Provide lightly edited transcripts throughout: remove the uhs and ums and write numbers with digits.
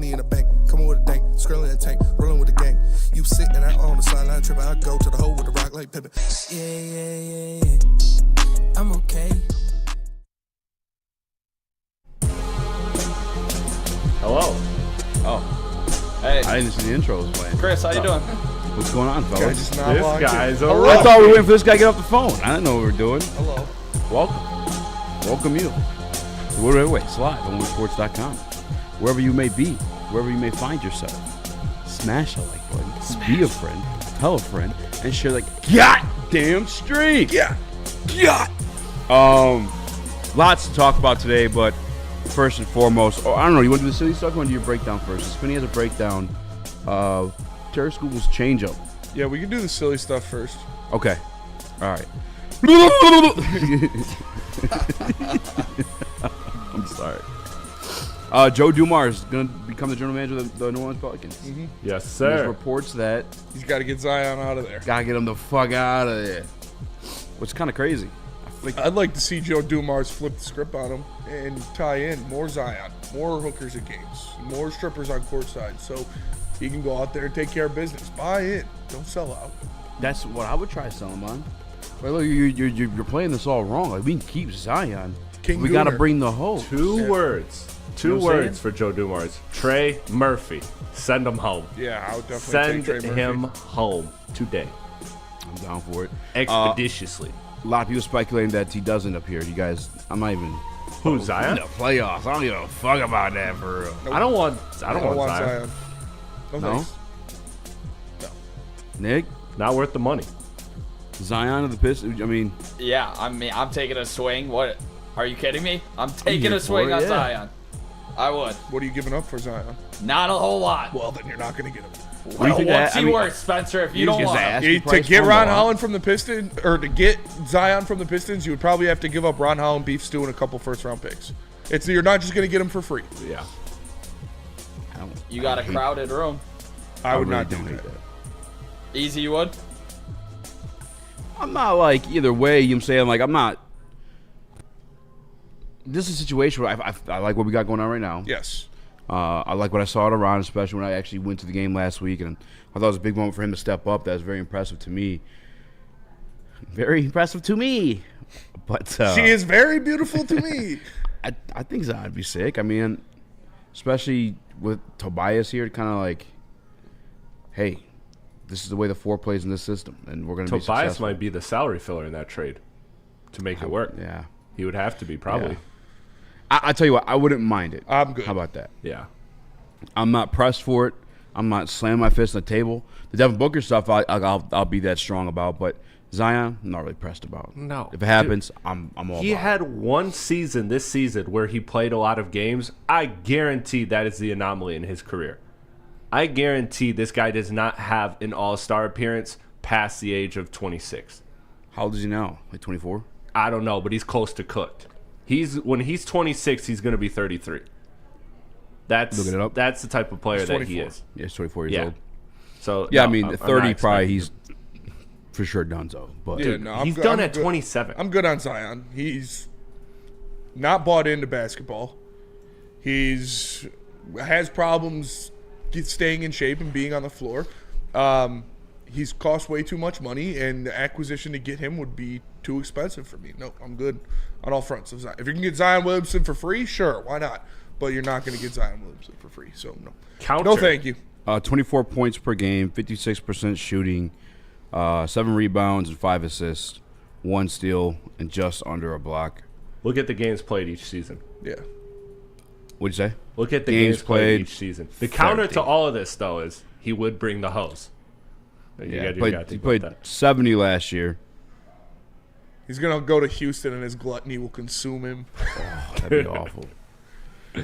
money in the bank. Coming with a dank, skrilling in a tank, rolling with the gang. You sitting out on the sideline tripping. I go to the hole with the rock like Pippin. Yeah. I'm okay. Hello. Oh. Hey. I didn't see the intro was playing. Chris, how you doing? What's going on, fellas? This guy's I thought we were waiting for this guy to get off the phone. I didn't know what we were doing. Hello. Welcome you. Wait, it's live on Woodsports.com. Wherever you may be, wherever you may find yourself, smash a like button, be a friend, tell a friend, and share that goddamn streak. Yeah. Lots to talk about today, but first and foremost, I don't know, you want to do the silly stuff? You want to do your breakdown first? Spinney has a breakdown of Terry Scooble's changeup. Yeah, we can do the silly stuff first. Okay. All right. I'm sorry. Joe Dumars is going to become the general manager of the New Orleans Pelicans. Mm-hmm. Yes, There's sir. reports that He's got to get Zion out of there. got to get him the fuck out of there. Which is kind of crazy. I'd like to see Joe Dumars flip the script on him and tie in more Zion, more hookers at games, more strippers on courtside, so he can go out there and take care of business. Buy in, don't sell out. That's what I would try to sell him on. Like, look, you're playing this all wrong. Like, we can keep Zion. King we got to Gooner. bring the hose. Two words. Two You know what I'm words for Joe Dumars. Trey Murphy. Send him home. Yeah, I would definitely Send take Trey Murphy. him home today. I'm down for it. Expeditiously. A lot of people speculating that he does end up here. You guys, I'm not even. Who, Zion? In the playoffs. I don't give a fuck about that for real. Nope. I don't want Zion. No? No? Thanks. Nick? Not worth the money. Zion of the Pistons? I mean, Yeah, I'm taking a swing. What? Are you kidding me? I'm taking here a swing for it, on yeah. Zion. I would. What are you giving up for Zion? Not a whole lot. Well, then you're not going to get him. do you Well, think what's that- I he mean, worth, Spencer, if you you don't just want him? asked. To price get for him Ron a lot. Holland from the Pistons, or to get Zion from the Pistons, you would probably have to give up Ron Holland, beef stew, and a couple first-round picks. You're not just going to get him for free. Yeah. You got a crowded room. I would really not do don't hate that. Easy, you would? I'm not like either way. You know what I'm saying? Like, I'm not. This is a situation where I like what we got going on right now. Yes. I like what I saw at Iran, especially when I actually went to the game last week, and I thought it was a big moment for him to step up. That was very impressive to me. Very impressive to me. But She is very beautiful to me. I think Zion would be sick. I mean, especially with Tobias here, kind of like, hey, this is the way the four plays in this system, and we're going to be Tobias successful. might be the salary filler in that trade to make it work. Yeah. He would have to be, probably. Yeah. I tell you what, I wouldn't mind it. I'm good. How about that? Yeah. I'm not pressed for it. I'm not slamming my fist on the table. The Devin Booker stuff, I'll be that strong about. But Zion, I'm not really pressed about. No. If it happens, I'm all He about had one season this season where he played a lot of games. I guarantee that is the anomaly in his career. I guarantee this guy does not have an all-star appearance past the age of 26. it. How old is he now? Like 24? I don't know, but he's close to cooked. When he's 26, he's going to be 33. Looking it up. That's the type of player He's that 24. he is. Yeah, he's 24 years Yeah. old. So Yeah, no, I mean, I'm 30 not probably expecting- he's for sure donezo. But Yeah, no, I'm he's good. done I'm at good. 27. I'm good on Zion. He's not bought into basketball. He's has problems staying in shape and being on the floor. He's cost way too much money, and the acquisition to get him would be too expensive for me. No, I'm good on all fronts of Zion. If you can get Zion Williamson for free, sure, why not? But you're not going to get Zion Williamson for free, so no. Counter. No, thank you. 24 points per game, 56% shooting, 7 rebounds and 5 assists, 1 steal, and just under a block. Look at the games played each season. Yeah. What'd you say? Look at the Games games played played, each season. The counter 30. to all of this, though, is he would bring the hose. Yeah, you he played 70 last year. He's going to go to Houston, and his gluttony will consume him. That'd be awful.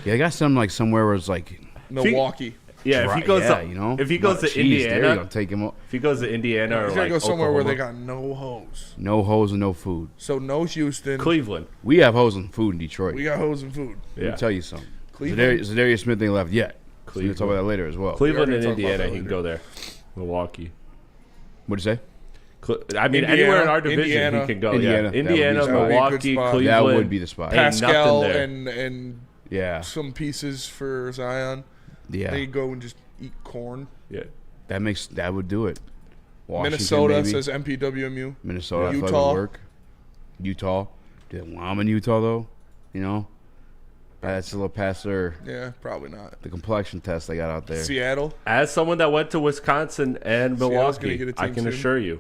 Yeah, I got some like somewhere where it's like Milwaukee. Yeah, if he goes, yeah, to, you know, if he goes to There you Indiana, go, take him. if he goes to Indiana or He's going like to go somewhere where they Oklahoma, got no hose. No hose and no food. So no Houston. Cleveland. We have hose and food in Detroit. We got hose and food. Let Yeah, me tell you something. Cleveland. Zadarius Smith ain't left yet. We'll Cleveland. talk about that later as well. Cleveland We and already talked about Indiana, that he can later. go there. Milwaukee. What'd you say? I mean, Indiana, anywhere in our division, Indiana. he can go. Indiana. Yeah, That would be Indiana, the spot. Milwaukee, That would Cleveland. be That would be the spot. Ain't Pascal nothing there. and Yeah. some pieces for Zion. Yeah. They go and just eat corn. Yeah. That would do it. Washington, Minnesota maybe. says MPWMU. Minnesota, I feel like Utah. would work. Utah. Dude, well, I'm in Utah though. You know, that's a little past Yeah, probably not. the complexion test they got out there. Seattle. As someone that went to Wisconsin and Seattle's gonna Milwaukee, get a I team can soon. assure you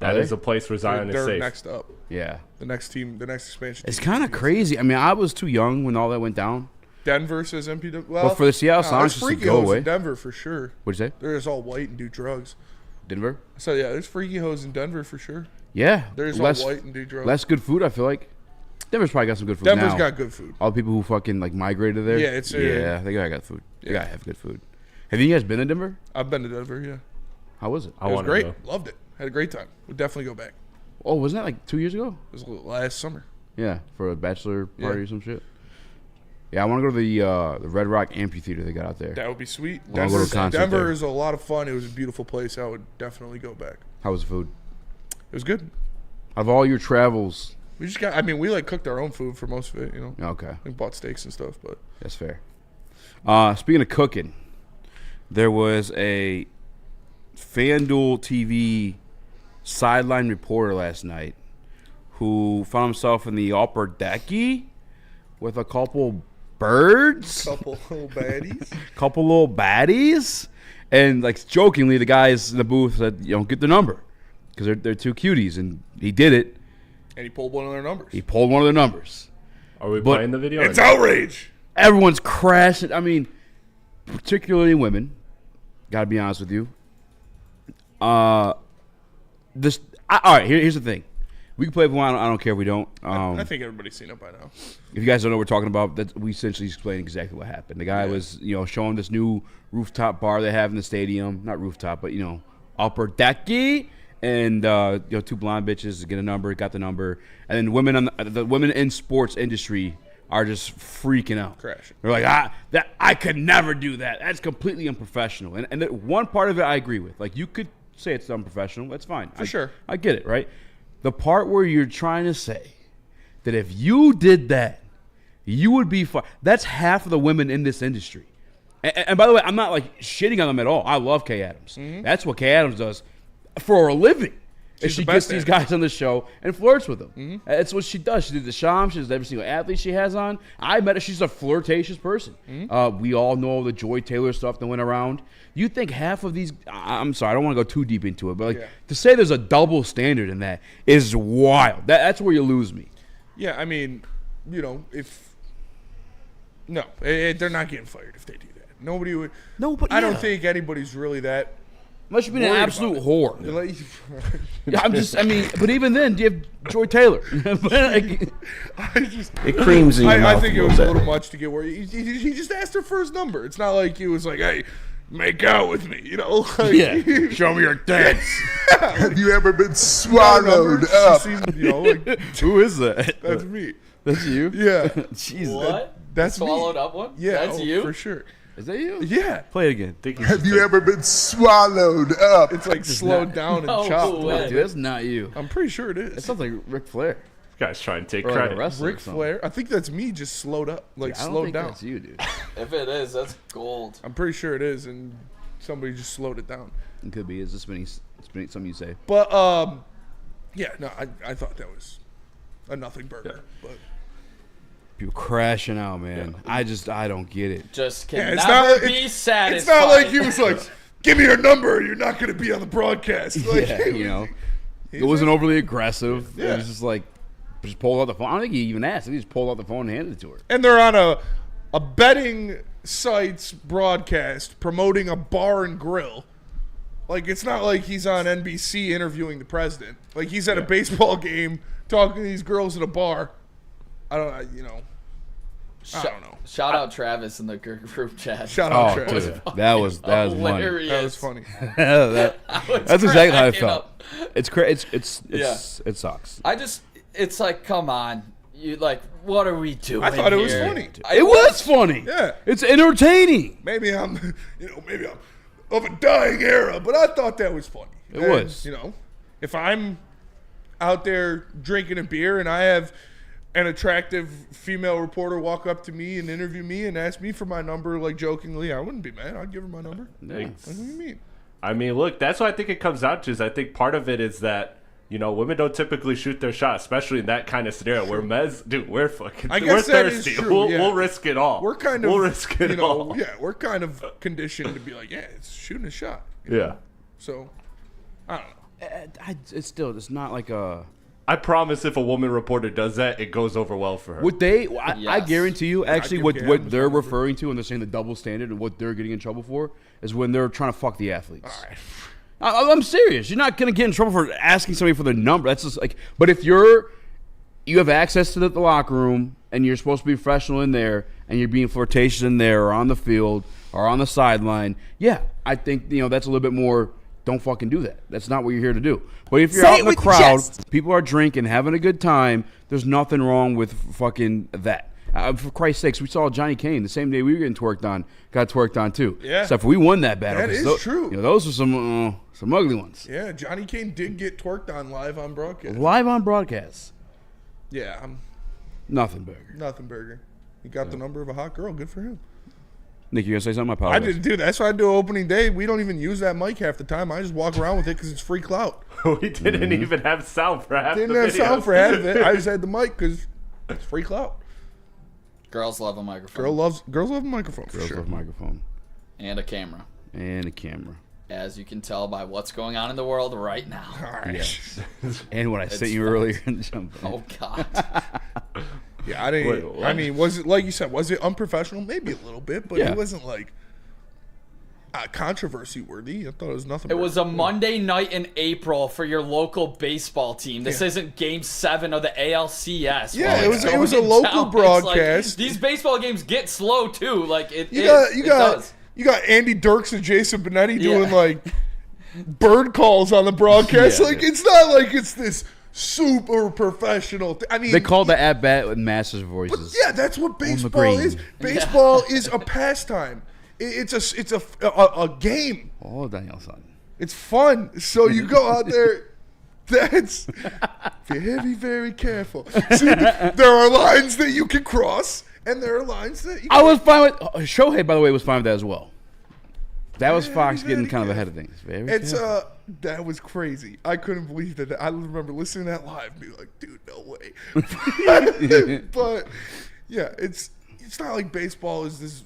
that Are is they? a place where Zion is They're safe. next up. Yeah, The next expansion. it's team. kind of crazy. I mean, I was too young when all that went down. Denver says MPW. Well, But for the Seattle there's Sounders just to freaky go hoes away. in Denver for sure. What'd you say? They're just all white and do drugs. Denver? So yeah, there's freaky hoes in Denver for sure. Yeah. They're just less, all white and do drugs. less good food, I feel like. Denver's probably got some good food Denver's now. got good food. All the people who fucking like migrated there. Yeah, it's, yeah, they gotta got food. They yeah. gotta have good food. Have you guys been to Denver? I've been to Denver. Yeah, How was it? I it was wanna great. go. Loved it. Had a great time. Would definitely go back. Oh, wasn't that like 2 years ago? It was last summer. Yeah, for a bachelor party Yeah. or some shit. Yeah, I want to go to the Red Rock Amphitheater they got out there. That would be sweet. Wanna go to a concert Denver there. is a lot of fun. It was a beautiful place. I would definitely go back. How was the food? It was good. Of all your travels, We just got. I mean, we like cooked our own food for most of it. You know, okay, we bought steaks and stuff. But that's fair. Speaking of cooking, there was a FanDuel TV sideline reporter last night who found himself in the upper decky with a couple birds, couple little baddies. couple little baddies, and like jokingly, the guys in the booth said, "You know, get the number," because they're two cuties, and he did it. And he pulled one of their numbers. He pulled one of their numbers. Are we But playing the video? It's outrage. Everyone's crashing. I mean, particularly women. Gotta be honest with you. All right. Here's the thing. We can play if we want. I don't care if we don't. I think everybody's seen it by now. If you guys don't know what we're talking about, that we essentially explain exactly what happened. The guy was, showing this new rooftop bar they have in the stadium. Not rooftop, but upper decky. And two blonde bitches get a number, got the number, and then women the women in sports industry are just freaking out. Crashing. They're like, I could never do that. That's completely unprofessional. And one part of it I agree with. Like, you could say it's unprofessional. That's fine. For sure. I get it, right? The part where you're trying to say that if you did that, you would be fine. That's half of the women in this industry. And by the way, I'm not like shitting on them at all. I love Kay Adams. Mm-hmm. That's what Kay Adams does for a living. She's She the gets best these at it. guys on the show and flirts with them. Mm-hmm. That's what she does. She did the Sham. She does every single athlete she has on. I met her. She's a flirtatious person. Mm-hmm. We all know the Joy Taylor stuff that went around. You think half of these? I'm sorry, I don't want to go too deep into it, but to say there's a double standard in that is wild. That's where you lose me. Yeah, I mean, they're not getting fired if they do that. Nobody would. No, but I don't yeah. think anybody's really that. Unless you've been an worried absolute about whore. Like, Yeah, but even then, do you have Joy Taylor? Like, It creams in your mouth. I think it a was a little little bit. much to get worried. He just asked her for his number. It's not like he was like, "Hey, make out with me," Like, yeah, show me your tits. Have you ever been Number, swallowed she up? seemed, like, Who is that? that's me. That's you? Yeah, Jeez. What? that's me. Swallowed up one? Yeah, That's you? for sure. Is that you? Yeah, Play it again. Have you ever been swallowed up? it's like slowed down No and chopped. way. Dude, that's not you. I'm pretty sure it That is. sounds like Ric Flair. Guys trying to take Or like a credit. wrestler. Ric Flair. I think that's me just slowed up, like I don't slowed think down. that's you, dude. If it is, that's gold. I'm pretty sure it is, and somebody just slowed it down. It could be. It's just something you say. But yeah, no, I thought that was a nothing burger. But People crashing out, man. I don't get it. Just can yeah, never be satisfied. It's not like he was like, "Give me your number. You're not going to be on the broadcast." Like, Yeah, it wasn't overly aggressive. Yeah. It was just like, just pulled out the phone. I don't think he even asked. He just pulled out the phone and handed it to her. And they're on a betting site's broadcast promoting a bar and grill. Like, it's not like he's on NBC interviewing the president. Like, he's at a baseball game talking to these girls at a bar. I don't know. Shout out Travis in the group chat. Shout out Oh, Travis. dude, that was funny. Hilarious. That was funny. That's exactly how I cracking felt. up. It's it sucks. It's like, come on. You what are we doing? I thought it was here? funny. It was funny. Yeah. It's entertaining. Maybe I'm of a dying era, but I thought that was funny. It was. If I'm out there drinking a beer and I have an attractive female reporter walk up to me and interview me and ask me for my number, like jokingly, I wouldn't be mad. I'd give her my number. Yeah. Like, what do you mean? I mean, look, that's what I think it comes down to. Is I think part of it is that women don't typically shoot their shot, especially in that kind of scenario where men's, dude, we're fucking, I we're guess that is thirsty. true, yeah. We'll risk it all. We're kind of, we'll risk it all. Yeah, we're kind of conditioned to be like, yeah, it's shooting a shot. Yeah. So, I don't know. It's not like a. I promise if a woman reporter does that, it goes over well for her. What they, I Yes. guarantee you, actually, give what Gavin they're the number. referring to when they're saying the double standard and what they're getting in trouble for is when they're trying to fuck the athletes. All right. I'm serious. You're not gonna get in trouble for asking somebody for their number. That's just like. But if you have access to the locker room and you're supposed to be professional in there and you're being flirtatious in there or on the field or on the sideline, yeah, I think that's a little bit more. Don't fucking do that. That's not what you're here to do. But if you're out in the crowd, people are drinking, having a good time, there's nothing wrong with fucking that. For Christ's sakes, we saw Johnny Kane the same day we were getting twerked on, got twerked on too. Yeah. Except for we won that battle. That 'cause is true. Those are some ugly ones. Yeah, Johnny Kane did get twerked on live on broadcast. Live on broadcast. Yeah, I'm Nothing burger. nothing burger. He got the number of a hot girl. Good for him. Nick, you gonna say something? I I apologize. didn't do that. That's why I do opening day. We don't even use that mic half the time. I just walk around with it because it's free clout. We didn't even have sound for half Didn't the have video. sound for half of it. I just had the mic because it's free clout. Girls love a microphone. Girls love a microphone for Girls sure. love microphone And a camera. and a camera. As you can tell by what's going on in the world right now. All right. And what I sent you fun. earlier in the jump. Oh, God. Yeah, I didn't. Wait, what? I mean, was it like you said? Was it unprofessional? Maybe a little bit, but Yeah. it wasn't like controversy worthy. I thought it was nothing. It was a Monday night in April for your local baseball team. This isn't Game 7 of the ALCS. Yeah, Well, it was- it's it was a going local down. It's broadcast. Like, these baseball games get slow too. Like it You got does. you got Andy Dirks and Jason Benetti doing Yeah. like bird calls on the broadcast. Yeah. Like it's not like it's this super professional. I mean, They called the at bat with massive voices. yeah, that's what baseball green. is. Baseball is a pastime. It's a game. Oh, Daniel-san. It's fun. So you go out there. That's very, very careful. See, there are lines that you can cross, and there are lines that you I was fine with Shohei. By the way, was fine with that as well. That was Very, Fox getting very kind of careful. ahead of things. Very It's careful. that was crazy. I couldn't believe that. I remember listening to that live, and being like, "Dude, no way." But yeah, it's not like baseball is this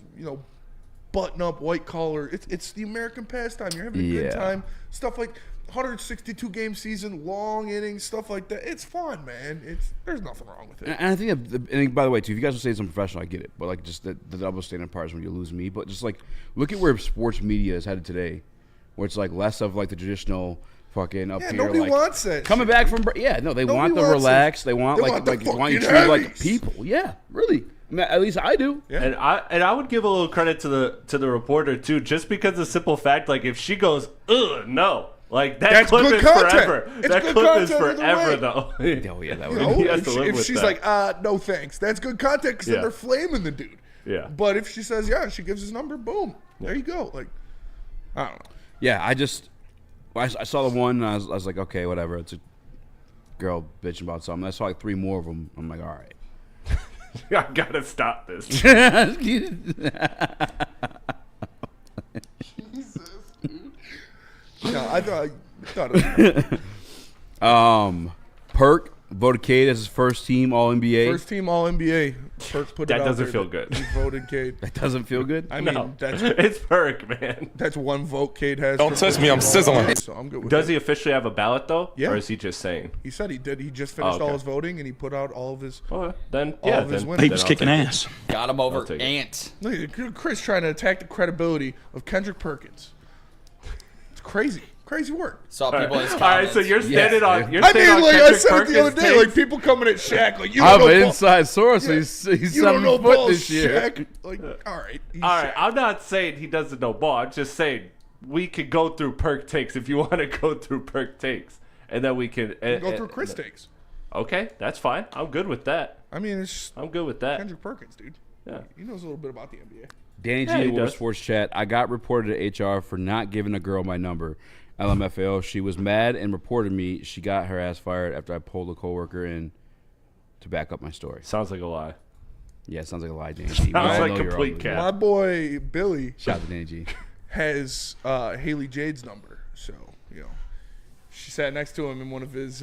button up white collar. It's the American pastime. You're having a good Yeah. time. Stuff like 162 game season, long innings, stuff like that. It's fun, man. There's nothing wrong with it. And I think, and by the way, too, if you guys will say it's unprofessional, I get it. But like, just the double standard part is when you lose me. But just like, look at where sports media is headed today, where it's like less of like the traditional fucking up Yeah, here. nobody like, wants that coming shit. back from they Nobody want the wants relax. it. They want They like want the want you fucking treated like heavies. people. Yeah, really. I mean, at least I do. Yeah. And I would give a little credit to the reporter too, just because of the simple fact, like if she goes, ugh, no, like That's clip good is content. forever. It's that good clip is content either forever way. though. Oh yeah, that You would. know, He has if, to live if with she's that. like, no thanks, that's good content because Yeah. then they're flaming the dude. Yeah. But if she says, yeah, she gives his number, boom, there you go. Like, I don't know. Yeah, I saw the one. And I was like, okay, whatever. It's a girl bitching about something. I saw like 3 more of them. I'm like, all right. I gotta stop this. No, I thought it was Perk voted Cade as his first team All NBA. first team All NBA. Perk put That it out doesn't there feel that good. He voted Cade. That doesn't feel good. I mean, No, that's it's perk, man. one vote Cade has. Don't touch me, I'm sizzling. So I'm good with Does it. he officially have a ballot though? Yeah. Or is he just saying? He said he did. He just finished okay. all his voting and he put out all of his. Oh, then All yeah, of his then, wins. then He was I'll kicking take it. ass. Got him over take it. Ant. Look at Chris trying to attack the credibility of Kendrick Perkins. It's crazy. Crazy work. Saw people in his All right, comments. so you're standing on. dude. You're I standing mean, on like I Kendrick said it the other Perkins' day, takes? like people coming at Shaq, like you I'm don't an know inside source. Yeah. He's you don't 7 know foot ball, this year. Shaq. Like, all right, he's All right, Shaq. I'm not saying he doesn't know ball. I'm just saying we could go through perk takes if you want to go through perk takes, and then we can Go through Chris takes. Okay, that's fine. I'm good with that. I mean, it's just I'm good with that. Kendrick Perkins, dude. Yeah. He knows a little bit about the NBA. Danny Yeah, G he in World does. Sports Chat. I got reported to HR for not giving a girl my number. LMFAO. She was mad and reported me. She got her ass fired after I pulled a coworker in. to back up my story. Sounds like a lie. Yeah, it sounds like a lie, Danny G. Sounds We all like know you're complete ugly. cap. My boy Billy Shout out to Danny G. has Haley Jade's number, so she sat next to him in one of his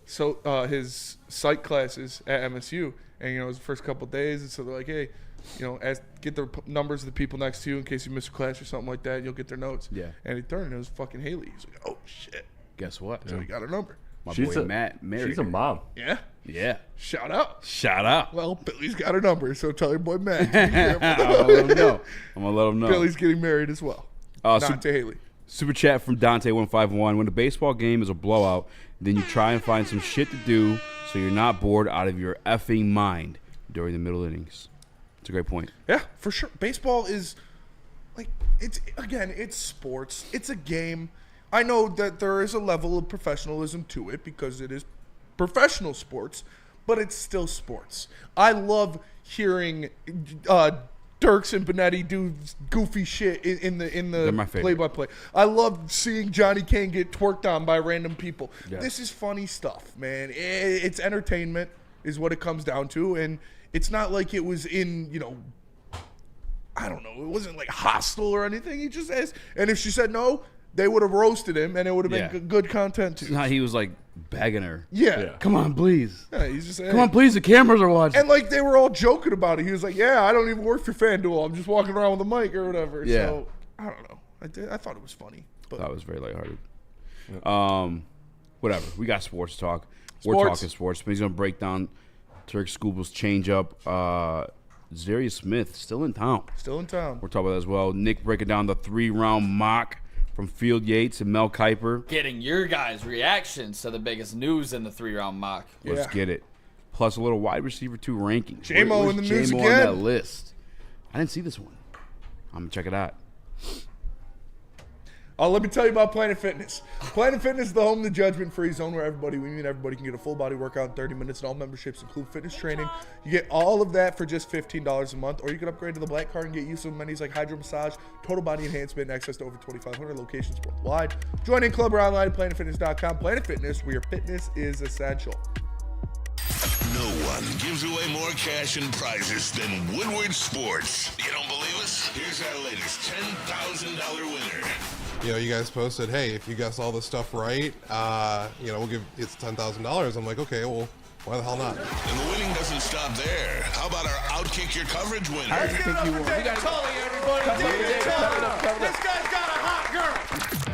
his psych classes at MSU, and it was the first couple of days, and so they're like, hey, get the numbers of the people next to you in case you miss a class or something like that. You'll get their notes. Yeah. And he turned and it was fucking Haley. He's like, oh shit. Guess what? So he got her number. My She's boy a- Matt married She's a her. mom. Yeah. Yeah. Shout out. Shout out. Well, Billy's got her number, so tell your boy Matt. Be I'm careful. gonna let him know. I'm gonna let him know. Billy's getting married as well. Not to Haley. Super chat from Dante151. When the baseball game is a blowout, then you try and find some shit to do so you're not bored out of your effing mind during the middle innings. It's a great point. Yeah, for sure. Baseball is it's sports. It's a game. I know that there is a level of professionalism to it because it is professional sports, but it's still sports. I love hearing Dirks and Benetti do goofy shit in They're my the favorite. play-by-play. I love seeing Johnny Kane get twerked on by random people. Yeah. This is funny stuff, man. It's entertainment is what it comes down to, and it's not like it was in, I don't know, it wasn't like hostile or anything. He just asked, and if she said no, they would have roasted him, and it would have Yeah. been good content too. It's not he was like begging her. Yeah. Come on, please. Yeah, he's just saying. Come on, please. The cameras are watching. And like they were all joking about it. He was like, "Yeah, I don't even work for FanDuel. I'm just walking around with a mic or whatever." Yeah. So I don't know. I thought it was funny, but That was very lighthearted. Whatever. We got sports talk. We're Sports. talking sports. But he's gonna break down Turk Scooble's changeup. Zarius Smith still in town. still in town. We're talking about that as well. Nick breaking down the 3-round mock from Field Yates and Mel Kiper. Getting your guys' reactions to the biggest news in the 3-round mock. Let's Yeah. get it. Plus a little wide receiver 2 ranking. J-Mo in the news J-Mo again. on that list? I didn't see this one. I'm gonna check it out. Let me tell you about Planet Fitness. Planet Fitness is the home of the judgment-free zone where everybody can get a full body workout in 30 minutes, and all memberships include fitness training. You get all of that for just $15 a month, or you can upgrade to the Black Card and get use of amenities like hydro massage, total body enhancement, and access to over 2,500 locations worldwide. Join in club or online at planetfitness.com. Planet Fitness, where your fitness is essential. No one gives away more cash and prizes than Woodward Sports. You don't believe us? Here's our latest $10,000 winner. You guys posted, hey, if you guess all this stuff right, we'll give it's $10,000. I'm like, okay, well, why the hell not? And the winning doesn't stop there. How about our Outkick Your Coverage winner?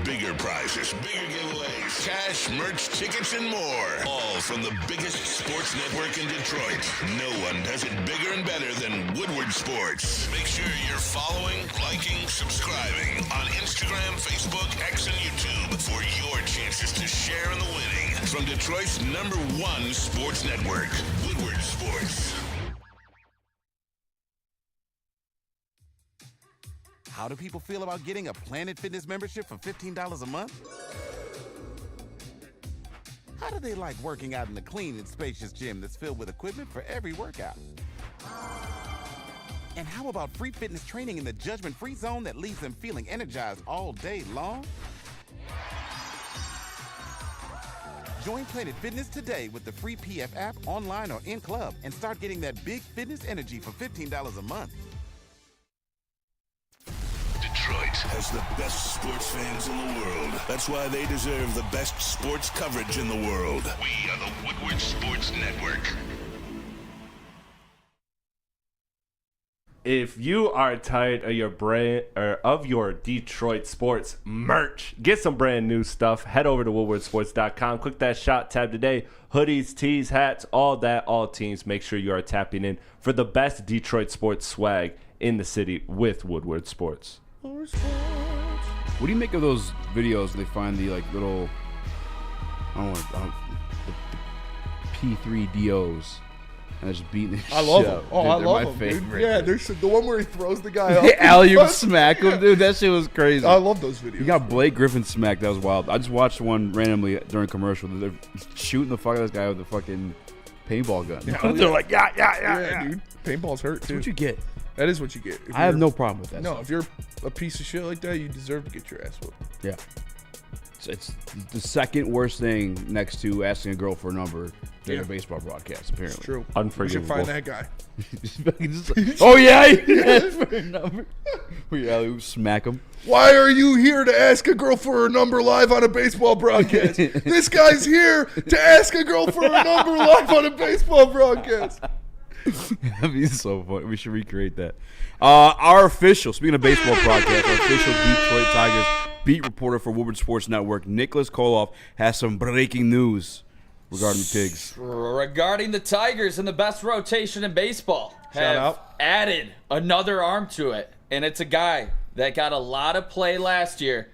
Bigger prizes, bigger giveaways, cash, merch, tickets, and more. All from the biggest sports network in Detroit. No one does it bigger and better than Woodward Sports. Make sure you're following, liking, subscribing on Instagram, Facebook, X, and YouTube for your chances to share in the winning. From Detroit's #1 sports network, Woodward Sports. How do people feel about getting a Planet Fitness membership for $15 a month? How do they like working out in a clean and spacious gym that's filled with equipment for every workout? And how about free fitness training in the judgment-free zone that leaves them feeling energized all day long? Join Planet Fitness today with the free PF app, online or in club, and start getting that big fitness energy for $15 a month. Detroit has the best sports fans in the world. That's why they deserve the best sports coverage in the world. We are the Woodward Sports Network. If you are tired of your brand or of your Detroit sports merch, get some brand new stuff. Head over to woodwardsports.com. Click that shop tab today. Hoodies, tees, hats, all that, all teams. Make sure you are tapping in for the best Detroit sports swag in the city with Woodward Sports. What do you make of those videos where they find the little, the P3DOs and they're just beating the I love shit them. out. Oh, Dude, I they're love my them, dude. favorite. Yeah, there's the one where he throws the guy up. They alley-oop smack him, dude. That shit was crazy. I love those videos. You got Blake Griffin smacked. That was wild. I just watched one randomly during commercial. They're shooting the fuck out of this guy with the fucking paintball gun. Yeah, They're like, yeah. dude. Paintball's hurt That's too. what you get. That is what you get. If I have you're- no problem with that. No, stuff. if you're a piece of shit like that, you deserve to get your ass whooped. Yeah. It's the second worst thing next to asking a girl for a number during a baseball broadcast, apparently. It's true. Unforgivable. We should find that guy. Oh, yeah? He asked for a number. We smack him. Why are you here to ask a girl for her number live on a baseball broadcast? This guy's here to ask a girl for her number live on a baseball broadcast. That'd be so funny. We should recreate that. Our official, speaking of baseball broadcast, our official Detroit Tigers beat reporter for Woodward Sports Network, Nicholas Koloff, has some breaking news regarding the Pigs. Regarding the Tigers and the best rotation in baseball, have added another arm to it, and it's a guy that got a lot of play last year.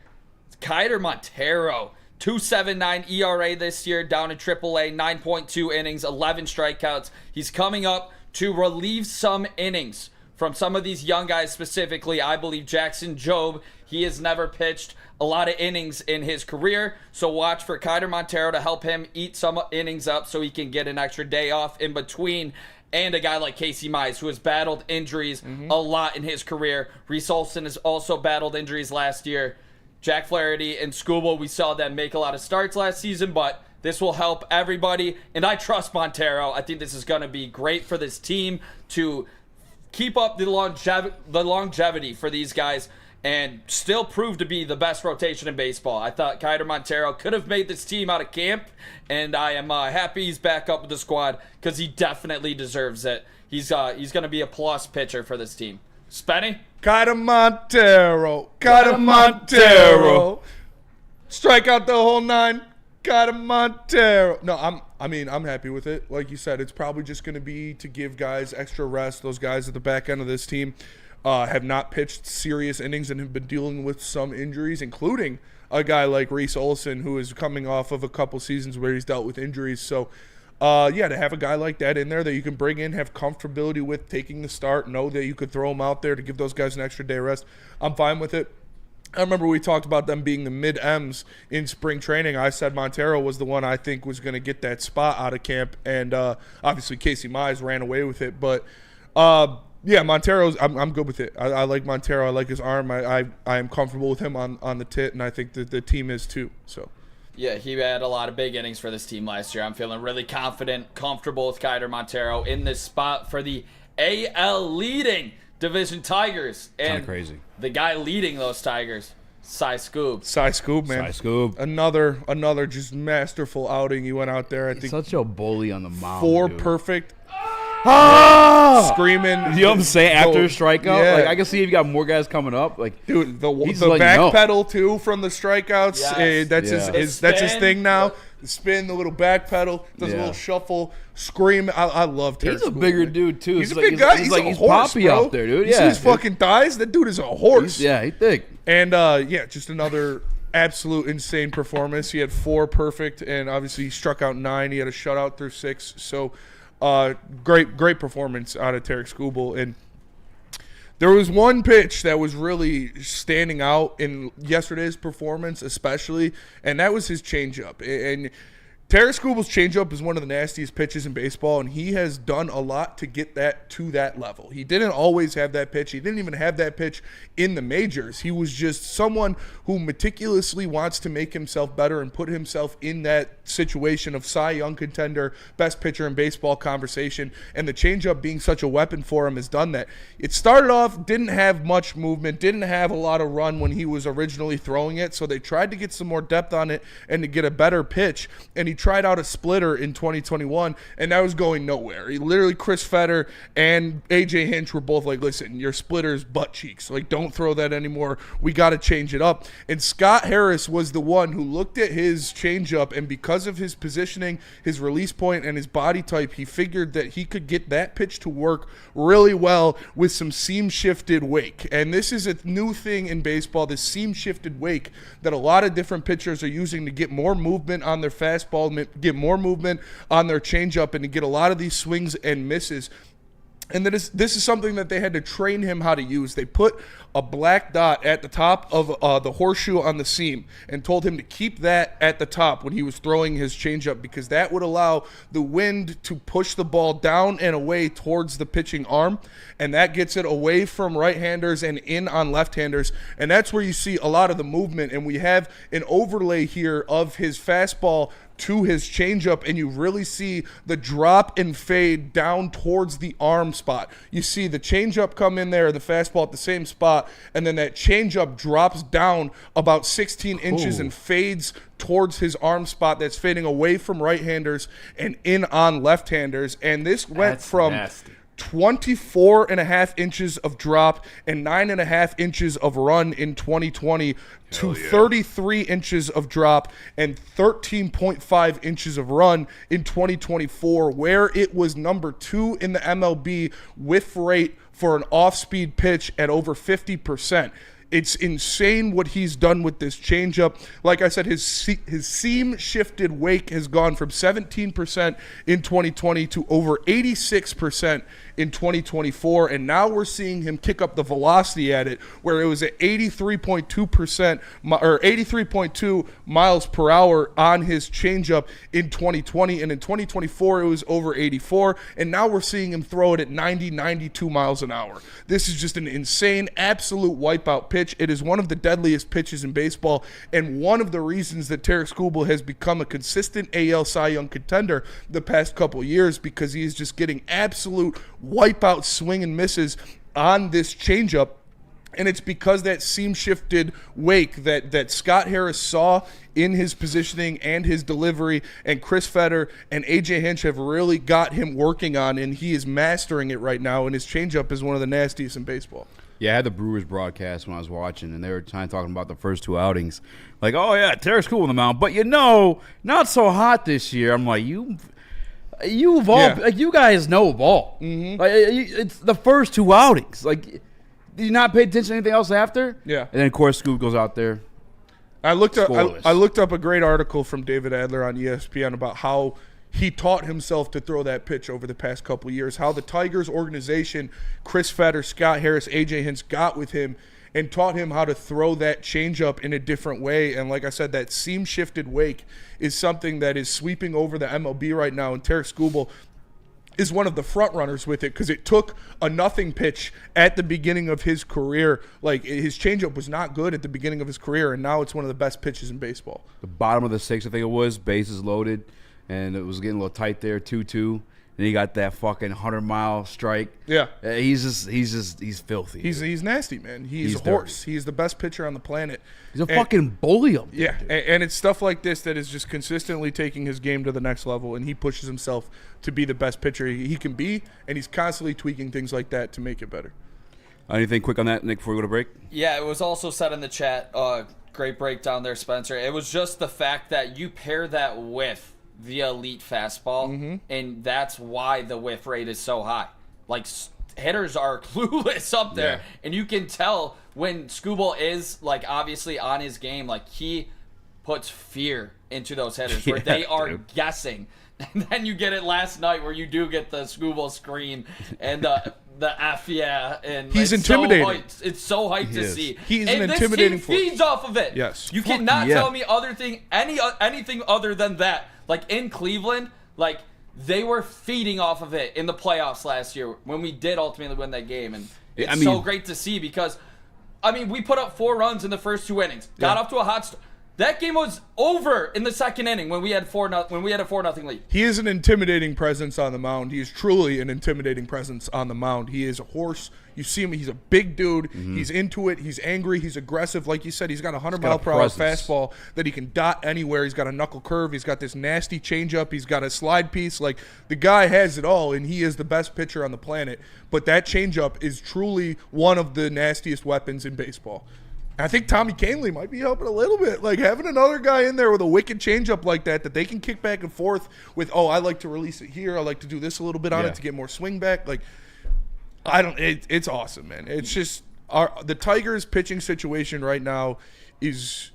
It's Kiter Montero. 2.79 ERA this year, down in AAA, 9.2 innings, 11 strikeouts. He's coming up to relieve some innings from some of these young guys, specifically, I believe Jackson Jobe. He has never pitched a lot of innings in his career, so watch for Kiter Montero to help him eat some innings up so he can get an extra day off in between. And a guy like Casey Mize, who has battled injuries a lot in his career. Reese Olson has also battled injuries last year. Jack Flaherty and Skubal, we saw them make a lot of starts last season, but this will help everybody. And I trust Montero. I think this is going to be great for this team to keep up the longevity for these guys and still prove to be the best rotation in baseball. I thought Kiter Montero could have made this team out of camp, and I am happy he's back up with the squad because he definitely deserves it. He's going to be a plus pitcher for this team. Spenny? Kiter Montero. Strike out the whole nine. Kiter Montero. No, I'm happy with it. Like you said, it's probably just going to be to give guys extra rest. Those guys at the back end of this team have not pitched serious innings and have been dealing with some injuries, including a guy like Reese Olson, who is coming off of a couple seasons where he's dealt with injuries. So, to have a guy like that in there that you can bring in, have comfortability with taking the start, know that you could throw him out there to give those guys an extra day rest, I'm fine with it. I remember we talked about them being the mid-M's in spring training. I said Montero was the one I think was going to get that spot out of camp, and obviously Casey Mize ran away with it. But, Montero's I'm good with it. I like Montero. I like his arm. I am comfortable with him on the tit, and I think that the team is too. So. Yeah, he had a lot of big innings for this team last year. I'm feeling really confident, comfortable with Kiter Montero in this spot for the AL leading Division Tigers. And crazy. The guy leading those Tigers, Cy Scoob. Cy Scoob, man. Cy Scoob. Another just masterful outing. He went out there. I think Such a bully on the mound. 4 dude. perfect. Screaming. You know what I'm saying? After a strikeout? Yeah. Like, I can see if you got more guys coming up. Like, dude, the like, back pedal too from the strikeouts. Yes. That's his thing now. The spin, the little back pedal, does a little shuffle, scream. I love Terry. He's a bigger dude too. He's a big guy. He's like, he's poppy out there, dude. You see his fucking thighs? That dude is a horse. He's thick. And just another absolute insane performance. He had 4 perfect, and obviously he struck out 9. He had a shutout through 6. So. Great performance out of Tarek Skubal. And there was one pitch that was really standing out in yesterday's performance especially, and that was his changeup. And Tarek Skubal's changeup is one of the nastiest pitches in baseball, and he has done a lot to get that to that level. He didn't always have that pitch. He didn't even have that pitch in the majors. He was just someone who meticulously wants to make himself better and put himself in that situation of Cy Young contender, best pitcher in baseball conversation, and the changeup being such a weapon for him has done that. It started off, didn't have much movement, didn't have a lot of run when he was originally throwing it, so they tried to get some more depth on it and to get a better pitch, and he tried out a splitter in 2021, and that was going nowhere. He literally, Chris Fetter and AJ Hinch were both like, listen, your splitter's butt cheeks. Like, don't throw that anymore. We got to change it up. And Scott Harris was the one who looked at his changeup, and because of his positioning, his release point, and his body type, he figured that he could get that pitch to work really well with some seam-shifted wake. And this is a new thing in baseball, this seam-shifted wake that a lot of different pitchers are using to get more movement on their fastball, get more movement on their changeup, and to get a lot of these swings and misses. And this is something that they had to train him how to use. They put a black dot at the top of the horseshoe on the seam and told him to keep that at the top when he was throwing his changeup, because that would allow the wind to push the ball down and away towards the pitching arm, and that gets it away from right-handers and in on left-handers. And that's where you see a lot of the movement. And we have an overlay here of his fastball to his changeup, and you really see the drop and fade down towards the arm spot. You see the changeup come in there, the fastball at the same spot, and then that changeup drops down about 16 inches and fades towards his arm spot that's fading away from right-handers and in on left-handers. And this went from nasty. 24.5 inches of drop and 9.5 inches of run in 2020 to 33 inches of drop and 13.5 inches of run in 2024, where it was number 2 in the MLB whiff rate for an off-speed pitch at over 50%. It's insane what he's done with this changeup. Like I said, his seam-shifted wake has gone from 17% in 2020 to over 86% in 2024, and now we're seeing him kick up the velocity at it, where it was at 83.2% or 83.2 miles per hour on his changeup in 2020, and in 2024 it was over 84, and now we're seeing him throw it at 92 miles an hour. This is just an insane, absolute wipeout pitch. It is one of the deadliest pitches in baseball, and one of the reasons that Tarik Skubal has become a consistent AL Cy Young contender the past couple years, because he is just getting absolute wipeout swing and misses on this changeup. And it's because that seam-shifted wake that Scott Harris saw in his positioning and his delivery, and Chris Fetter and A.J. Hinch have really got him working on, and he is mastering it right now, and his changeup is one of the nastiest in baseball. Yeah, I had the Brewers broadcast when I was watching, and they were talking about the first 2 outings. Like, oh, yeah, Tarik Skubal on the mound, but not so hot this year. I'm like, you've all, like, you guys know ball. Mm-hmm. Like, it's the first 2 outings. Like, did you not pay attention to anything else after? Yeah. And then, of course, Skubal goes out there. I looked up a great article from David Adler on ESPN about how he taught himself to throw that pitch over the past couple of years, how the Tigers organization, Chris Fetter, Scott Harris, A.J. Hinch got with him and taught him how to throw that changeup in a different way. And like I said, that seam-shifted wake is something that is sweeping over the MLB right now, and Tarik Skubal is one of the front runners with it, because it took a nothing pitch at the beginning of his career. Like, his changeup was not good at the beginning of his career, and now it's one of the best pitches in baseball. The bottom of the 6th, I think it was, bases loaded, and it was getting a little tight there, 2-2. And he got that fucking 100-mile strike. Yeah, he's filthy. He's nasty, man. He's a horse. Dirty. He's the best pitcher on the planet. He's a fucking bully up there. Yeah, and it's stuff like this that is just consistently taking his game to the next level, and he pushes himself to be the best pitcher he can be, and he's constantly tweaking things like that to make it better. Anything quick on that, Nick, before we go to break? Yeah, it was also said in the chat. Great breakdown there, Spencer. It was just the fact that you pair that with the elite fastball, and that's why the whiff rate is so high. Like, hitters are clueless up there, and you can tell when Skubal is, like, obviously on his game, like, he puts fear into those hitters where they are guessing. And then you get it last night where you do get the Skubal screen and the F, yeah, and he's intimidating. It's so hyped to see. He's an intimidating force. This team feeds off of it. Yes. You cannot tell me anything other than that. Like, in Cleveland, like, they were feeding off of it in the playoffs last year when we did ultimately win that game. And it's so great to see because, we put up 4 runs in the first 2 innings. Got off to a hot start. That game was over in the second inning when we had a 4-0 lead. He is an intimidating presence on the mound. He is truly an intimidating presence on the mound. He is a horse. You see him, he's a big dude. Mm-hmm. He's into it. He's angry. He's aggressive. Like you said, he's got a 100-mile-per-hour fastball that he can dot anywhere. He's got a knuckle curve. He's got this nasty changeup. He's got a slide piece. Like, the guy has it all, and he is the best pitcher on the planet. But that changeup is truly one of the nastiest weapons in baseball. I think Tommy Kahnle might be helping a little bit. Like, having another guy in there with a wicked changeup like that they can kick back and forth with, I like to release it here. I like to do this a little bit on it to get more swing back. Like, it's awesome, man. It's just the Tigers' pitching situation right now is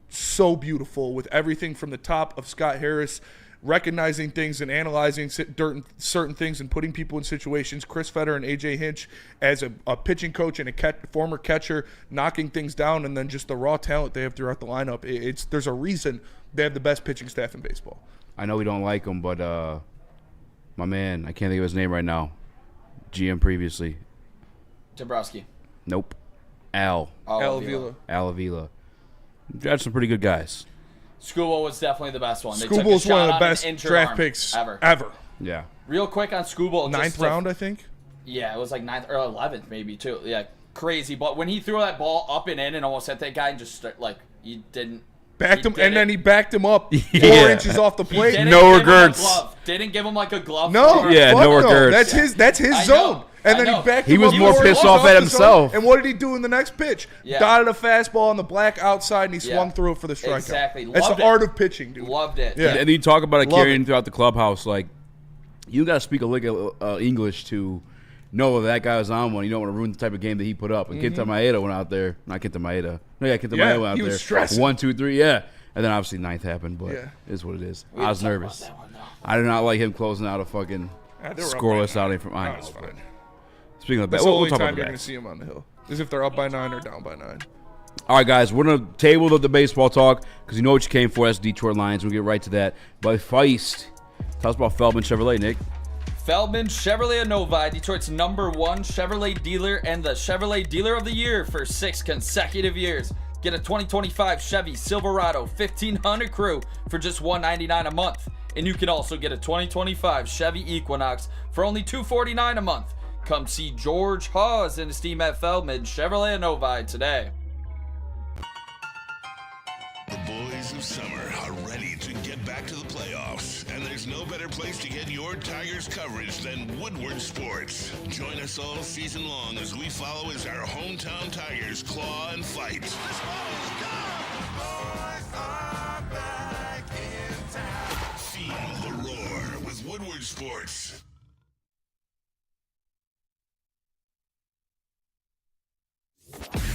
so beautiful with everything from the top of Scott Harris recognizing things and analyzing certain things and putting people in situations. Chris Fetter and A.J. Hinch as a pitching coach and a former catcher, knocking things down, and then just the raw talent they have throughout the lineup. There's a reason they have the best pitching staff in baseball. I know we don't like him, but my man, I can't think of his name right now. GM previously. Dombrowski. Nope. Al Avila. Drafted some pretty good guys. Skubal was definitely the best one. Skubal's one of the best draft picks ever. Yeah. Real quick on Skubal. Ninth round, I think. Yeah, it was like 9th or 11th maybe too. Yeah, crazy. But when he threw that ball up and in and almost hit that guy and just he didn't. Then he backed him up 4 inches off the plate. No regrets. Didn't give him like a glove. No, no regrets. That's his zone. And then he backed him up. He was more pissed off at himself. And what did he do in the next pitch? Yeah. Dotted a fastball on the black outside, and he swung through it for the strikeout. Exactly. That's the art of pitching, dude. Loved it. Yeah. And you talk about it carrying throughout the clubhouse. Like, you got to speak a little English to know that guy was on one. You don't want to ruin the type of game that he put up. And Kenta Maeda went out there. Not Kenta Maeda. No, Kenta Maeda went out he was there. stressing. 1, 2, 3, And then obviously 9th happened, but it is what it is. I was nervous. I did not like him closing out a fucking scoreless outing from Iowa. That's fine. Speaking of that, That's the we'll only talk time about you're that. going to see him on the hill is if they're up by 9 or down by 9. All right, guys, we're going to table the baseball talk because you know what you came for. That's Detroit Lions. We'll get right to that. But Feist, tell us about Feldman Chevrolet, Nick. Feldman Chevrolet of Novi, Detroit's #1 Chevrolet dealer and the Chevrolet Dealer of the Year for 6 consecutive years. Get a 2025 Chevy Silverado 1500 Crew for just $199 a month. And you can also get a 2025 Chevy Equinox for only $249 a month. Come see George Hawes and his team at Feldman Chevrolet of Novi today. The boys of summer are ready to get back to the playoffs, and there's no better place to get your Tigers coverage than Woodward Sports. Join us all season long as we follow as our hometown Tigers claw and fight. This ball is gone. The boys are back in town. Feel the roar with Woodward Sports.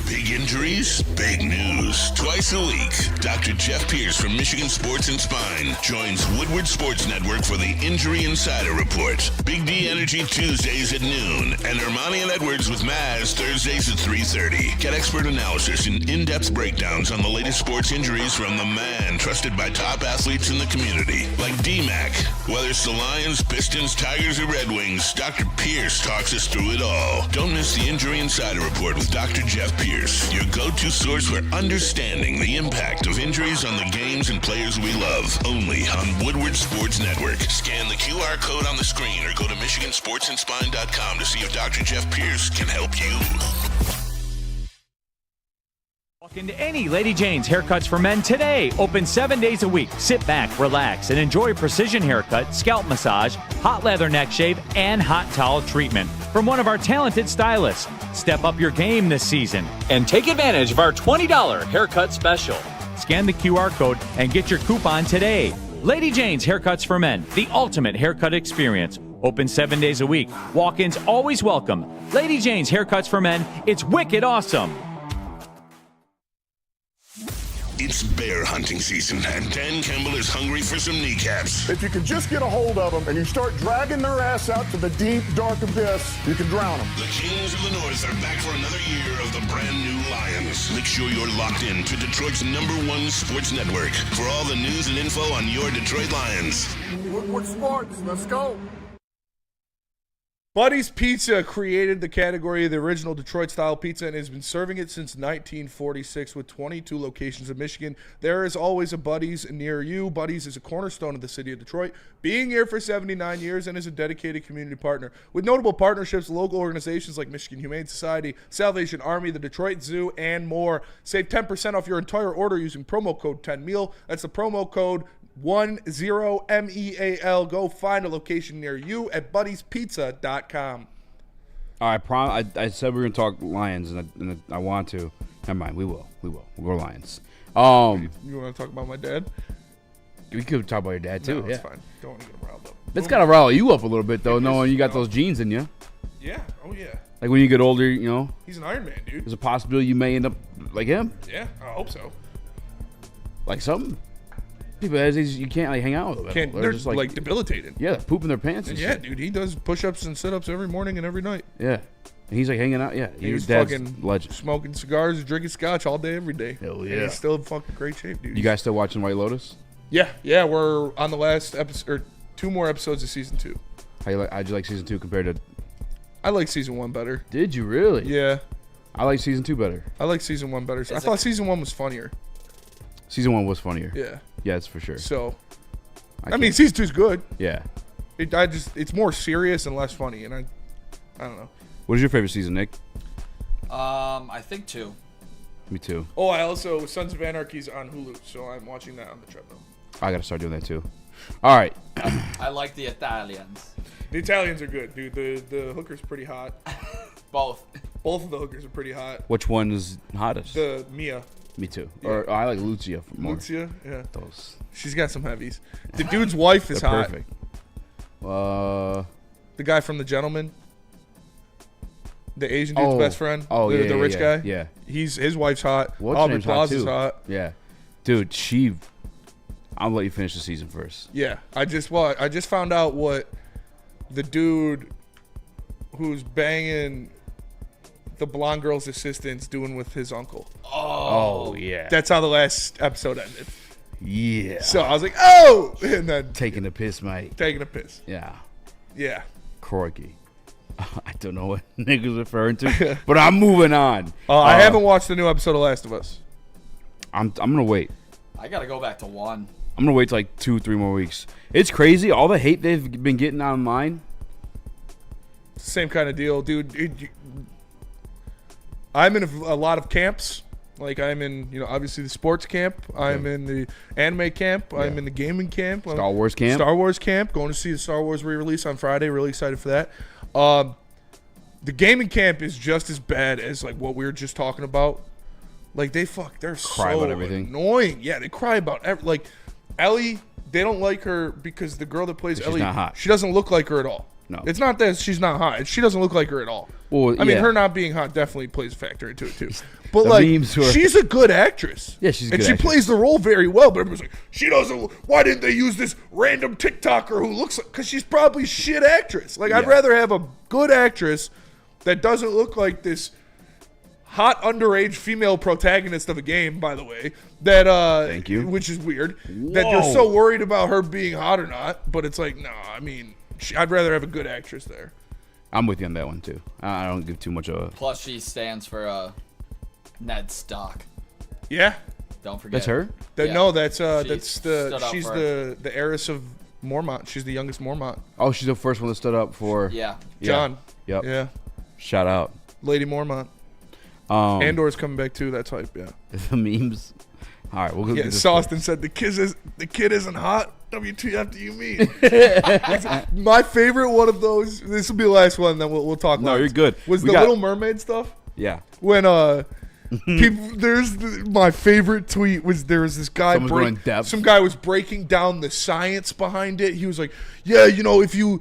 Big injuries, big news. Twice a week, Dr. Jeff Pierce from Michigan Sports and Spine joins Woodward Sports Network for the Injury Insider Report. Big D Energy Tuesdays at noon, and Ermanni and Edwards with Maz Thursdays at 3:30. Get expert analysis and in-depth breakdowns on the latest sports injuries from the man trusted by top athletes in the community, like D-Mac. Whether it's the Lions, Pistons, Tigers, or Red Wings, Dr. Pierce talks us through it all. Don't miss the Injury Insider Report with Dr. Jeff Pierce, your go-to source for understanding the impact of injuries on the games and players we love. Only on Woodward Sports Network. Scan the QR code on the screen or go to MichiganSportsandSpine.com to see if Dr. Jeff Pierce can help you. Walk into any Lady Jane's Haircuts for Men today. Open 7 days a week. Sit back, relax, and enjoy precision haircut, scalp massage, hot leather neck shave, and hot towel treatment from one of our talented stylists. Step up your game this season and take advantage of our $20 haircut special. Scan the QR code and get your coupon today. Lady Jane's Haircuts for Men, the ultimate haircut experience. Open 7 days a week. Walk-ins always welcome. Lady Jane's Haircuts for Men. It's wicked awesome. It's bear hunting season, and Dan Campbell is hungry for some kneecaps. If you can just get a hold of them and you start dragging their ass out to the deep, dark abyss, you can drown them. The Kings of the North are back for another year of the brand new Lions. Make sure you're locked in to Detroit's #1 sports network for all the news and info on your Detroit Lions. Woodward Sports, let's go. Buddy's Pizza created the category of the original Detroit-style pizza and has been serving it since 1946 with 22 locations in Michigan. There is always a Buddy's near you. Buddy's is a cornerstone of the city of Detroit, being here for 79 years and is a dedicated community partner. With notable partnerships, local organizations like Michigan Humane Society, Salvation Army, the Detroit Zoo, and more. Save 10% off your entire order using promo code 10MEAL. That's the promo code 10MEAL. Go find a location near you at buddyspizza.com. All right, I said we were going to talk Lions, and I want to. Never mind, we will. We'll go Lions. You want to talk about my dad? We could talk about your dad, too. No, it's fine. Don't want to get him riled up. It's got to rile you up a little bit, though, knowing you got those genes in you. Yeah. Oh, yeah. Like, when you get older, you know. He's an Iron Man, dude. There's a possibility you may end up like him. Yeah, I hope so. Like something. People, you can't like hang out with them. They're just like debilitated. Yeah, pooping their pants and yeah, shit. dude, he does push-ups and sit-ups every morning and every night. Yeah. And he's like hanging out. Yeah, He's dad's fucking legend. smoking cigars, drinking scotch all day, every day. Hell And yeah. he's still in fucking great shape, dude. You guys still watching White Lotus? Yeah, we're on the last episode, or 2 more episodes of season 2. How'd you like season 2 compared to? I like season 1 better. Did you really? Yeah, I like season 2 better. I like season 1 better. I thought season 1 was funnier. Season 1 was funnier. Yeah. Yeah, that's for sure. So, I mean, season 2's good. Yeah. It's more serious and less funny, and I don't know. What is your favorite season, Nick? I think 2. Me too. Oh, I also Sons of Anarchy's on Hulu, so I'm watching that on the treadmill. I gotta start doing that too. All right. I like the Italians. The Italians are good, dude. The hooker's pretty hot. Both of the hookers are pretty hot. Which one is hottest? The Mia. Me too. Yeah. Or I like Lucia more. Lucia, yeah. Those. She's got some heavies. The dude's wife is hot. Perfect. The guy from The Gentleman. The Asian dude's best friend. Oh, the rich guy. Yeah. His wife's hot. What's Aubrey name's hot Plaza's too. hot. Yeah. Dude, I'll let you finish the season first. Yeah. I just found out what the dude who's banging the blonde girl's assistant's doing with his uncle. Oh yeah. That's how the last episode ended. Yeah. So I was like, oh! And then taking a piss, mate. Taking a piss. Yeah. Yeah. Corky. I don't know what Nick is referring to, but I'm moving on. I haven't watched the new episode of Last of Us. I'm gonna wait. I gotta go back to 1. I'm gonna wait till like 2-3 more weeks. It's crazy. All the hate they've been getting online. Same kind of deal, dude. I'm in a lot of camps. Like I'm in, obviously the sports camp. I'm in the anime camp. Yeah. I'm in the gaming camp. Star Wars camp. Star Wars camp. Going to see the Star Wars re-release on Friday. Really excited for that. The gaming camp is just as bad as like what we were just talking about. Like they're cry so about everything. Annoying. Yeah, they cry about like Ellie. They don't like her because the girl that plays Ellie, not hot. She doesn't look like her at all. No, it's not that she's not hot. She doesn't look like her at all. Well, I mean, yeah. her not being hot definitely plays a factor into it too. But The like, memes were- she's a good actress. Yeah, she's a and good she actress. plays the role very well. But everyone's like, she doesn't. Why didn't they use this random TikToker who looks like? Because she's probably shit actress. Like, I'd Yeah. rather have a good actress that doesn't look like this hot underage female protagonist of a game. By the way, that Thank you. which is weird that you're so worried about her being hot or not. But it's like, no, I mean, I'd rather have a good actress there. I'm with you on that one too. I don't give too much of a. Plus, she stands for Ned Stark. Yeah. Don't forget. That's her? Yeah. No, that's She stood up she's for the heiress of Mormont. She's the youngest Mormont. Oh, she's the first one that stood up for. Yeah. John. Yep. Yeah. Shout out. Lady Mormont. Andor's coming back too. That's hype. Yeah. The memes. All right, we'll go. Yeah. Sawston said the kid isn't hot. WTF do you mean? My favorite one of those. This will be the last one. Then we'll talk. No, lines, you're good. Was the Little Mermaid stuff? Yeah. When people, my favorite tweet was there was this guy. Some guy was breaking down the science behind it. He was like, "Yeah, if you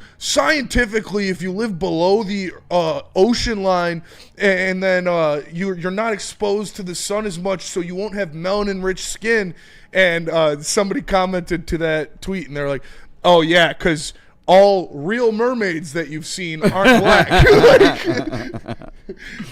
live below the ocean line, and then you're not exposed to the sun as much, so you won't have melanin-rich skin." And somebody commented to that tweet, and they're like, "Oh yeah, because all real mermaids that you've seen aren't black."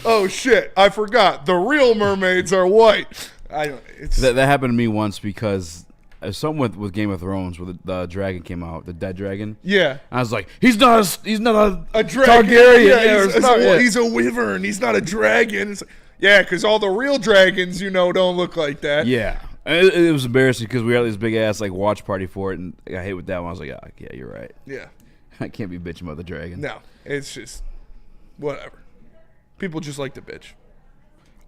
Oh shit, I forgot. The real mermaids are white. That happened to me once because something with Game of Thrones where the dragon came out, the dead dragon. Yeah. I was like, he's not a dragon. Targaryen. Yeah, he's a wyvern. He's not a dragon. It's like, yeah, because all the real dragons, don't look like that. Yeah. It was embarrassing because we had this big ass like watch party for it, and I got hit with that one. I was like, yeah, you're right. Yeah. I can't be bitching about the dragon. No, it's just whatever. People just like to bitch.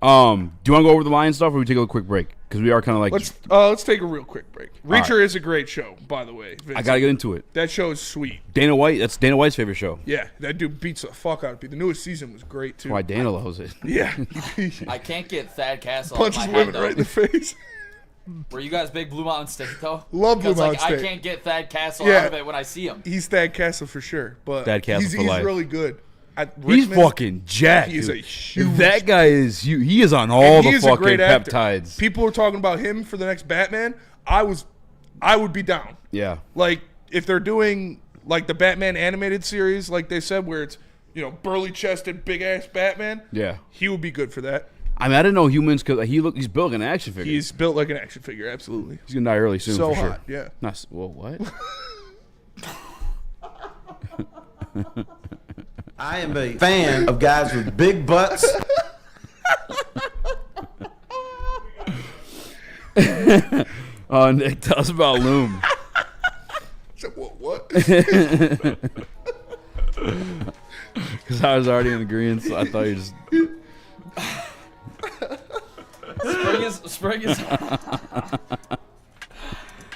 Do you want to go over the Lion stuff, or we take a quick break? Because we are kind of like let's take a real quick break. Reacher right. is a great show, by the way. Vince. I gotta get into it. That show is sweet. Dana White, that's Dana White's favorite show. Yeah, that dude beats the fuck out of people. The newest season was great too. That's why Dana loves it. Yeah. I can't get Thad Castle. Punches women right in the face. Were you guys big Blue Mountain Steak though? Love Blue Mountain Steak. I can't get Thad Castle out of it when I see him. He's Thad Castle for sure, but Thad Castle he's life. really good. He's fucking jacked. He's a huge. That guy is. He is on all the fucking great actor. peptides. People were talking about him for the next Batman. I was I would be down. Yeah. Like, if they're doing, like, the Batman animated series, like they said, where it's, burly-chested, big-ass Batman. Yeah. He would be good for that. I mean, I didn't know humans because he's built like an action figure. He's built like an action figure, absolutely. He's going to die early soon, so for sure. hot, yeah. Well, what? I am a fan of guys with big butts. Oh, Nick, tell us about Loom. What? Because I was already in agreement, so I thought you just...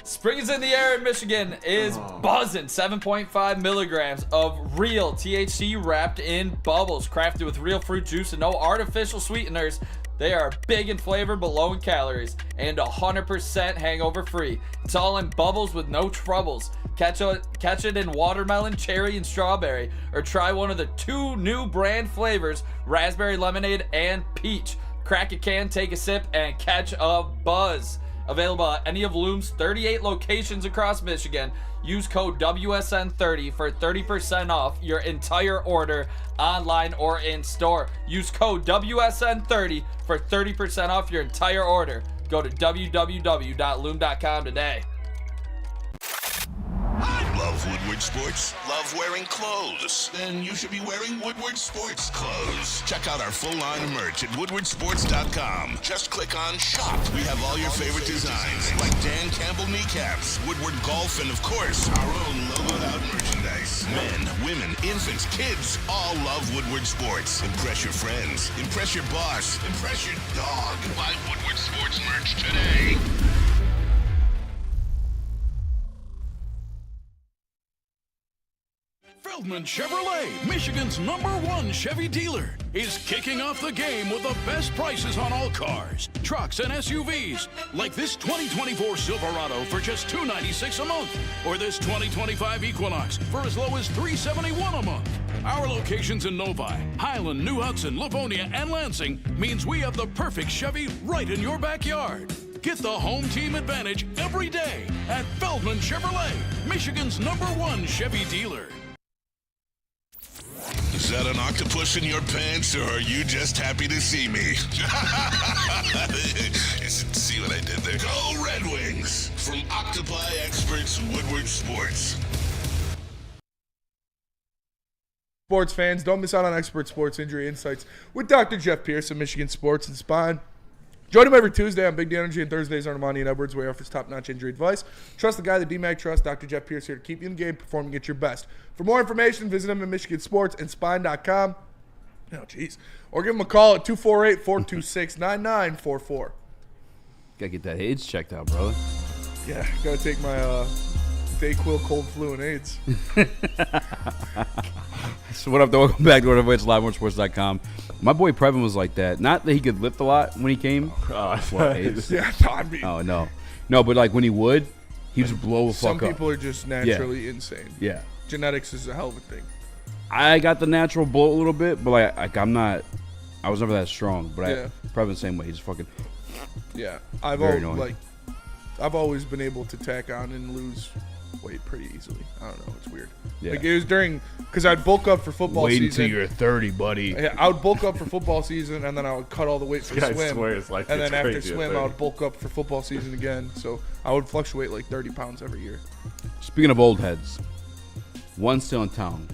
Spring is in the air in Michigan is buzzing. 7.5 milligrams of real THC wrapped in bubbles, crafted with real fruit juice and no artificial sweeteners. They are big in flavor but low in calories and 100% hangover free. It's all in bubbles with no troubles. Catch it in watermelon, cherry, and strawberry, or try one of the 2 new brand flavors, raspberry lemonade and peach. Crack a can, take a sip, and catch a buzz. Available at any of Loom's 38 locations across Michigan. Use code WSN30 for 30% off your entire order online or in store. Use code WSN30 for 30% off your entire order. Go to www.loom.com today. Love Woodward Sports? Love wearing clothes? Then you should be wearing Woodward Sports clothes. Check out our full line of merch at woodwardsports.com. Just click on shop. We have all your favorite designs, like Dan Campbell kneecaps, Woodward golf, and of course, our own logoed out merchandise. Men, women, infants, kids, all love Woodward Sports. Impress your friends. Impress your boss. Impress your dog. Buy Woodward Sports merch today. Feldman Chevrolet, Michigan's #1 Chevy dealer, is kicking off the game with the best prices on all cars, trucks, and SUVs, like this 2024 Silverado for just $296 a month, or this 2025 Equinox for as low as $371 a month. Our locations in Novi, Highland, New Hudson, Livonia, and Lansing means we have the perfect Chevy right in your backyard. Get the home team advantage every day at Feldman Chevrolet, Michigan's #1 Chevy dealer. Is that an octopus in your pants, or are you just happy to see me? See what I did there? Go Red Wings! From Octopi Experts, Woodward Sports. Sports fans, don't miss out on expert sports injury insights with Dr. Jeff Pierce of Michigan Sports and Spine. Join him every Tuesday on Big D Energy and Thursdays on Ermanni and Edwards, where he offers top-notch injury advice. Trust the guy that DMAC trusts. Dr. Jeff Pierce here to keep you in the game, performing at your best. For more information, visit him at MichiganSportsandSpine.com. Oh, jeez. Or give him a call at 248-426-9944. Gotta get that AIDS checked out, brother. Yeah, gotta take my Dayquil cold flu and AIDS. So what up, though? Welcome back to Whatever It's live on sports.com. My boy Previn was like that. Not that he could lift a lot when he came. AIDS? Yeah, I mean, Oh, no. No, but like when he would, he just blow the fuck up. some people are just naturally insane. Yeah. Genetics is a hell of a thing. I got the natural blow a little bit, but like I was never that strong. But Yeah. Previn the same way. He's fucking. Yeah, Very annoying. I've always been able to tack on and lose weight pretty easily. I don't know, it's weird. Yeah. Like it was because I'd bulk up for football Wait season. until you're 30, buddy. Yeah, I would bulk up for football season, and then I would cut all the weight for guy swim. swears like and it's then after crazy at swim, 30. I would bulk up for football season again. So I would fluctuate like 30 pounds every year. Speaking of old heads, one still in town.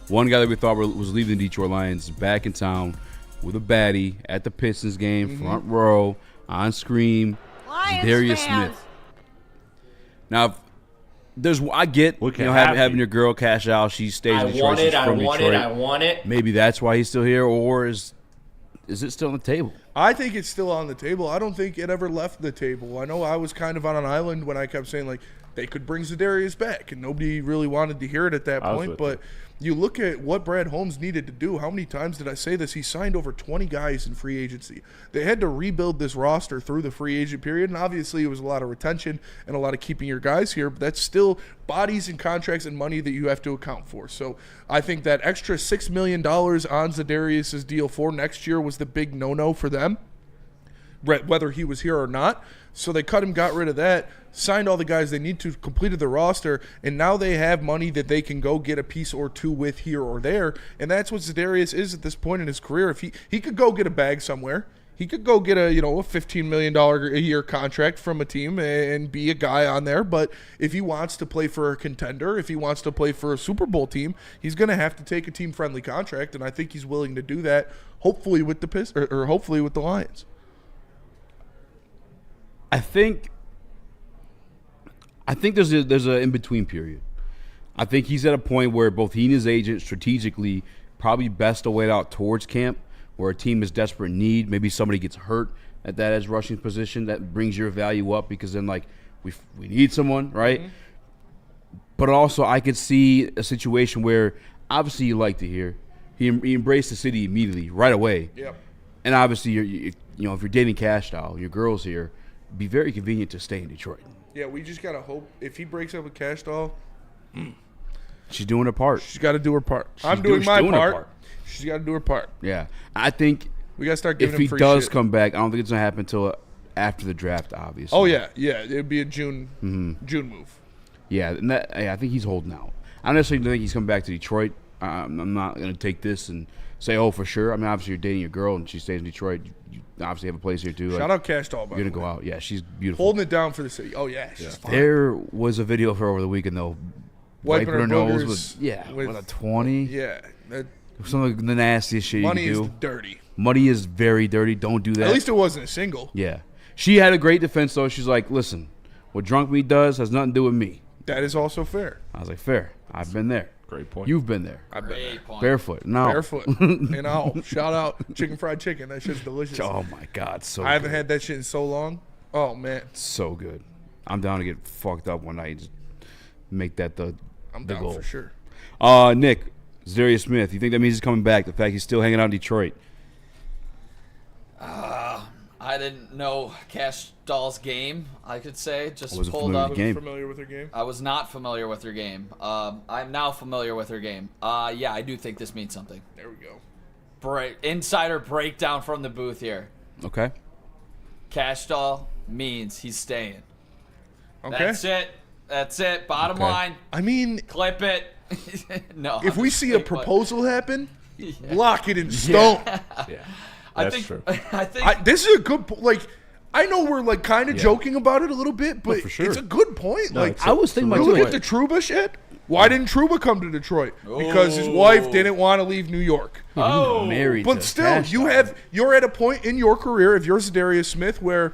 One guy that we thought was leaving the Detroit Lions back in town with a baddie at the Pistons game, front row, on screen. Darius Smith. Now, I get having your girl cash out. She stays in Detroit. She's from Detroit. I want it. Maybe that's why he's still here, or is it still on the table? I think it's still on the table. I don't think it ever left the table. I know I was kind of on an island when I kept saying like they could bring Zadarius back, and nobody really wanted to hear it at that point. But you look at what Brad Holmes needed to do. How many times did I say this? He signed over 20 guys in free agency. They had to rebuild this roster through the free agent period, and obviously it was a lot of retention and a lot of keeping your guys here, but that's still bodies and contracts and money that you have to account for. So I think that extra $6 million on Zadarius' deal for next year was the big no-no for them. whether he was here or not. So they cut him, got rid of that, signed all the guys they need to, completed the roster, and now they have money that they can go get a piece or two with here or there. And that's what Za'Darius is at this point in his career. If he could go get a bag somewhere. He could go get a $15 million a year contract from a team and be a guy on there. But if he wants to play for a contender, if he wants to play for a Super Bowl team, he's going to have to take a team-friendly contract, and I think he's willing to do that. Hopefully with the Pistons, or hopefully with the Lions. I think there's a in between period. I think he's at a point where both he and his agent strategically probably best to wait out towards camp, where a team is desperate need. Maybe somebody gets hurt at that edge rushing position that brings your value up because then we need someone, right? Mm-hmm. But also I could see a situation where obviously you like to hear he embraced the city immediately right away. Yep. And obviously if you're dating Cash Doll, your girl's here, it'd be very convenient to stay in Detroit. Yeah, we just gotta hope if he breaks up with Cash Doll, she's doing her part. She's got to do her part. I'm doing my part. She's got to do her part. Yeah, I think we got to start giving him free shit. If he does come back, I don't think it's going to happen until after the draft, obviously. Oh, yeah. It'd be a June move. Yeah, and I think he's holding out. I don't necessarily think he's coming back to Detroit. I'm not going to take this and say, oh, for sure. I mean, obviously, you're dating your girl, and she stays in Detroit. You obviously have a place here, too. Shout out Cash Doll, by the way. You're going to go out. Yeah, she's beautiful. Holding it down for the city. Oh, yeah. She's fine. There was a video of her over the weekend, though. Wiping her nose with a 20. Yeah. Some of the nastiest shit you can do. Money is dirty. Money is very dirty. Don't do that. At least it wasn't a single. Yeah. She had a great defense, though. She's like, listen, what drunk me does has nothing to do with me. That is also fair. I was like, fair. I've been there. Great point. You've been there. I've been there. Point. Barefoot. No. Barefoot. And shout out chicken fried chicken. That shit's delicious. Oh, my God. So I haven't had that shit in so long. Oh, man. So good. I'm down to get fucked up one night and just make that the down goal. For sure. Nick, Za'Darius Smith, you think that means he's coming back? The fact he's still hanging out in Detroit? I didn't know Cash Doll's game, I could say. Just pulled up. Familiar with her game? I was not familiar with her game. I'm now familiar with her game. Yeah, I do think this means something. There we go. Insider breakdown from the booth here. Okay. Cash Doll means he's staying. Okay. That's it. Bottom line. I mean, clip it. No. If we see a proposal happen, lock it in stone. Yeah. That's true. I think this is a good I know we're kind of joking about it a little bit, but for sure. It's a good point. No, I was thinking about look at the Trouba shit. Why didn't Trouba come to Detroit? Because his wife didn't want to leave New York. Oh, married. But still, you're at a point in your career, if you're Za'Darius Smith, where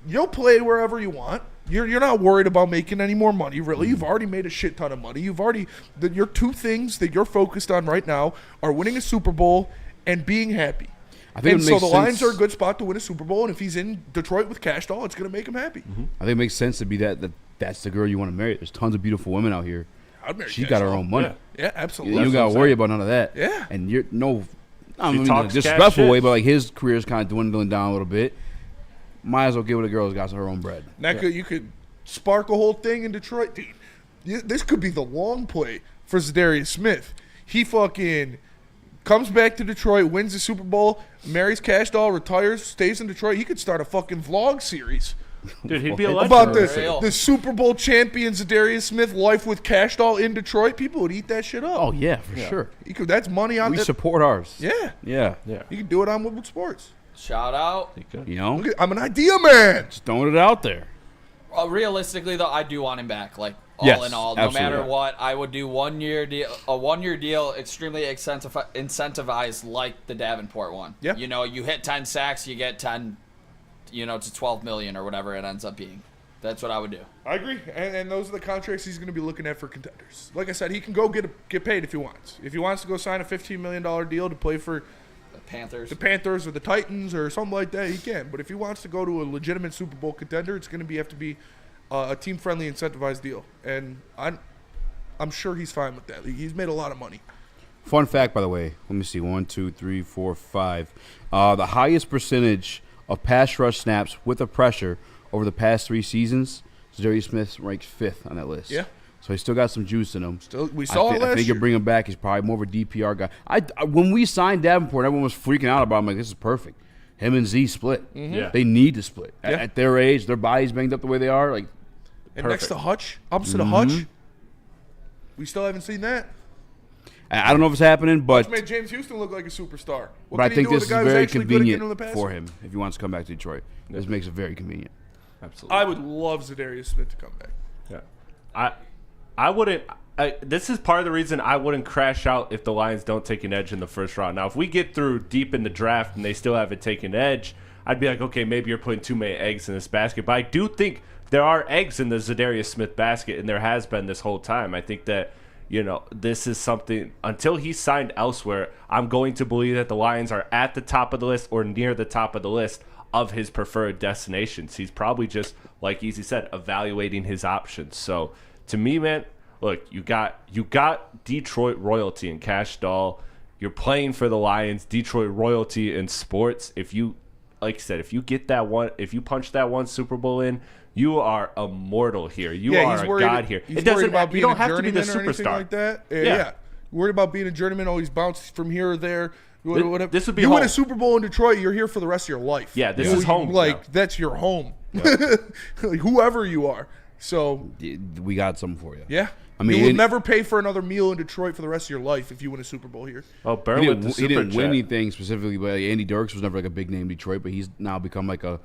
you'll play wherever you want. You're not worried about making any more money, really. You've already made a shit ton of money. Your two things that you're focused on right now are winning a Super Bowl and being happy. I think the Lions are a good spot to win a Super Bowl, and if he's in Detroit with Cash Doll, it's going to make him happy. Mm-hmm. I think it makes sense to be that's the girl you want to marry. There's tons of beautiful women out here. I'd marry She Cash got her Doll. own money. Yeah, absolutely. You don't got to worry about none of that. Yeah. And you're in a talks disrespectful cash way, shit. but his career is kind of dwindling down a little bit. Might as well give it a girl who's got her own bread. You could spark a whole thing in Detroit. Dude, this could be the long play for Za'Darius Smith. He fucking comes back to Detroit, wins the Super Bowl, marries Cash Doll, retires, stays in Detroit. He could start a fucking vlog series. Dude, he'd be a legend. About the Super Bowl champion Za'Darius Smith life with Cash Doll in Detroit. People would eat that shit up. Oh, yeah, for sure. That's money on We support ours. Yeah. Yeah. You can do it on Woodward Sports. Shout out. I'm an idea man. Just throwing it out there. Realistically, though, I do want him back. Yes, In all, absolutely. no matter what, I would do 1 year deal, a 1 year deal, extremely incentivized like the Davenport one. Yeah. You hit 10 sacks, you get 10, to 12 million or whatever it ends up being. That's what I would do. I agree, and those are the contracts he's going to be looking at for contenders. Like I said, he can go get paid if he wants. If he wants to go sign a $15 million deal to play for the Panthers or the Titans or something like that, he can. But if he wants to go to a legitimate Super Bowl contender, it's going to have to be a team-friendly, incentivized deal. And I'm sure he's fine with that. He's made a lot of money. Fun fact, by the way. Let me see. 1, 2, 3, 4, 5. The highest percentage of pass rush snaps with the pressure over the past 3 seasons, Za'Darius Smith ranks 5th on that list. Yeah. So he's still got some juice in him. We saw it last I think year. you bring him back, he's probably more of a DPR guy. When we signed Davenport, everyone was freaking out about him. Like, this is perfect. him and Z split. Yeah. They need to split. Yeah. At their age, their bodies banged up the way they are. Like, And next to Hutch, opposite of Hutch, we still haven't seen that. I don't know if it's happening, but Hutch made James Houston look like a superstar. What but I can he think do with this a is guy who's very actually good at getting convenient to the for passer? him if he wants to come back to Detroit. This makes it very convenient. Absolutely. I would love Zadarius Smith to come back. Yeah. I wouldn't. This is part of the reason I wouldn't crash out if the Lions don't take an edge in the first round. Now, if we get through deep in the draft and they still haven't taken edge, I'd be like, okay, maybe you're putting too many eggs in this basket. But I do think there are eggs in the Zadarius Smith basket, and there has been this whole time. I think that, this is something, until he's signed elsewhere, I'm going to believe that the Lions are at the top of the list or near the top of the list of his preferred destinations. He's probably just, like Eazy said, evaluating his options. So, to me, man, look, you got Detroit royalty in Cash Doll. You're playing for the Lions, Detroit royalty in sports. If you, like I said, if you punch that one Super Bowl in, you are immortal here. You are a god here. He's worried about being you don't a have to be the journeyman or anything superstar like that. Yeah. Worried about being a journeyman, always bounce from here or there. This would be you home. win a Super Bowl in Detroit, you're here for the rest of your life. Yeah, this is home. That's your home. Like, whoever you are. So we got something for you. Yeah. I mean, you will never pay for another meal in Detroit for the rest of your life if you win a Super Bowl here. Oh, he didn't win anything specifically, but Andy Dirks was never like a big name in Detroit, but he's now become like a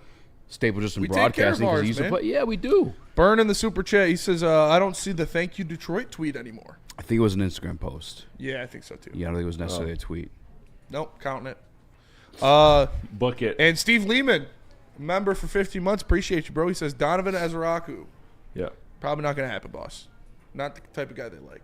staple just in broadcasting because he used to play. Yeah, we do. Burn in the super chat. He says, "I don't see the thank you Detroit tweet anymore." I think it was an Instagram post. Yeah, I think so too. Yeah, I don't think it was necessarily a tweet. Nope, counting it. Book it. And Steve Lehman, member for 15 months. Appreciate you, bro. He says Donovan Azaraku. Yeah. Probably not going to happen, boss. Not the type of guy they like.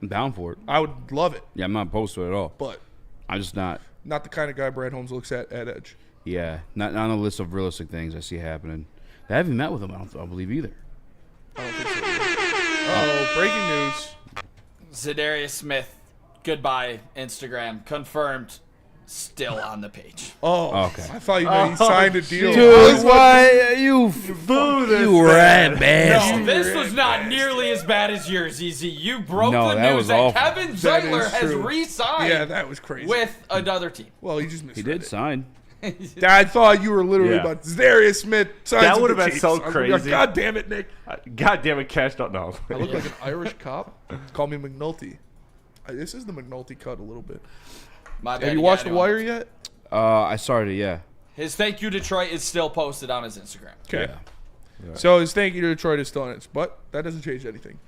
I'm down for it. I would love it. Yeah, I'm not opposed to it at all. But I'm just not. Not the kind of guy Brad Holmes looks at edge. Yeah, not on the list of realistic things I see happening. I haven't met with him, I don't believe either. I don't think so. Oh, breaking news. Zadarius Smith, goodbye, Instagram. Confirmed. Still on the page. Oh, okay. I thought you meant he signed a deal. Dude, why you rat bastard. No, this was not nearly as bad as yours, Eazy. You broke No, the that news was that awful. Kevin That Zeitler is has true. re-signed. Yeah, that was crazy. With another team. Well, he just He did sign. I thought you were literally Yeah. about Zadarius Smith. That would have been so crazy. God damn it, Nick. God damn it, Cash don't know. I look like an Irish cop. Call me McNulty. This is the McNulty cut a little bit. My bad. Have you watched The Wire yet? I started, yeah. His thank you Detroit is still posted on his Instagram. Okay. Yeah. So his thank you to Detroit is still on it, but that doesn't change anything.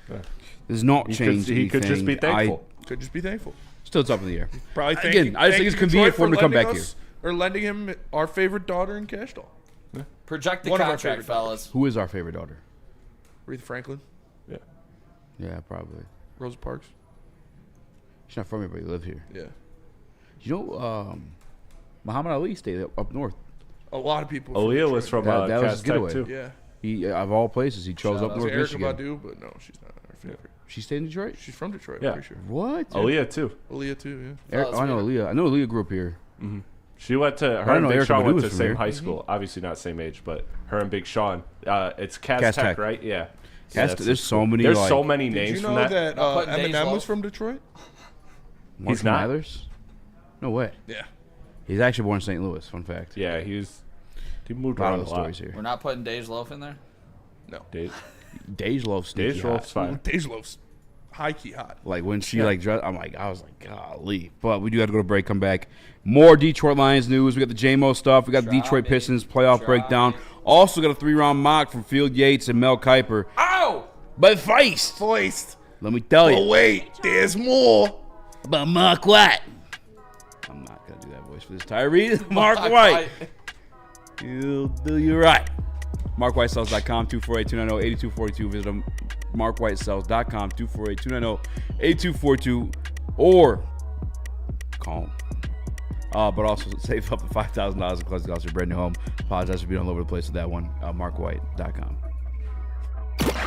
Does not change He could just be thankful. Could just be thankful. Still, it's up in the air. Probably Again, I just think it's convenient for him to come back here. Or lending him our favorite daughter in Cash Doll. Project the One of our contract, favorite fellas. Who is our favorite daughter? Aretha Franklin, Yeah. Yeah, probably. Rosa Parks. She's not from here, but he lives here. Yeah. You know, Muhammad Ali stayed up north. A lot of people. Aaliyah was from That was Cass his Tech, getaway. too. Yeah. He, of all places, he chose Shout up out north Erica Michigan. Badu, but no, she's not our favorite. She stayed in Detroit? She's from Detroit, Yeah. I'm pretty sure. What? Aaliyah, too. Aaliyah too, yeah. I know Aaliyah. I know Aaliyah grew up here. Mm-hmm. She went to, her I and know Big Erykah Sean Badu went was to the from same here. high school. Obviously not same age, but her and Big Sean. It's Cass Cass Tech, Tech. right? Yeah. There's so many. There's like, so many Did names you from know that. that putting Days Eminem Low? was from Detroit? Mark He's not? Mathers? No way. Yeah. He's actually born in St. Louis. Fun fact. Yeah, he moved A lot around of a the lot. stories here. We're not putting Dej Loaf in there? No. Dej Loaf's sneaky Dej Loaf's hot. fine. Dej Loaf's high key hot. Like when she like dressed, I was like, golly. But we do have to go to break. Come back. More Detroit Lions news. We got the JMO stuff. We got the Detroit Pistons playoff breakdown. Also got a 3-round mock from Field Yates and Mel Kiper. Ow! But feist. Let me tell you. Oh wait, there's more. But Mark White. I'm not gonna do that voice for this. Tyree. Mark White. You'll do you right. MarkWhiteSells.com, 248-290-8242. Visit them, MarkWhiteSells.com, 248-290-8242. Or call them. But also save up to $5,000 in closing costs for your brand new home. Apologize for being all over the place with that one. MarkWhite.com.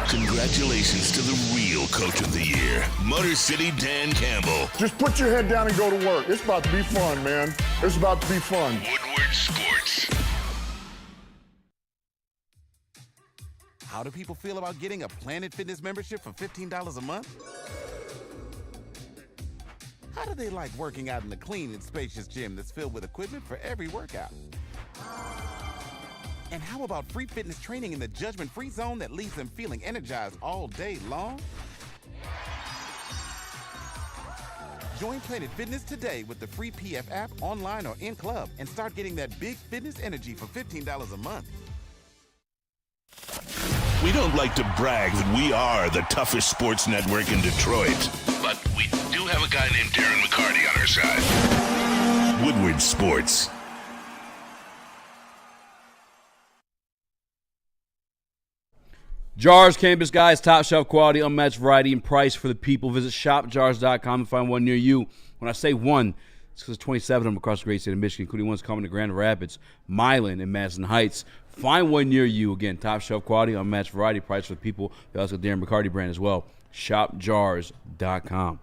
Congratulations to the real coach of the year, Motor City Dan Campbell. Just put your head down and go to work. It's about to be fun, man. It's about to be fun. Woodward Sports. How do people feel about getting a Planet Fitness membership for $15 a month? How do they like working out in the clean and spacious gym that's filled with equipment for every workout? And how about free fitness training in the judgment-free zone that leaves them feeling energized all day long? Join Planet Fitness today with the free PF app, online or in club, and start getting that big fitness energy for $15 a month. We don't like to brag that we are the toughest sports network in Detroit, but we do have a guy named Darren McCarty on our side. Woodward Sports. Jars, Cannabis Guys, top shelf quality, unmatched variety and price for the people. Visit shopjars.com to find one near you. When I say one, it's because there's 27 of them across the great state of Michigan, including ones coming to Grand Rapids, Milan, and Madison Heights. Find one near you. Again, top shelf quality, unmatched variety, price for the people. They also got the Darren McCarty brand as well. Shopjars.com.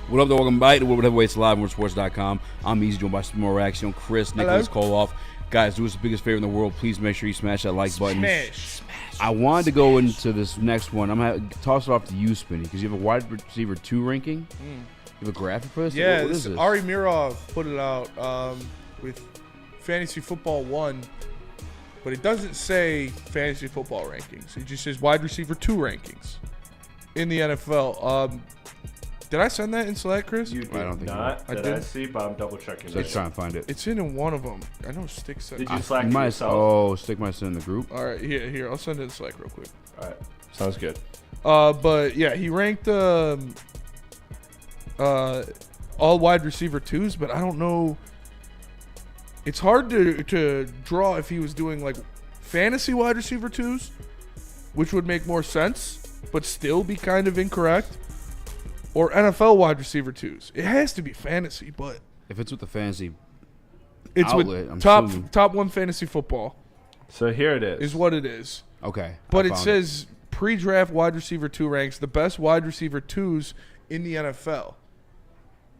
What up, though? Welcome back to Woodward Heavyweights Live on WoodsportsCom. I'm Eazy, joined by some more Raxter, Chris, Nicholas Koloff. Guys, do us the biggest favor in the world. Please make sure you smash that like button. Smash. I wanted to go into this next one. I'm going to toss it off to you, Spinny, because you have a wide receiver 2 ranking. You have a graphic for this? Yeah, what is this? Ari Mirov put it out with Fantasy Football 1, but it doesn't say Fantasy Football rankings. It just says wide receiver 2 rankings in the NFL. Did I send that in Select, Chris? You did I don't think not. I Did didn't. I see? But I'm double checking. Let's try and find it. It's in one of them. I know Stick sent Did it. you Slack it yourself? Oh, Stick might send in the group. All right, here. I'll send it in Slack real quick. All right. Sounds good. But yeah, he ranked all wide receiver 2s, but I don't know. It's hard to draw if he was doing like fantasy wide receiver 2s, which would make more sense, but still be kind of incorrect. Or NFL wide receiver 2s. It has to be fantasy, but If it's with the fantasy it's outlet, with I'm top assuming. top 1 fantasy football So here it is. is what it is. Okay. But I it found says pre-draft wide receiver 2 ranks the best wide receiver 2s in the NFL.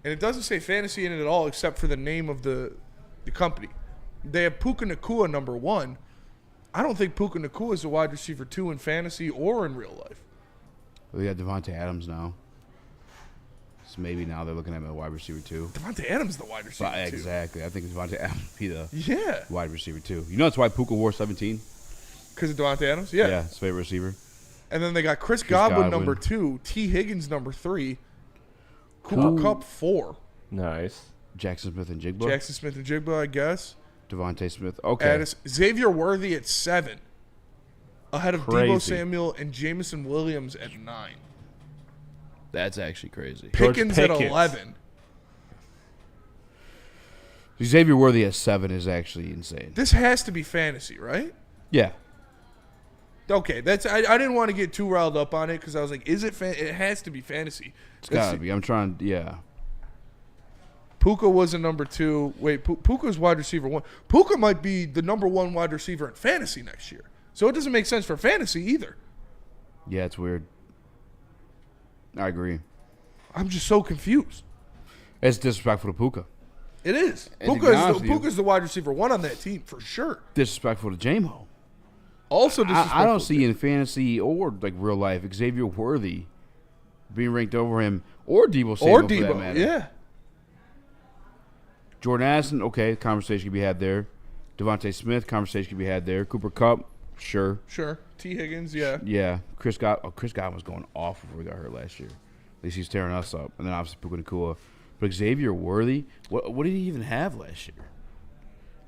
And it doesn't say fantasy in it at all except for the name of the company. They have Puka Nacua number 1. I don't think Puka Nacua is a wide receiver 2 in fantasy or in real life. We got Devontae Adams now. So maybe now they're looking at him as a wide receiver 2. Devontae Adams is the wide receiver 2. Exactly. I think Devontae Adams would be the wide receiver 2. You know that's why Puka wore 17? Because of Devontae Adams? Yeah. Yeah, his favorite receiver. And then they got Chris Godwin number 2, T. Higgins number 3, Cooper Kupp 4. Nice. Jackson Smith and Jigba. Jackson Smith and Jigba, I guess. Devontae Smith. Okay. Xavier Worthy at 7. Ahead of Crazy. Deebo Samuel and Jameson Williams at 9. That's actually crazy. Pickens at 11. Xavier Worthy at 7 is actually insane. This has to be fantasy, right? Yeah. Okay, that's I didn't want to get too riled up on it because I was like, is it it has to be fantasy. It's got to be. I'm trying, yeah. Puka was a number 2. Wait, Puka's wide receiver 1. Puka might be the number 1 wide receiver in fantasy next year. So it doesn't make sense for fantasy either. Yeah, it's weird. I agree. I'm just so confused. It's disrespectful to Puka. It is. And to be honest with you- Puka's the wide receiver 1 on that team for sure. Disrespectful to J-Mo. Also disrespectful. I don't see in fantasy or like real life Xavier Worthy being ranked over him or Deebo Samuel or for that Deebo. matter. Yeah. Jordan Addison, okay, conversation could be had there. Devontae Smith, conversation could be had there. Cooper Kupp, sure. Sure. T. Higgins, yeah. Yeah. Chris Godwin was going off before we got hurt last year. At least he's tearing us up. And then obviously Puka Nacua. But Xavier Worthy, what did he even have last year?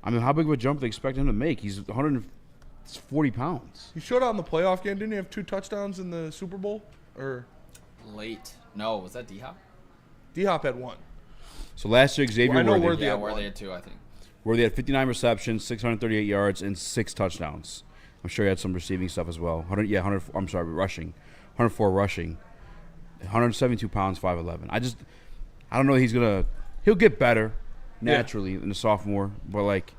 I mean, how big of a jump do they expect him to make? He's 140 pounds. He showed out in the playoff game. Didn't he have 2 touchdowns in the Super Bowl? Or Late. No, was that D-Hop? D-Hop had 1. So last year, Xavier I know Worthy. Worthy Yeah, had where 1. they had 2, I think. Worthy had 59 receptions, 638 yards, and 6 touchdowns. I'm sure he had some receiving stuff as well. Rushing. 104 rushing. 172 pounds, 5'11". I don't know. He'll get better naturally in the sophomore, but like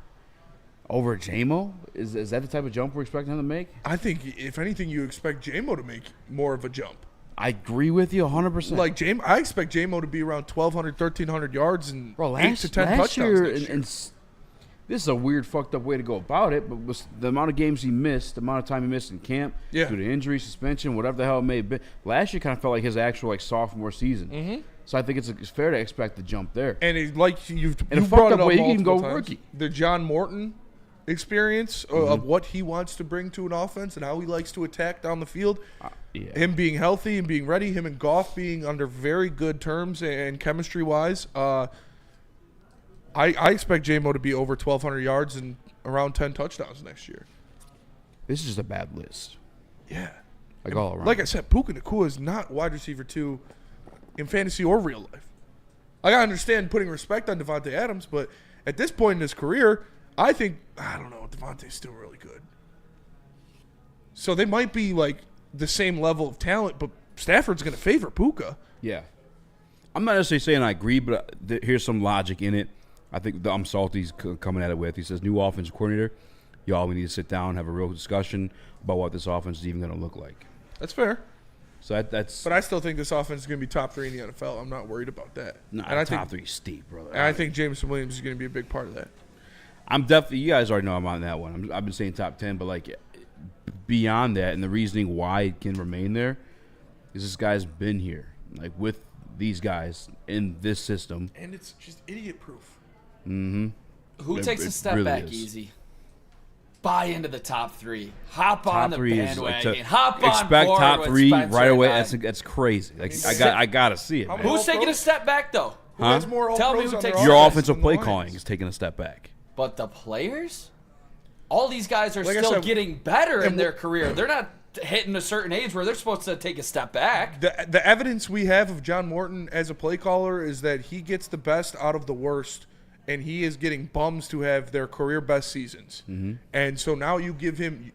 over J-Mo, is that the type of jump we're expecting him to make? I think if anything, you expect J-Mo to make more of a jump. I agree with you 100%. Like I expect J-Mo to be around 1,200, 1,300 yards and 8 to 10 touchdowns year, next year. this is a weird, fucked up way to go about it, but was the amount of games he missed, the amount of time he missed in camp, due to injury, suspension, whatever the hell it may have been. Last year kind of felt like his actual like sophomore season. Mm-hmm. So I think it's fair to expect the jump there. And it's like you brought brought it it up way, you can go times. rookie. The John Morton experience of what he wants to bring to an offense and how he likes to attack down the field. Him being healthy and being ready, him and Goff being under very good terms and chemistry-wise. I expect J-Mo to be over 1,200 yards and around 10 touchdowns next year. This is just a bad list. Yeah. Like all around. Like I said, Puka Nacua is not wide receiver 2 in fantasy or real life. Like, I understand putting respect on Devontae Adams, but at this point in his career, I don't know, Devontae's still really good. So they might be like the same level of talent, but Stafford's going to favor Puka. Yeah. I'm not necessarily saying I agree, but here's some logic in it. I think I'm Salty's coming at it with. He says, new offensive coordinator. Y'all, we need to sit down and have a real discussion about what this offense is even going to look like. That's fair. So that's. But I still think this offense is going to be top 3 in the NFL. I'm not worried about that. No, and top 3 is steep, brother. And I think Jameson Williams is going to be a big part of that. I'm definitely. You guys already know I'm on that one. I've been saying top 10, but like beyond that, and the reasoning why it can remain there is this guy's been here, like with these guys in this system, and it's just idiot proof. Mm-hmm. Who takes a step really back, is. Easy? Buy into the top 3. Hop Top on the 3 bandwagon. is like Hop on expect board top with 3 Spencer right away. and That's crazy. Like I gotta see it. Man. Who's taking a step back though? Who has more Tell me All-Pros who on takes their Your offense offensive than play the Lions? calling is taking a step back. But the players? All these guys are Like I still said, getting better in and their career. They're not hitting a certain age where they're supposed to take a step back. The evidence we have of John Morton as a play caller is that he gets the best out of the worst, and he is getting bums to have their career best seasons. Mm-hmm. And so now you give him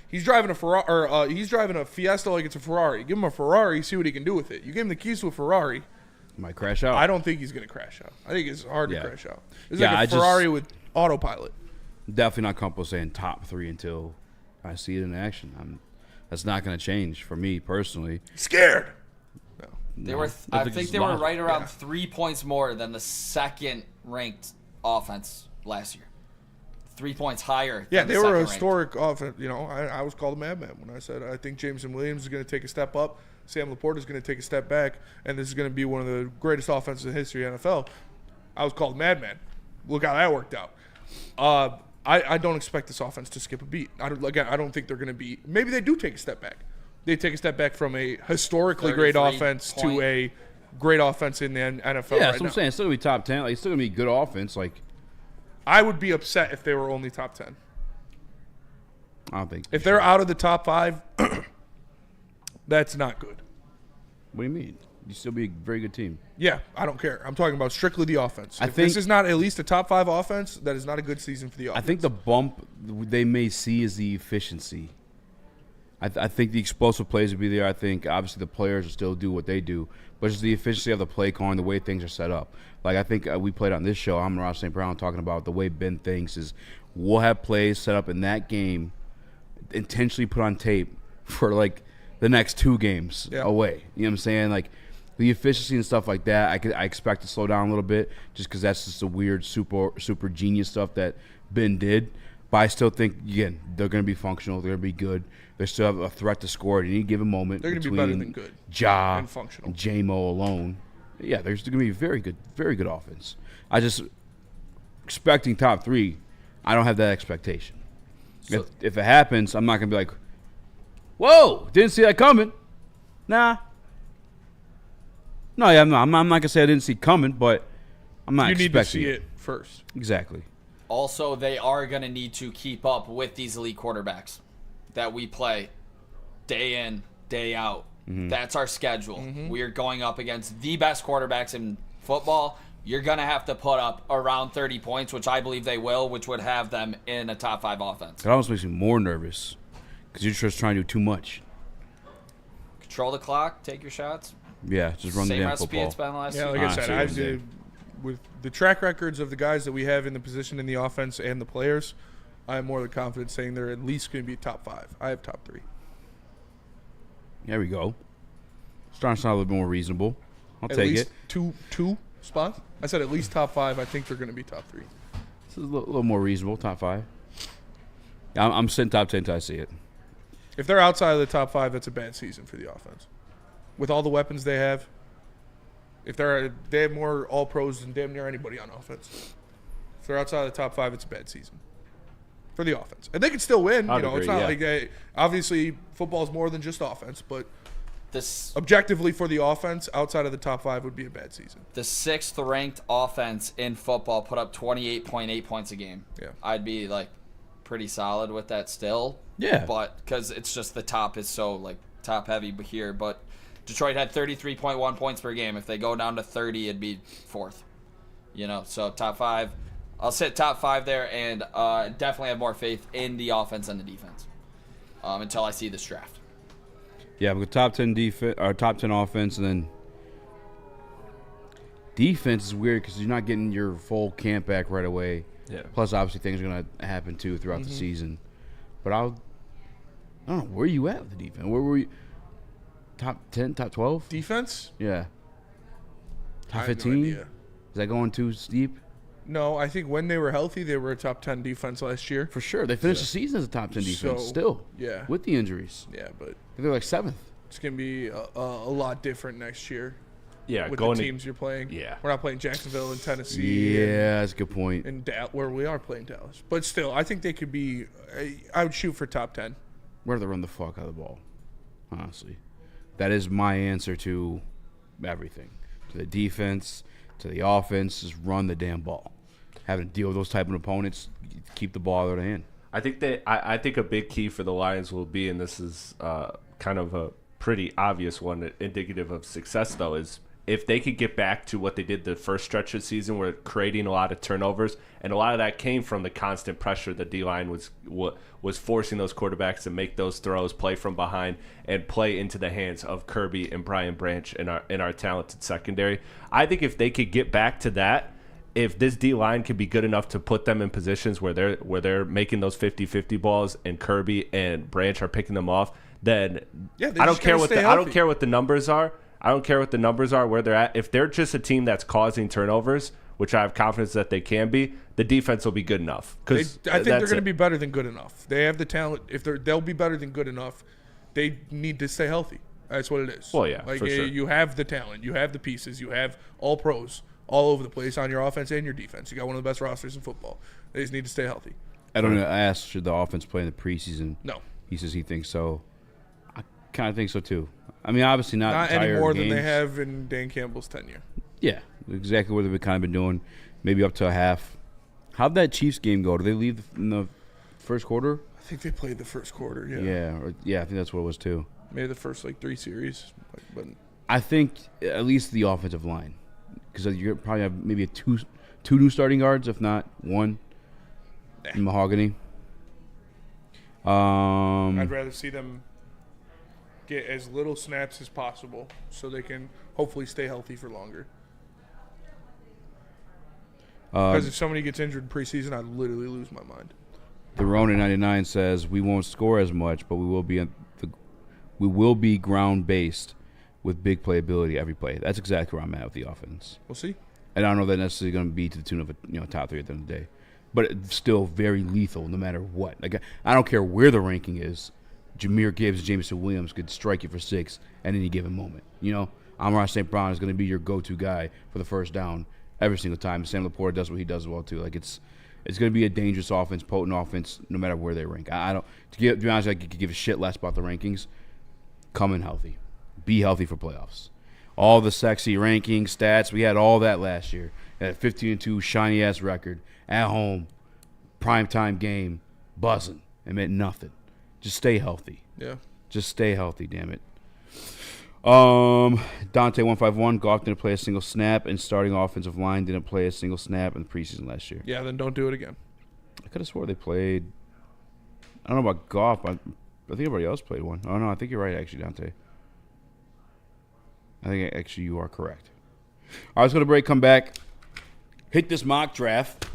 he's driving a Ferrari, or he's driving a Fiesta like it's a Ferrari. Give him a Ferrari, see what he can do with it. You give him the keys to a Ferrari, might crash out. I don't think he's going to crash out. I think it's hard to crash out. It's Yeah, like a Ferrari with autopilot. Definitely not comfortable saying top 3 until I see it in action. That's not going to change for me personally. Scared. They were. I think they were right around 3 points more than the second ranked offense last year. 3 points higher. Yeah, than they the were a second historic offense. You know, I was called a madman when I said I think Jameson Williams is going to take a step up. Sam Laporta is going to take a step back, and this is going to be one of the greatest offenses in history of the NFL. I was called madman. Look how that worked out. I don't expect this offense to skip a beat. I don't think they're going to be. Maybe they do take a step back. They take a step back from a historically great offense to a great offense in the NFL. Yeah, that's what I'm saying. It's still going to be top 10. Like, it's still going to be good offense. Like, I would be upset if they were only top 10. I don't think. If they're out of the top 5, that's not good. What do you mean? You still be a very good team. Yeah, I don't care. I'm talking about strictly the offense. If think this is not at least a top 5 offense, that is not a good season for the offense. I think the bump they may see is the efficiency. I think the explosive plays will be there. I think obviously the players will still do what they do, but it's the efficiency of the play calling, the way things are set up. Like I think we played on this show, Amon-Ra St. Brown talking about the way Ben thinks is we'll have plays set up in that game, intentionally put on tape for like the next 2 games away. You know what I'm saying? Like the efficiency and stuff like that, I expect to slow down a little bit just because that's just the weird super genius stuff that Ben did. But I still think, again, they're going to be functional. They're going to be good. They still have a threat to score at any given moment. They're going to be better than good. Ja and functional. and J-Mo alone. Yeah, there's going to be very good offense. I just expecting top 3. I don't have that expectation. So, if it happens, I'm not going to be like, whoa, didn't see that coming. Nah. No, yeah, I'm not going to say I didn't see it coming, but I'm not expecting it. You need to see it first. Exactly. Also, they are going to need to keep up with these elite quarterbacks that we play day in, day out. Mm-hmm. That's our schedule. Mm-hmm. We are going up against the best quarterbacks in football. You're going to have to put up around 30 points, which I believe they will, which would have them in a top 5 offense. It almost makes me more nervous because you're just trying to do too much. Control the clock, take your shots. Yeah, just run the damn recipe football. It's been the last yeah, like I said, with the track records of the guys that we have in the position in the offense and the players, I am more than confident saying they're at least going to be top 5. I have top 3. There we go. Starting to sound a little bit more reasonable. I'll at take least it. Two spots. I said at least top 5. I think they're going to be top 3. a little more reasonable. Top 5. I'm sitting top 10 until I see it. If they're outside of the top 5, that's a bad season for the offense. With all the weapons they have, if they have more all-pros than damn near anybody on offense. If they're outside of the top 5, it's a bad season for the offense. And they can still win. I'd It's agree, not yeah. like obviously football is more than just offense, but This objectively for the offense, outside of the top 5 would be a bad season. the 6th ranked offense in football put up 28.8 points a game. Yeah. I'd be like pretty solid with that still. Yeah. But because it's just the top is so like top heavy here. But Detroit had 33.1 points per game. If they go down to 30, it'd be 4th. So top 5. I'll sit top 5 there, and definitely have more faith in the offense and the defense until I see this draft. Yeah, we got top 10 defense or top 10 offense, and then defense is weird because you're not getting your full camp back right away. Yeah. Plus, obviously, things are going to happen too throughout the season. But I don't know, where are you at with the defense? Where were you? Top 10, top 12? Defense? Yeah. I Top have no 15? idea. Is that going too steep? No, I think when they were healthy, they were a top 10 defense last year. For sure. They finished the season as a top 10 defense still. Yeah. With the injuries. Yeah, but They're like 7th. it's going to be a lot different next year. Yeah, with going the to- teams you're playing. Yeah. We're not playing Jacksonville and Tennessee. Yeah, that's a good point. And where we are playing Dallas. But still, I think they could be I would shoot for top 10. Where do they run the fuck out of the ball? Honestly. That is my answer to everything. To the defense, to the offense, just run the damn ball. Having to deal with those type of opponents, keep the ball out of their hand. I think that I think a big key for the Lions will be, and this is kind of a pretty obvious one, indicative of success though, is if they could get back to what they did the first stretch of the season, where creating a lot of turnovers, and a lot of that came from the constant pressure the D-line was forcing those quarterbacks to make those throws, play from behind, and play into the hands of Kirby and Brian Branch in our talented secondary. I think if they could get back to that, if this D-line can be good enough to put them in positions where they're making those 50-50 balls and Kirby and Branch are picking them off, then I don't care what the numbers are. I don't care what the numbers are, where they're at. If they're just a team that's causing turnovers, which I have confidence that they can be, the defense will be good enough. I think they're going to be better than good enough. They have the talent. They'll be better than good enough. They need to stay healthy. That's what it is. Well, yeah, like for sure. You have the talent, you have the pieces, you have all pros all over the place on your offense and your defense. You got one of the best rosters in football. They just need to stay healthy. I don't know. I asked, should the offense play in the preseason? No. He says he thinks so. I kind of think so too. I mean, obviously not any more than games. they have in Dan Campbell's tenure. Yeah, exactly what they've kind of been doing. Maybe up to a half. How'd that Chiefs game go? Did they leave in the first quarter? I think they played the first quarter. Yeah, I think that's what it was too. Maybe the first 3 series, but I think at least the offensive line, because you're probably have maybe two new starting guards, if not one. In Mahogany. I'd rather see them get as little snaps as possible so they can hopefully stay healthy for longer. Because if somebody gets injured in preseason, I'd literally lose my mind. The Ronin 99 says we won't score as much, but we will be ground based with big playability every play. That's exactly where I'm at with the offense. We'll see. And I don't know that necessarily going to be to the tune of a top 3 at the end of the day, but it's still very lethal no matter what. Like I don't care where the ranking is. Jahmyr Gibbs, Jameson Williams could strike you for 6 at any given moment. Amon-Ra St. Brown is going to be your go-to guy for the first down every single time. Sam Laporta does what he does well too. Like it's going to be a dangerous offense, potent offense, no matter where they rank. I don't. To be honest, I could give a shit less about the rankings. Come in healthy, be healthy for playoffs. All the sexy ranking stats, we had all that last year. That 15-2 shiny ass record at home, primetime game, buzzing. It meant nothing. Just stay healthy. Yeah. Just stay healthy, damn it. Dante151, Goff didn't play a single snap, and starting offensive line didn't play a single snap in the preseason last year. Yeah, then don't do it again. I could have swore they played. I don't know about Goff. I think everybody else played one. Oh, no, I think you're right, actually, Dante. I think actually you are correct. All right, let's go to break, come back. Hit this mock draft.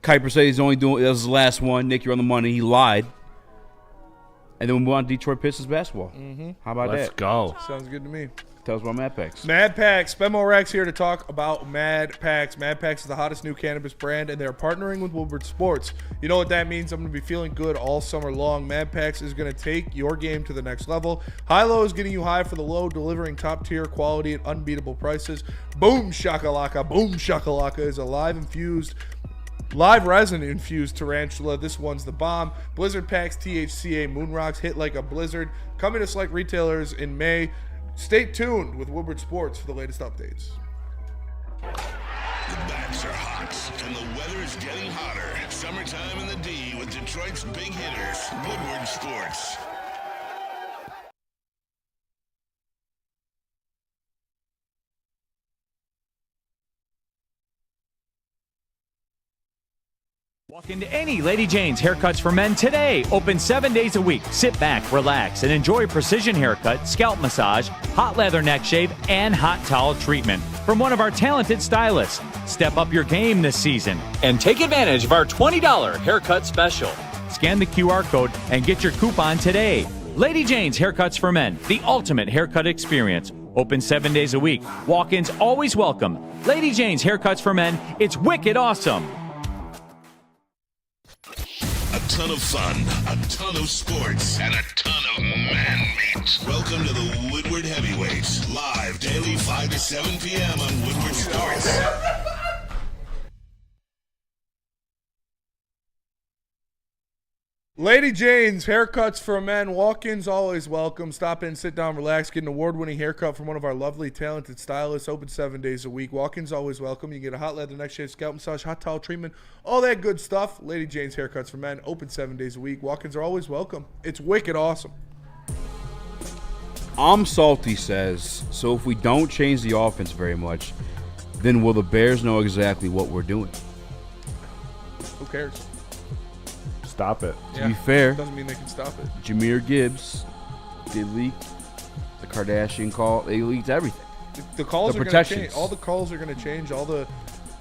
Kuiper said he's only doing, that was his last one. Nick, you're on the money. He lied. And then we move on to Detroit Pistons basketball. Mm-hmm. How about Let's that? go. Sounds good to me. Tell us about Mad Packs. Mad Packs. Spemo Rex here to talk about Mad Packs. Mad Packs is the hottest new cannabis brand, and they're partnering with Woodward Sports. You know what that means? I'm going to be feeling good all summer long. Mad Packs is going to take your game to the next level. High-low is getting you high for the low, delivering top-tier quality at unbeatable prices. Boom shakalaka. Boom shakalaka is a live resin-infused tarantula. This one's the bomb. Blizzard Packs THCA Moon Rocks hit like a blizzard. Coming to select retailers in May. Stay tuned with Woodward Sports for the latest updates. The bats are hot, and the weather is getting hotter. Summertime in the D with Detroit's big hitters, Woodward Sports. Walk into any Lady Jane's Haircuts for Men today. Open 7 days a week. Sit back, relax, and enjoy precision haircut, scalp massage, hot leather neck shave, and hot towel treatment from one of our talented stylists. Step up your game this season and take advantage of our $20 haircut special. Scan the QR code and get your coupon today. Lady Jane's Haircuts for Men, the ultimate haircut experience. Open 7 days a week. Walk-ins always welcome. Lady Jane's Haircuts for Men, it's wicked awesome. A ton of fun, a ton of sports, and a ton of man meat. Welcome to the Woodward Heavyweights, live daily 5 to 7 p.m. on Woodward Sports. Lady Jane's Haircuts for Men. Walk-ins always welcome. Stop in, sit down, relax. Get an award-winning haircut from one of our lovely, talented stylists. Open 7 days a week. Walk-ins always welcome. You get a hot leather neck shave, scalp massage, hot towel treatment, all that good stuff. Lady Jane's Haircuts for Men. Open 7 days a week. Walk-ins are always welcome. It's wicked awesome. I'm Salty says, so if we don't change the offense very much, then will the Bears know exactly what we're doing? Who cares? Stop it. To be fair, doesn't mean they can stop it. Jahmyr Gibbs did leak the Kardashian call. They leaked everything. The calls The are going to change. protections. All the calls are going to change. All the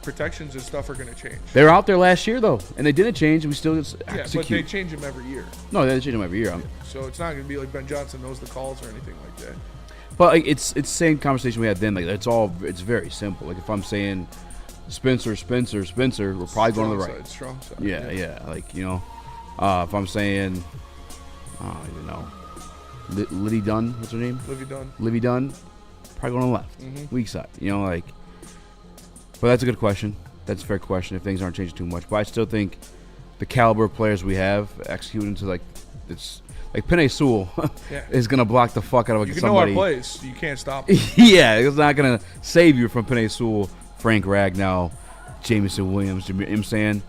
protections and stuff are going to change. They were out there last year, though, and they didn't change, and we still execute. Yeah, but they change them every year. No, they change them every year. So it's not going to be like Ben Johnson knows the calls or anything like that. But like, it's the same conversation we had then. Like it's very simple. Like if I'm saying Spencer, we're probably going to the right. Strong side. Yeah. Like if I'm saying, I don't even know, Liddy Dunn, what's her name? Livy Dunn, probably going on the left, weak side. But that's a good question. That's a fair question if things aren't changing too much. But I still think the caliber of players we have executing to it's like Penei Sewell is going to block the fuck out of somebody. You know our plays. You can't stop it. Yeah, it's not going to save you from Penei Sewell, Frank Ragnow, Jameson Williams. You know what I'm saying?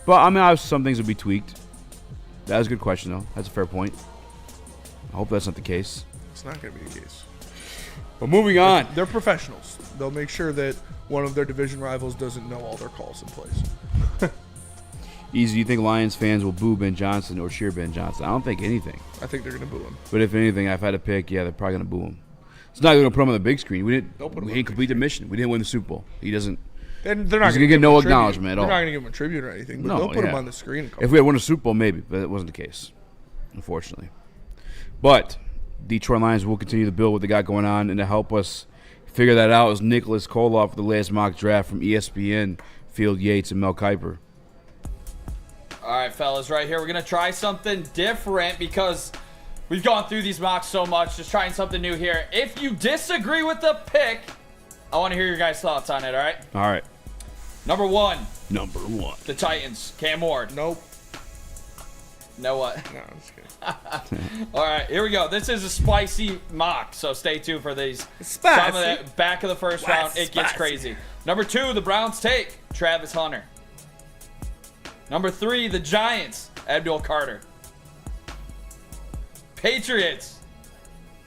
But, I mean, some things will be tweaked. That was a good question, though. That's a fair point. I hope that's not the case. It's not going to be the case. But moving on. They're professionals. They'll make sure that one of their division rivals doesn't know all their calls in place. Easy, you think Lions fans will boo Ben Johnson or cheer Ben Johnson? I don't think anything. I think they're going to boo him. But if anything, I've had to pick, they're probably going to boo him. It's not going to put him on the big screen. We didn't complete the mission. We didn't win the Super Bowl. He doesn't. And they're not going to get no acknowledgement at all. They're not going to give him a tribute or anything, but they'll put him on the screen. If we had won a Super Bowl, maybe, but that wasn't the case, unfortunately. But Detroit Lions will continue to build what they got going on, and to help us figure that out is Nicholas Koloff, the latest mock draft from ESPN, Field Yates, and Mel Kiper. All right, fellas, right here, we're going to try something different because we've gone through these mocks so much. Just trying something new here. If you disagree with the pick, I want to hear your guys' thoughts on it, all right? All right. Number one. The Titans. Cam Ward. Nope. No what? No, I'm just kidding. All right, here we go. This is a spicy mock, so stay tuned for these. Spicy. Some of that back of the first round, it gets crazy. Number 2, the Browns take Travis Hunter. Number 3, the Giants, Abdul Carter. Patriots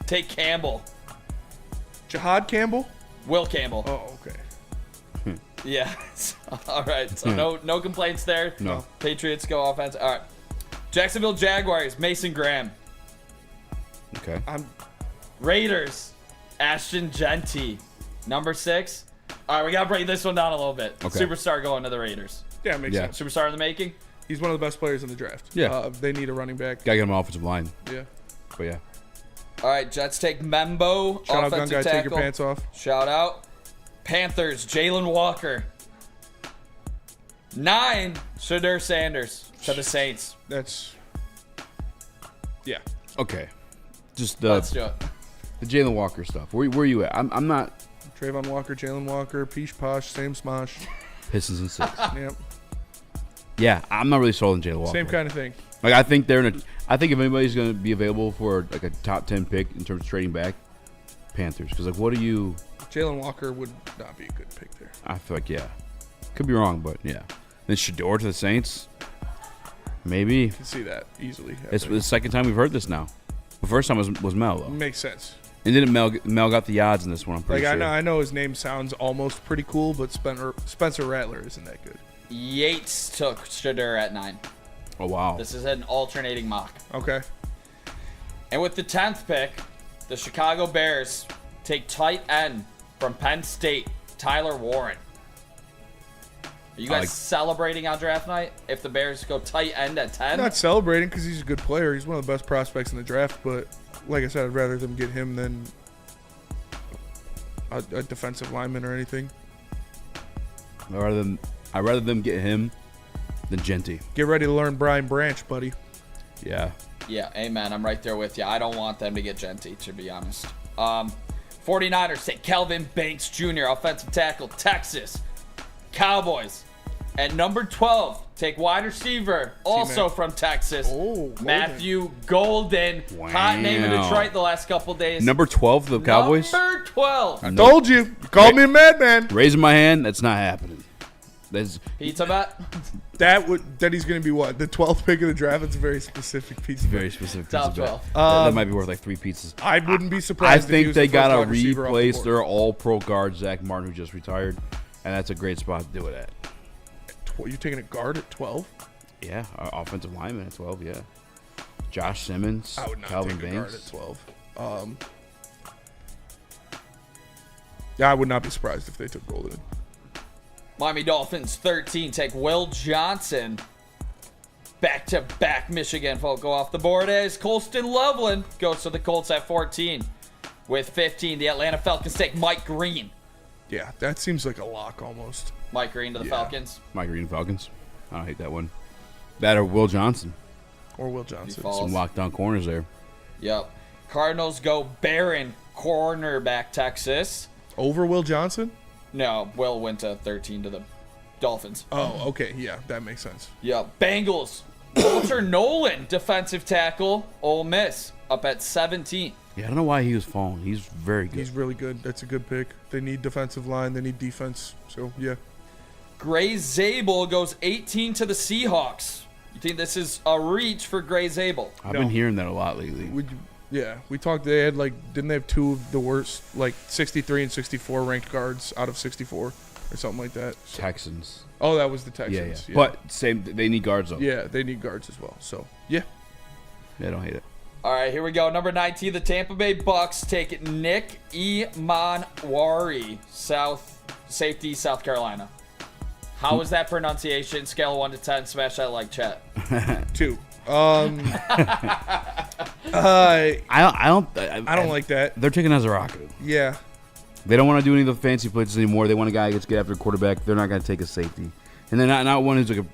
take Campbell. Jahad Campbell? Will Campbell. Oh, okay. Yeah. All right. So no complaints there. No. Patriots go offense. All right. Jacksonville Jaguars, Mason Graham. Okay. Raiders, Ashton Genty. Number 6. All right, we got to break this one down a little bit. Okay. Superstar going to the Raiders. Yeah, makes sense. Superstar in the making? He's one of the best players in the draft. Yeah. They need a running back. Gotta get him an offensive line. Yeah. But yeah. All right, Jets take Membo. Shout out, gun offensive guy, tackle. take your pants off. Shout out. Panthers, Jalen Walker. 9, Shadur Sanders to the Saints. That's, yeah. Okay. Just Let's do it. the Jalen Walker stuff. Where you at? I'm not. Trayvon Walker, Jalen Walker, Peach Posh, same smosh. Pistons and 6. Yep. Yeah, I'm not really sold on Jalen Walker. Same kind of thing. Like I think they're in a. I think if anybody's going to be available for like a top 10 pick in terms of trading back, Panthers. Because like, what do you? Jalen Walker would not be a good pick there. I feel like could be wrong, but yeah. Then Shador to the Saints. Maybe. I can see that easily. It's the second time we've heard this now. The first time was Mel though. Makes sense. And then Mel got the odds in this one. I'm pretty sure. I know his name sounds almost pretty cool, but Spencer Rattler isn't that good. Yates took Shadur at 9. Oh wow. This is an alternating mock. Okay. And with the 10th pick, the Chicago Bears take tight end from Penn State, Tyler Warren. Are you guys celebrating on draft night if the Bears go tight end at 10? I'm not celebrating because he's a good player. He's one of the best prospects in the draft, but like I said, I'd rather them get him than a defensive lineman or anything. I'd rather them get him than Genty. Get ready to learn Brian Branch, buddy. Yeah. Yeah, amen. I'm right there with you. I don't want them to get Genty, to be honest. 49ers take Kelvin Banks Jr., offensive tackle, Texas. Cowboys at number 12 take wide receiver, also from Texas, Matthew Golden. Wow. Hot name in Detroit the last couple days. Number 12 the Cowboys? Number 12. I told you. You called me a madman. Raising my hand, that's not happening. Pizza bet? That he's going to be what? The 12th pick of the draft? It's a very specific pizza bet. Very specific Top pizza 12. bet. That might be worth like 3 pizzas. I wouldn't be surprised. I think if they he was the got first to wide receiver off the replace board. their all-pro guard, Zach Martin, who just retired. And that's a great spot to do it at. You're taking a guard at 12? Yeah, offensive lineman at 12, yeah. Josh Simmons, I would not Calvin take a Banks. guard at 12. Yeah, I would not be surprised if they took Golden. Miami Dolphins 13 take Will Johnson. Back-to-back Michigan folk go off the board as Colston Loveland goes to the Colts at 14. With 15, the Atlanta Falcons take Mike Green. Yeah, that seems like a lock almost. Mike Green to the Falcons. Mike Green Falcons. I don't hate that one. That or Will Johnson. Or Will Johnson. Falls. Some lockdown corners there. Yep. Cardinals go Barron, cornerback Texas. Over Will Johnson? No, Will went to 13 to the Dolphins. Oh, okay. Yeah, that makes sense. Yep. Bengals. Walter Nolan, defensive tackle, Ole Miss, up at 17. Yeah, I don't know why he was falling. He's very good. He's really good. That's a good pick. They need defensive line. They need defense. So, yeah. Gray Zabel goes 18 to the Seahawks. You think this is a reach for Gray Zabel? I've been hearing that a lot lately. We talked. They had didn't they have 2 of the worst, 63 and 64 ranked guards out of 64 or something like that? So. Texans. Oh, that was the Texans. Yeah. But they need guards though. Yeah, they need guards as well. So, yeah. I don't hate it. All right, here we go. Number 19, the Tampa Bay Bucks take Nick Emanwari, safety, South Carolina. How was that pronunciation? Scale of 1 to 10. Smash that like chat. 2. I don't like that. They're taking Azaraku. Yeah. They don't want to do any of the fancy places anymore. They want a guy who gets get after a quarterback. They're not going to take a safety, and they're not one who's like a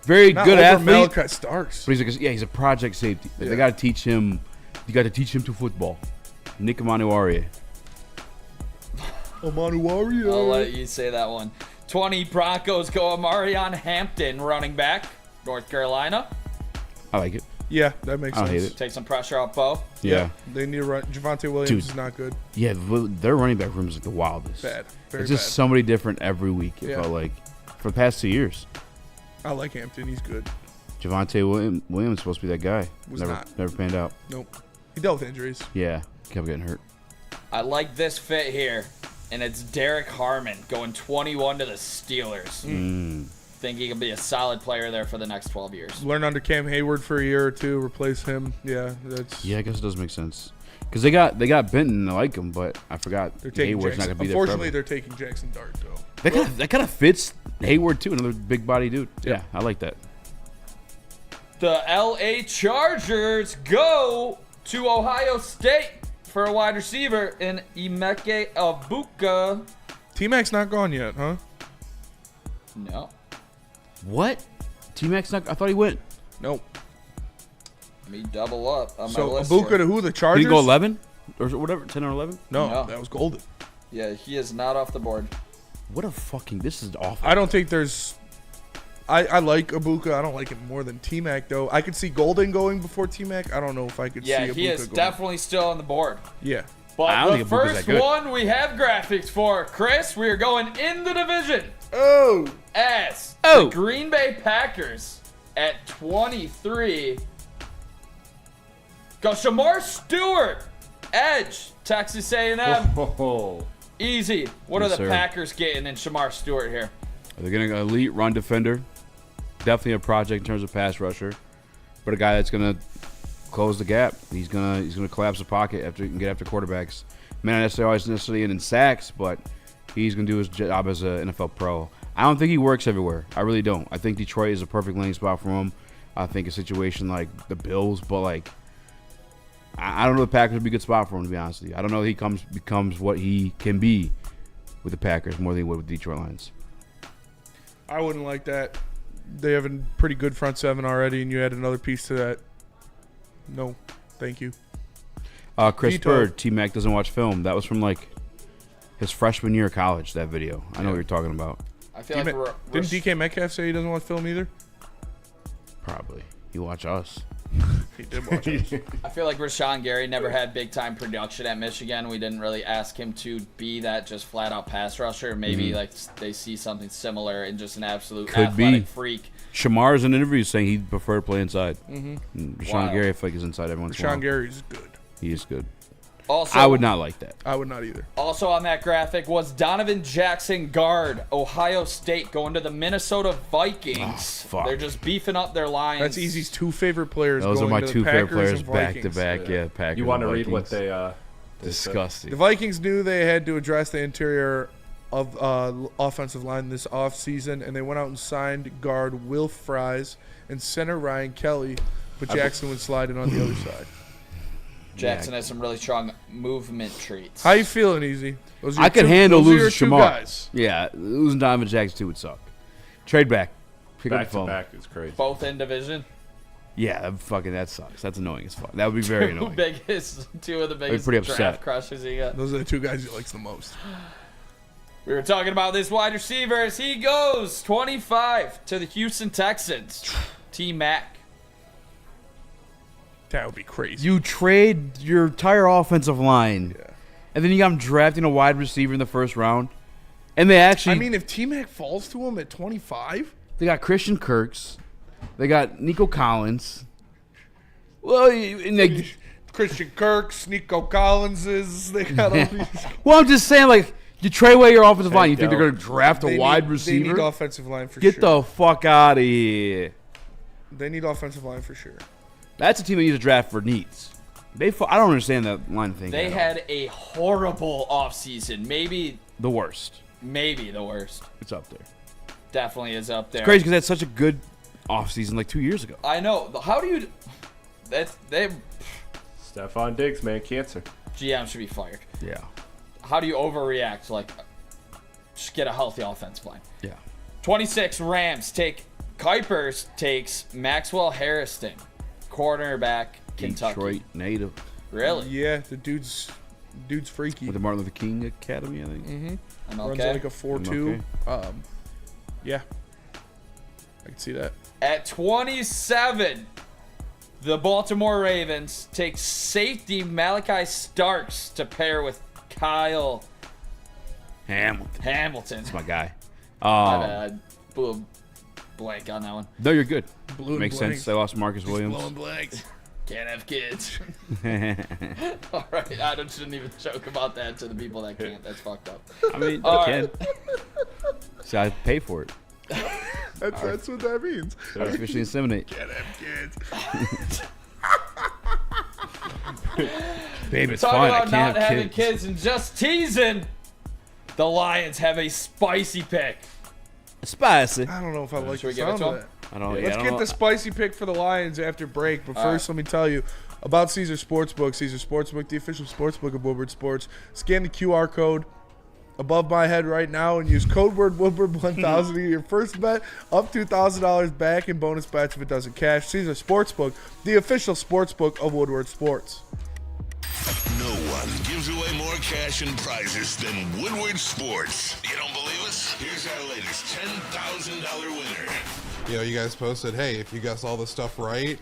very good athlete. Malachi Starks. But he's a project safety. They got to teach him. You got to teach him to football. Nick Emanwari. I'll let you say that one. 20 Broncos go Amarion Hampton, running back, North Carolina. I like it. Yeah, that makes sense. I hate it. Take some pressure off Bo. Yeah. They need to run. Javonte Williams is not good. Yeah, their running back room is like the wildest. Bad. Very it's just bad. somebody different every week. It felt like for the past 2 years. I like Hampton. He's good. Javonte Williams is supposed to be that guy. Never panned out. Nope. He dealt with injuries. Yeah, kept getting hurt. I like this fit here, and it's Derek Harmon going 21 to the Steelers. Think he can be a solid player there for the next 12 years. Learn under Cam Hayward for a year or two, replace him. Yeah, that's. Yeah, I guess it does make sense. Because they got Benton, I like him, but I forgot Hayward's not going to be there forever. Unfortunately, they're taking Jackson Dart, though. That kind of fits Hayward, too, another big body dude. Yeah, I like that. The LA Chargers go to Ohio State. for a wide receiver in Emeka Egbuka. T-Mac's not gone yet, huh? No. What? T-Mac's not. I thought he went. Nope. Let me double up on my So list Egbuka here. to who? The Did Chargers? he go 11 or whatever? 10 or 11? No, that was Golden. Yeah, he is not off the board. What a fucking. This is awful. I don't think there's. I like Egbuka. I don't like him more than T-Mac though. I could see Golden going before T-Mac. I don't know if I could see Egbuka He is going. definitely still on the board. Yeah. But I don't the think Egbuka's that first good. one we have graphics for, Chris, we are going in the division. Oh. As Oh. the Green Bay Packers at 23 go Shamar Stewart, edge, Texas A&M. Easy. What Yes, are the sir. Packers getting in Shamar Stewart here? They're getting an elite run defender. Definitely a project in terms of pass rusher, but a guy that's gonna close the gap. He's gonna collapse the pocket after he can get after quarterbacks. May not necessarily in sacks, but he's gonna do his job as an NFL pro. I don't think he works everywhere. I really don't. I think Detroit is a perfect landing spot for him. I think a situation like the Bills, but like I don't know if the Packers would be a good spot for him, to be honest with you. I don't know if he becomes what he can be with the Packers more than he would with the Detroit Lions. I wouldn't like that. They have a pretty good front seven already, and you add another piece to that. No, thank you. Chris Veto. Bird, T-Mac doesn't watch film. That was from like his freshman year of college, that video. I know what you're talking about. I feel like Didn't DK Metcalf say he doesn't watch film either? Probably. He watch us. He did watch us. I feel like Rashawn Gary never had big time production at Michigan. We didn't really ask him to be that just flat out pass rusher. Maybe like they see something similar and just an absolute Could athletic be. freak. Shamar's in interviews saying he'd prefer to play inside. Mm-hmm. Rashawn Wild. Gary, I feel like, is inside everyone's Rashawn Gary's good. He is good. Also, I would not like that. I would not either. Also on that graphic was Donovan Jackson, guard, Ohio State, going to the Minnesota Vikings. fuck. They're just beefing up their lines. That's Easy's two favorite players. Those are going my to the two favorite Packers players and back to Vikings. back. Yeah, Packers. You want to and read what Vikings. they Disgusting. The Vikings knew they had to address the interior of offensive line this offseason, and they went out and signed guard Will Fries and center Ryan Kelly, but Jackson would slide in on the other side. Jackson has some really strong movement traits. How you feeling, Easy? Those are I your could two- handle those are your losing two Shamar. guys. Yeah, losing Donovan Jackson too would suck. Trade back. Pick up back the to phone. back is crazy. Both in division. Yeah, that sucks. That's annoying as fuck. That would be very annoying. Two of the biggest pretty draft upset. crushes he got. Those are the two guys he likes the most. We were talking about this wide receiver as he goes 25 to the Houston Texans. T-Mac. That would be crazy. You trade your entire offensive line, Yeah. and then you got him drafting a wide receiver in the first round. And they actually, I mean, if T-Mac falls to him at 25, they got Christian Kirks, they got Nico Collins. Well, and they, Christian Kirks, Nico Collinses, they got all these. well, I'm just saying, like, you trade away your offensive line. You think Dell. they're going to draft a They wide need- receiver? They need offensive line for Get sure. the fuck out of here. They need offensive line for sure. That's a team that needs to draft for needs. I don't understand that line thing. They had a horrible offseason. Maybe the worst. the worst. It's up there. Definitely is up there. It's crazy because they had such a good offseason like 2 years ago. I know. How do you... They Stephon Diggs, man, cancer. GM should be fired. Yeah. How do you overreact? Like, just get a healthy offensive line. Yeah. 26 Rams take... Kuipers takes Maxwell Harrison, cornerback, Kentucky. Detroit native. Really? Yeah, the dude's freaky. With the Martin Luther King Academy, I think. Mm-hmm. I'm Runs okay. like a 4.2. Yeah. I can see that. At 27, the Baltimore Ravens take safety Malachi Starks to pair with Kyle Hamilton. That's my guy. My bad. Blew a blank on that one. No, you're good. Blue Makes blanks. sense. They lost Marcus Blowing Williams. blanks. Can't have kids. All right, I shouldn't even joke about that to the people that can't. That's fucked up. I mean, All they right. can. So I pay for it. That's what that means. Artificially inseminate. Can't have kids. Babe, it's Talk fine. I about can't not have having kids and just teasing. The Lions have a spicy pick. Spicy. I don't know if I like Should we the give it sound to of him? that. Let's get the spicy pick for the Lions after break. But first, let me tell you about Caesar Sportsbook. Caesar Sportsbook, the official sportsbook of Woodward Sports. Scan the QR code above my head right now and use code word Woodward1000 to get your first bet up $2,000 back in bonus bets if it doesn't cash. Caesar Sportsbook, the official sportsbook of Woodward Sports. No one gives away more cash and prizes than Woodward Sports. You don't believe us? Here's our latest $10,000 winner. You know, you guys posted, hey, if you guess all this stuff right,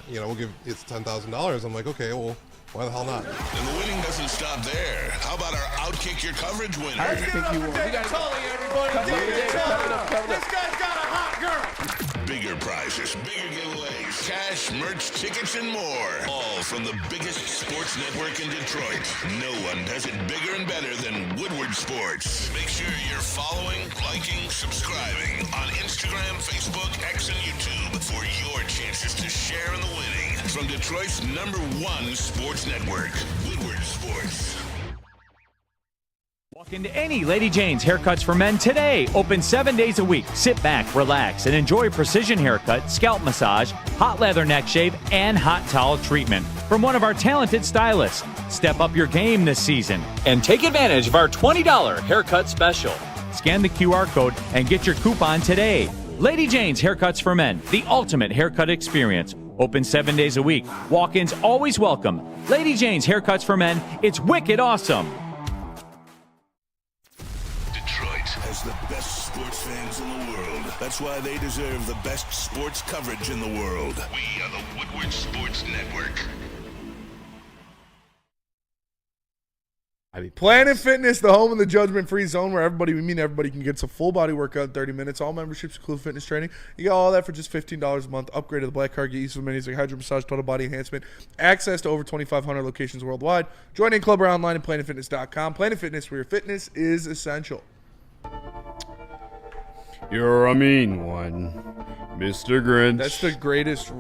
you know, we'll give it's $10,000. I'm like, okay, well, why the hell not? And the winning doesn't stop there. How about our Outkick Your Coverage winner? I think you won. We got Tully, everybody. This guy's got a hot girl. Bigger prizes, bigger giveaways, cash, merch, tickets, and more. All from the biggest sports network in Detroit. No one does it bigger and better than Woodward Sports. Make sure you're following, liking, subscribing on Instagram, Facebook, X, and YouTube for your chances to share in the winning. From Detroit's #1 sports network, Woodward Sports. Walk into any Lady Jane's Haircuts for Men today. Open 7 days a week. Sit back, relax, and enjoy precision haircut, scalp massage, hot leather neck shave, and hot towel treatment from one of our talented stylists. Step up your game this season and take advantage of our $20 haircut special. Scan the QR code and get your coupon today. Lady Jane's Haircuts for Men, the ultimate haircut experience. Open 7 days a week. Walk-ins always welcome. Lady Jane's Haircuts for Men. It's wicked awesome. Detroit has the best sports fans in the world. That's why they deserve the best sports coverage in the world. We are the Woodward Sports Network. Planet Fitness, the home of the judgment-free zone where everybody can get some full body workout in 30 minutes. All memberships include fitness training. You get all that for just $15 a month. Upgrade to the Black Card, get use of amenities like hydro massage, total body enhancement, access to over 2,500 locations worldwide. Join in club or online at planetfitness.com. Planet Fitness, where your fitness is essential. You're a mean one, Mr. Grinch. That's the greatest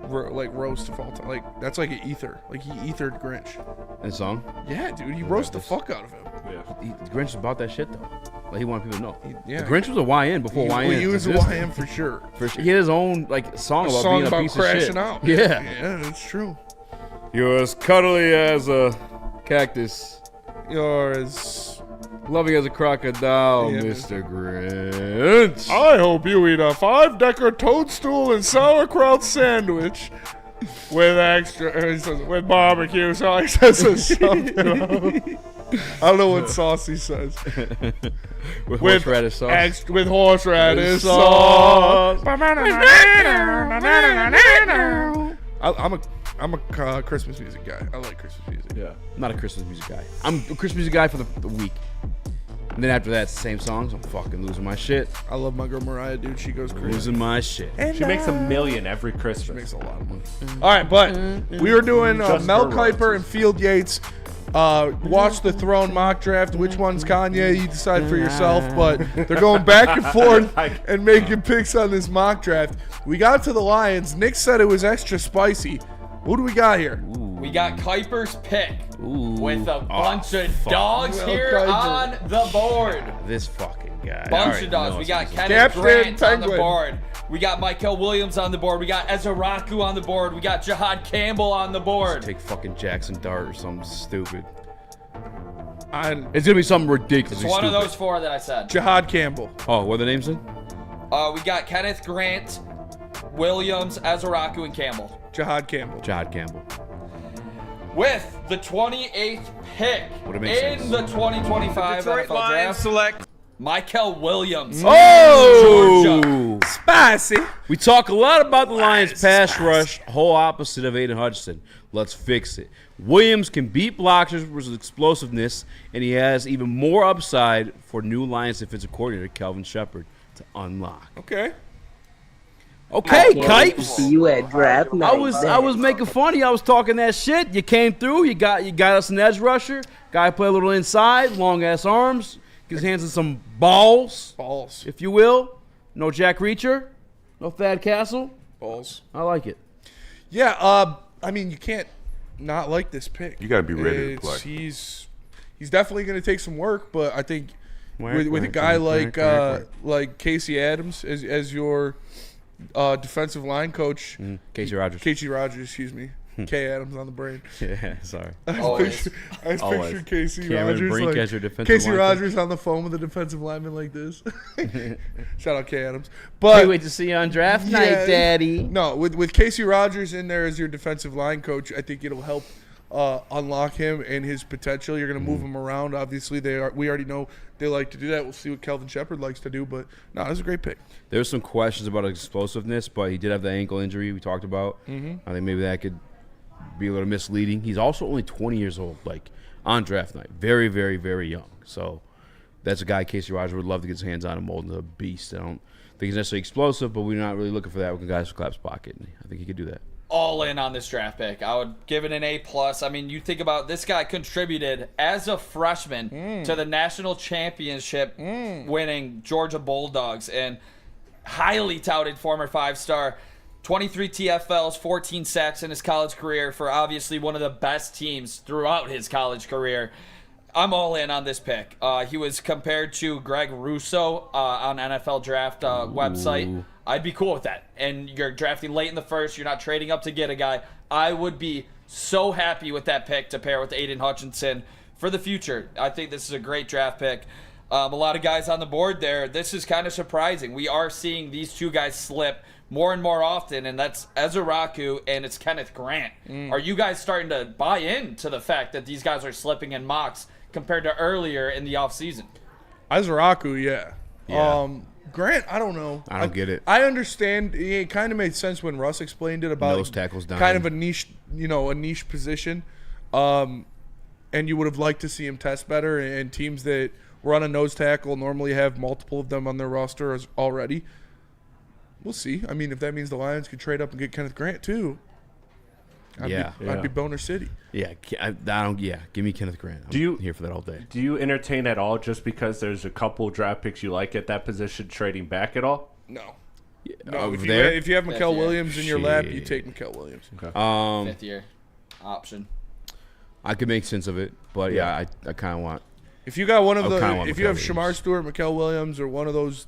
roast of all time. Like, that's like an ether. Like, he ethered Grinch. That song? Yeah, dude, he roasted the fuck out of him. Yeah. Grinch was about that shit, though. Like, he wanted people to know. Yeah. The Grinch was a YN before YN. He was a YN for sure. He had his own, like, song about being a piece of shit. Out. Yeah. Yeah, that's true. You're as cuddly as a cactus. You're as loving as a crocodile, Yeah. Mr. Grinch. I hope you eat a 5-decker toadstool and sauerkraut sandwich with barbecue sauce. Something I don't know what sauce he says. With horseradish sauce. With horseradish sauce. I'm a Christmas music guy. I like Christmas music. Yeah. I'm not a Christmas music guy. I'm a Christmas music guy for the week. And then after that, it's the same songs. I'm fucking losing my shit. I love my girl Mariah, dude. She goes crazy. Losing my shit. She makes $1 million every Christmas. She makes a lot of money. All right, but we were doing Mel Kiper and Field Yates. Watch the Throne mock draft. Which one's Kanye? You decide for yourself. But they're going back and forth and making picks on this mock draft. We got to the Lions. Nick said it was extra spicy. Who do we got here? We got Kuiper's pick with a bunch of dogs here Kuiper. on the board. This fucking guy. Bunch of dogs. We got Kenneth Captain Grant on Penguin. the board. We got Michael Williams on the board. We got Ezraku on the board. We got Jihad Campbell on the board. Take fucking Jackson Dart or something stupid. It's going to be something ridiculous. It's one of those four that I said. Jihad Campbell. Oh, what are the names in? We got Kenneth Grant, Williams, Ezraku, and Campbell. Jihad Campbell. Jihad Campbell. With the 28th pick in the 2025 Detroit NFL Lions draft, select Michael Williams. Oh! Georgia. Spicy. We talk a lot about the Lions' pass rush, whole opposite of Aiden Hutchinson. Let's fix it. Williams can beat blockers with his explosiveness, and he has even more upside for new Lions defensive coordinator Kelvin Shepard to unlock. Okay. Okay, Kipes. You at draft night. I was making fun of you. I was talking that shit. You came through. You got us an edge rusher. Guy play a little inside, long ass arms. Get his hands in some balls, if you will. No Jack Reacher, no Thad Castle. Balls. I like it. Yeah. I mean, you can't not like this pick. You got to be ready to play. He's definitely going to take some work, but I think with a guy like Casey Adams as your defensive line coach. Casey Rogers. Casey Rogers, excuse me. K. Adams on the brain. Yeah, sorry. I was picturing Casey Cameron Rogers. Brink Like, as your defensive Casey line Rogers on the phone with a defensive lineman like this. Shout out K. Adams. But Can't wait to see you on draft night, Daddy. No, with Casey Rogers in there as your defensive line coach, I think it'll help unlock him and his potential. You're going to move him around. Obviously, we already know they like to do that. We'll see what Kelvin Shepard likes to do. But, no, that's a great pick. There's some questions about explosiveness, but he did have the ankle injury we talked about. I think maybe that could be a little misleading. He's also only 20 years old, like on draft night. Very, very, very young. So that's a guy Casey Rogers would love to get his hands on and mold into a beast. I don't think he's necessarily explosive, but we're not really looking for that with guys with Clap's pocket. I think he could do that. All in on this draft pick. I would give it an A+. I mean, you think about this guy contributed as a freshman to the national championship winning Georgia Bulldogs and highly touted former 5-star. 23 TFLs, 14 sacks in his college career for obviously one of the best teams throughout his college career. I'm all in on this pick. He was compared to Greg Russo on NFL Draft website. I'd be cool with that. And you're drafting late in the first. You're not trading up to get a guy. I would be so happy with that pick to pair with Aiden Hutchinson for the future. I think this is a great draft pick. A lot of guys on the board there. This is kind of surprising. We are seeing these two guys slip more and more often, and that's Ezeraku and it's Kenneth Grant. Are you guys starting to buy into the fact that these guys are slipping in mocks compared to earlier in the offseason? Ezeraku, yeah. Grant, I don't know. I don't get it. I understand. It kind of made sense when Russ explained it about nose tackles down. Kind of a niche position. And you would have liked to see him test better. And teams that run a nose tackle normally have multiple of them on their roster already. We'll see. I mean, if that means the Lions could trade up and get Kenneth Grant too, I'd be Boner City. Yeah, give me Kenneth Grant. I'm here for that all day. Do you entertain at all just because there's a couple draft picks you like at that position trading back at all? No. No, if you have Mikael Williams in your lap, you take Mikael Williams. Okay. Fifth year option. I could make sense of it, but I kind of want. If you got one of if you have Williams. Shamar Stewart, Mikael Williams, or one of those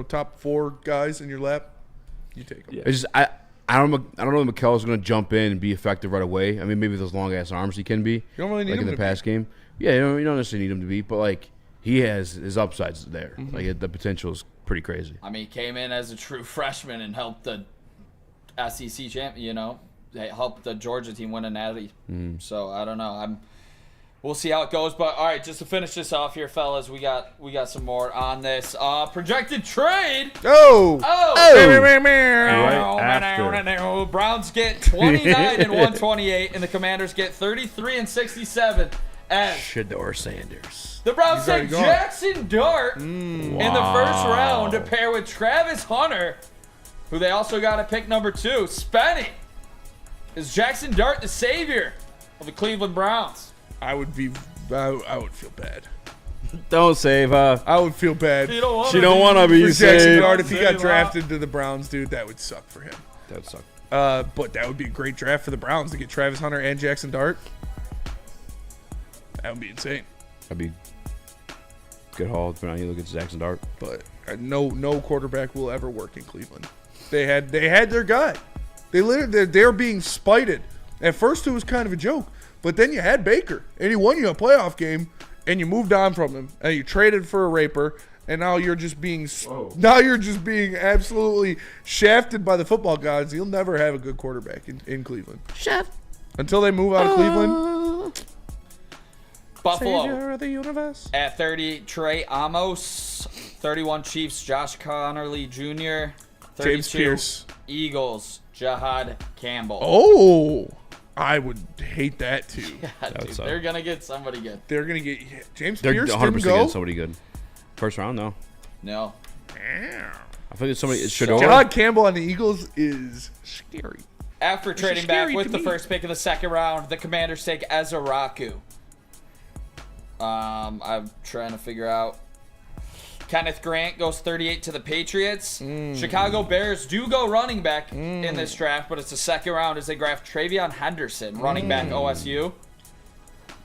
top 4 guys in your lap, you take them. Yeah. It's just, I don't know if Mikael is going to jump in and be effective right away. I mean, maybe those long ass arms he can be. You don't really need him in the pass game. Yeah, you don't necessarily need him to be, but like he has his upsides there. Like the potential is pretty crazy. I mean, he came in as a true freshman and helped the SEC champion. Helped the Georgia team win a natty. So I don't know. We'll see how it goes. But all right, just to finish this off here, fellas, we got some more on this projected trade. Browns get 29 and 128, and the Commanders get 33 and 67. As Shedeur Sanders. The Browns take Jackson Dart in the first round to pair with Travis Hunter, who they also got at pick number 2. Spenny, is Jackson Dart the savior of the Cleveland Browns? I would feel bad. Don't save her. I would feel bad. She don't want to be for saved. Jackson Dart, if he got drafted to the Browns, dude, that would suck for him. That would suck. But that would be a great draft for the Browns to get Travis Hunter and Jackson Dart. That would be insane. That'd be good haul depending on how you look at Jackson Dart. But no quarterback will ever work in Cleveland. They had their guy. They're being spited. At first it was kind of a joke, but then you had Baker and he won you a playoff game, and you moved on from him and you traded for a raper, and now you're just being absolutely shafted by the football gods. You'll never have a good quarterback in Cleveland. Chef. Until they move out of Cleveland. Buffalo Savior of the universe. at 30, Trey Amos. 31, Chiefs, Josh Connerly Jr. 32, James Pierce. Eagles, Jahad Campbell. Oh, I would hate that too. Yeah, dude, they're going to get somebody good. They're going to get James They're Pierce 100% didn't go. getting somebody good. First round, no. No. I think it's somebody. Shedeur. Jahad Campbell on the Eagles is scary. After trading back scary with to the me. first pick of the second round, the Commanders take Ezeraku. I'm trying to figure out. Kenneth Grant goes 38 to the Patriots. Chicago Bears do go running back in this draft, but it's the second round as they draft Travion Henderson, running back OSU.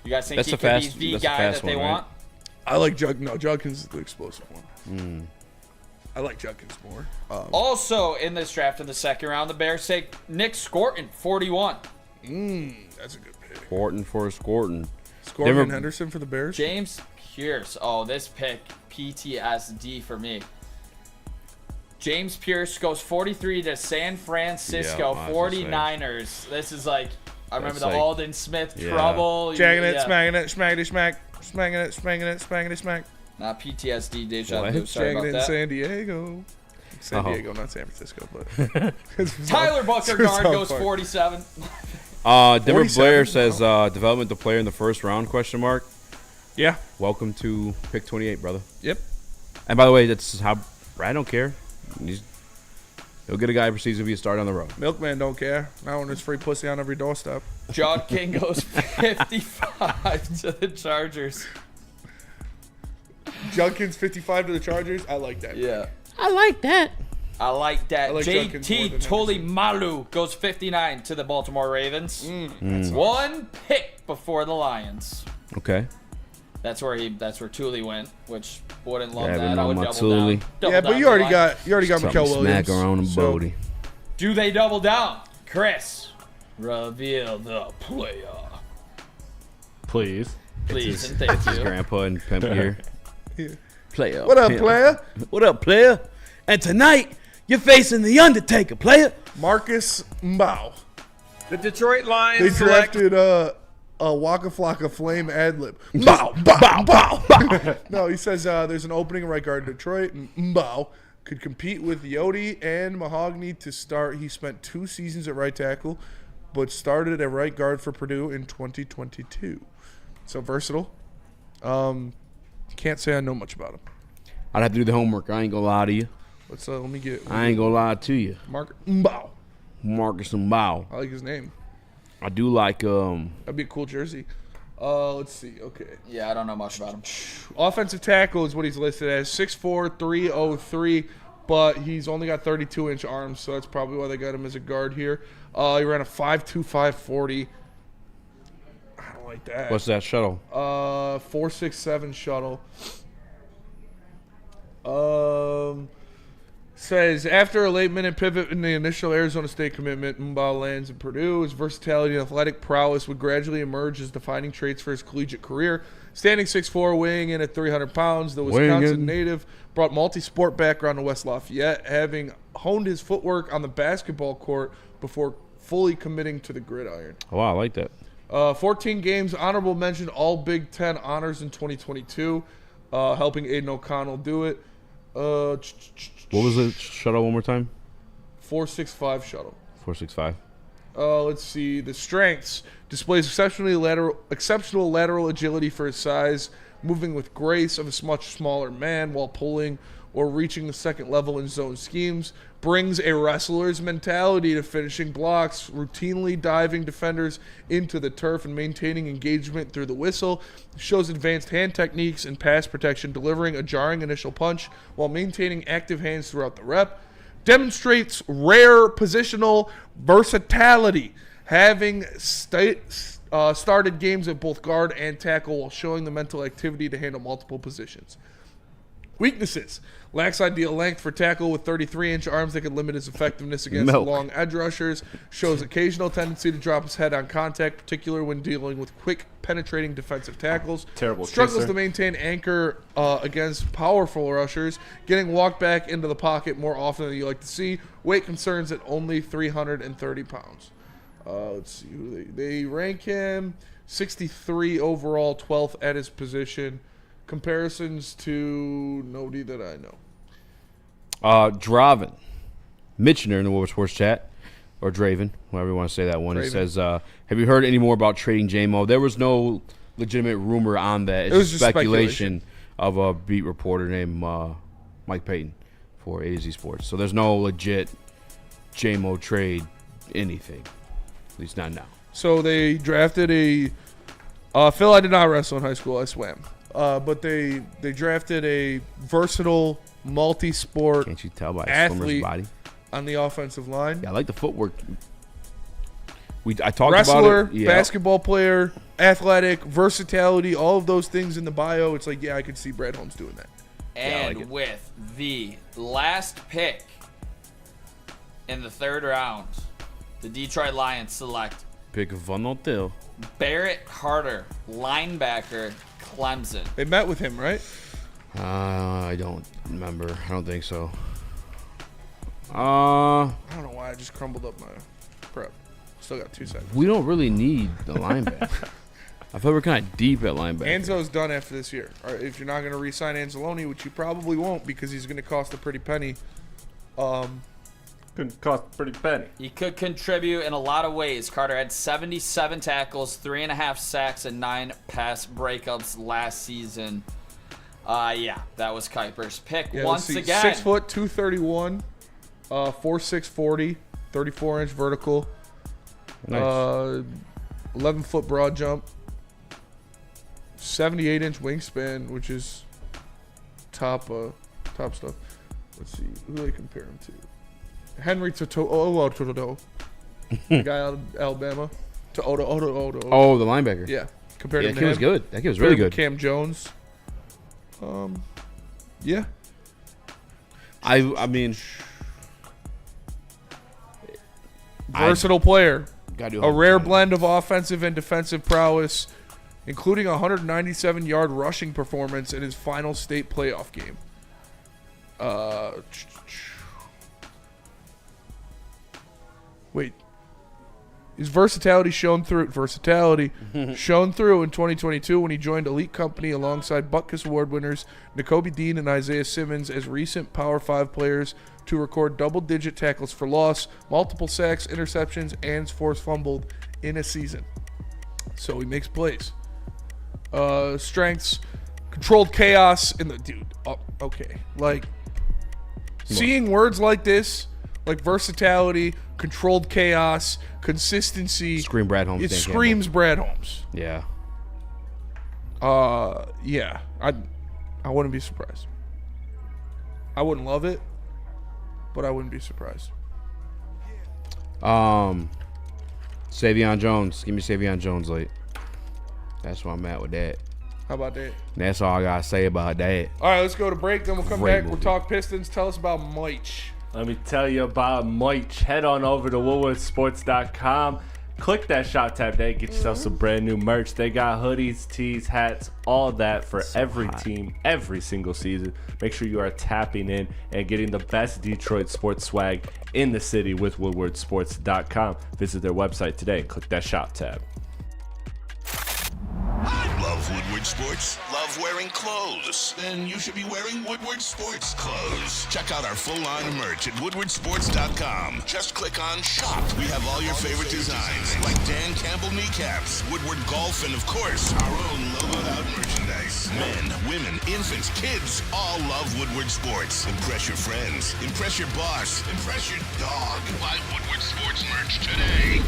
You guys think he could be the guy that they want? I like Judkins is the explosive one. I like Judkins more. Also in this draft in the second round, the Bears take Nick Scorton, 41. That's a good pick. Scorton for Scorton. Scorton and Henderson for the Bears. James Pierce. Oh, this pick, PTSD for me. James Pierce goes 43 to San Francisco 49ers. This is like, I remember the Alden Smith trouble. Jagging it, smacking it, smacking it, smacking it, smacking it, smacking it, smack. Not PTSD, deja vu. Sorry about Jagging it in that. San Diego. San Diego, not San Francisco, but Tyler Bucker guard goes 47. Denver Blair says developmental player in the first round, question mark. Yeah. Welcome to pick 28, brother. Yep. And by the way, that's how I don't care. He'll get a guy who proceeds to be a start on the road. Milkman don't care. Now when there's free pussy on every doorstep. John King goes 55 to the Chargers. Junkins 55 to the Chargers. I like that. Yeah. I like that. I like that. I like JT Tolimalu goes 59 to the Baltimore Ravens. One pick before the Lions. Okay. That's where Thule went, which wouldn't love Yeah, that. I would double Thule. down. Yeah, but you already got Mikael Williams. Smack around the booty. Do they double down? Chris, reveal the player. Please. Please and thank His you. grandpa and pimp here. Player. What up, player? What up, player? And tonight, you're facing the Undertaker, player. Marcus Mbao. The Detroit Lions They drafted a Waka Flocka Flame ad-lib. Bow, bow, bow. No, he says there's an opening right guard in Detroit, and Mbao could compete with Yodi and Mahogany to start. He spent 2 seasons at right tackle, but started at right guard for Purdue in 2022. So versatile. Can't say I know much about him. I'd have to do the homework. I ain't gonna lie to you. Let me get. I ain't gonna lie to you. Marcus Mbao. Marcus Mbao. I like his name. I do like That'd be a cool jersey. Let's see. Okay. Yeah, I don't know much about him. Offensive tackle is what he's listed as. 6'4", 303, but he's only got 32-inch arms, so that's probably why they got him as a guard here. He ran a 5'2", 540. I don't like that. What's that shuttle? 4.67 shuttle. Says, after a late-minute pivot in the initial Arizona State commitment, Mbao lands in Purdue. His versatility and athletic prowess would gradually emerge as defining traits for his collegiate career. Standing 6'4", weighing in at 300 pounds, the Wisconsin native brought multi-sport background to West Lafayette, having honed his footwork on the basketball court before fully committing to the gridiron. Oh, wow, I like that. 14 games, honorable mention, all Big Ten honors in 2022, helping Aiden O'Connell do it. What was the shuttle one more time? 4.65 shuttle. 4.65. Let's see. The strengths. Displays exceptional lateral agility for his size, moving with grace of a much smaller man while pulling or reaching the second level in zone schemes. Brings a wrestler's mentality to finishing blocks, routinely diving defenders into the turf and maintaining engagement through the whistle. Shows advanced hand techniques and pass protection, delivering a jarring initial punch while maintaining active hands throughout the rep. Demonstrates rare positional versatility, having started games at both guard and tackle while showing the mental activity to handle multiple positions. Weaknesses. Lacks ideal length for tackle with 33-inch arms that could limit his effectiveness against long edge rushers. Shows occasional tendency to drop his head on contact, particularly when dealing with quick, penetrating defensive tackles. Terrible Struggles chaser. to maintain anchor against powerful rushers, getting walked back into the pocket more often than you like to see. Weight concerns at only 330 pounds. Let's see who they rank him. 63 overall, 12th at his position. Comparisons to nobody that I know. Draven. Mitchener in the Woodward Sports Chat. Or Draven, however you want to say that one. It says, have you heard any more about trading J-Mo? There was no legitimate rumor on that. It's just speculation of a beat reporter named Mike Payton for Eazy Sports. So there's no legit J-Mo trade anything. At least not now. So they drafted a Phil, I did not wrestle in high school. I swam. But they drafted a versatile, multi-sport Can't you tell by his athlete body? On the offensive line. Yeah, I like the footwork. I talked Wrestler, about it. Yeah. basketball player, athletic, versatility, all of those things in the bio. It's like, yeah, I could see Brad Holmes doing that. And with the last pick in the 3rd round, the Detroit Lions select Pick Von Hotel. Barrett Carter, linebacker, Clemson. They met with him, right? I don't remember. I don't think so. I don't know why I just crumbled up my prep. Still got 2 seconds. We don't really need the linebacker. I thought we were kind of deep at linebacker. Anzo's done after this year. Or if you're not going to re-sign Anzalone, which you probably won't because he's going to cost a pretty penny. Could cost a pretty penny. He could contribute in a lot of ways. Carter had 77 tackles, 3.5 sacks, and 9 pass breakups last season. Yeah, that was Kuiper's pick once again. 6 foot, 231, 4'6", 40, 34-inch vertical, Nice. 11-foot broad jump, 78-inch wingspan, which is top stuff. Let's see, who do they compare him to? Henry Toto, the guy out of Alabama. Odo. Oh, the linebacker. Yeah, compared Yeah, to that kid was him. good. That kid was really good. Cam Jones. Yeah. I mean, Versatile player. gotta do A rare time. blend of offensive and defensive prowess, including a 197-yard rushing performance in his final state playoff game. Wait. His versatility shown through in 2022 when he joined Elite Company alongside Butkus Award winners Nakobe Dean and Isaiah Simmons as recent Power 5 players to record double-digit tackles for loss, multiple sacks, interceptions, and forced fumbled in a season. So he makes plays. Strengths, controlled chaos in the dude. Oh, okay, like seeing words like this, like versatility, controlled chaos, consistency. Scream Brad Holmes. It Dan screams Campbell. Brad Holmes. Yeah. Yeah. I wouldn't be surprised. I wouldn't love it, but I wouldn't be surprised. Savion Jones. Give me Savion Jones late. That's where I'm at with that. How about that? That's all I gotta say about that. All right, let's go to break. Then we'll come Great back. movie. We'll talk Pistons. Tell us about Mike. Let me tell you about Mike. Head on over to woodwardsports.com. Click that shop tab there. Get yourself some brand new merch. They got hoodies, tees, hats, all that for every team, every single season. Make sure you are tapping in and getting the best Detroit sports swag in the city with woodwardsports.com. Visit their website today and click that shop tab. Love Woodward Sports? Love wearing clothes? Then you should be wearing Woodward Sports clothes. Check out our full line of merch at woodwardsports.com. Just click on shop. We have all your favorite designs, like Dan Campbell kneecaps, Woodward golf, and of course, our own logoed out merchandise. Men, women, infants, kids all love Woodward Sports. Impress your friends. Impress your boss. Impress your dog. Buy Woodward Sports merch today.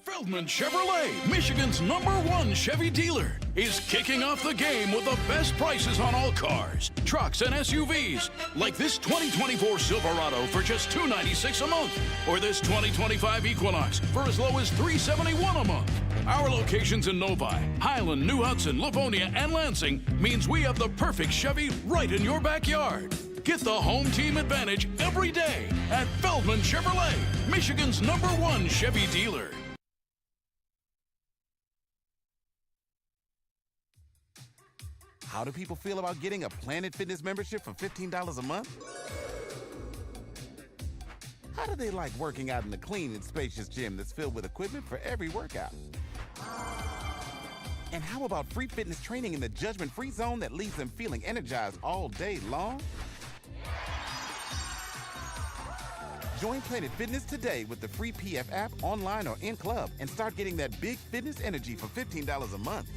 Feldman Chevrolet, Michigan's #1 Chevy dealer, is kicking off the game with the best prices on all cars, trucks, and SUVs, like this 2024 Silverado for just $296 a month, or this 2025 Equinox for as low as $371 a month. Our locations in Novi, Highland, New Hudson, Livonia, and Lansing means we have the perfect Chevy right in your backyard. Get the home team advantage every day at Feldman Chevrolet, Michigan's #1 Chevy dealer. How do people feel about getting a Planet Fitness membership for $15 a month? How do they like working out in a clean and spacious gym that's filled with equipment for every workout? And how about free fitness training in the judgment-free zone that leaves them feeling energized all day long? Join Planet Fitness today with the free PF app, online or in club, and start getting that big fitness energy for $15 a month.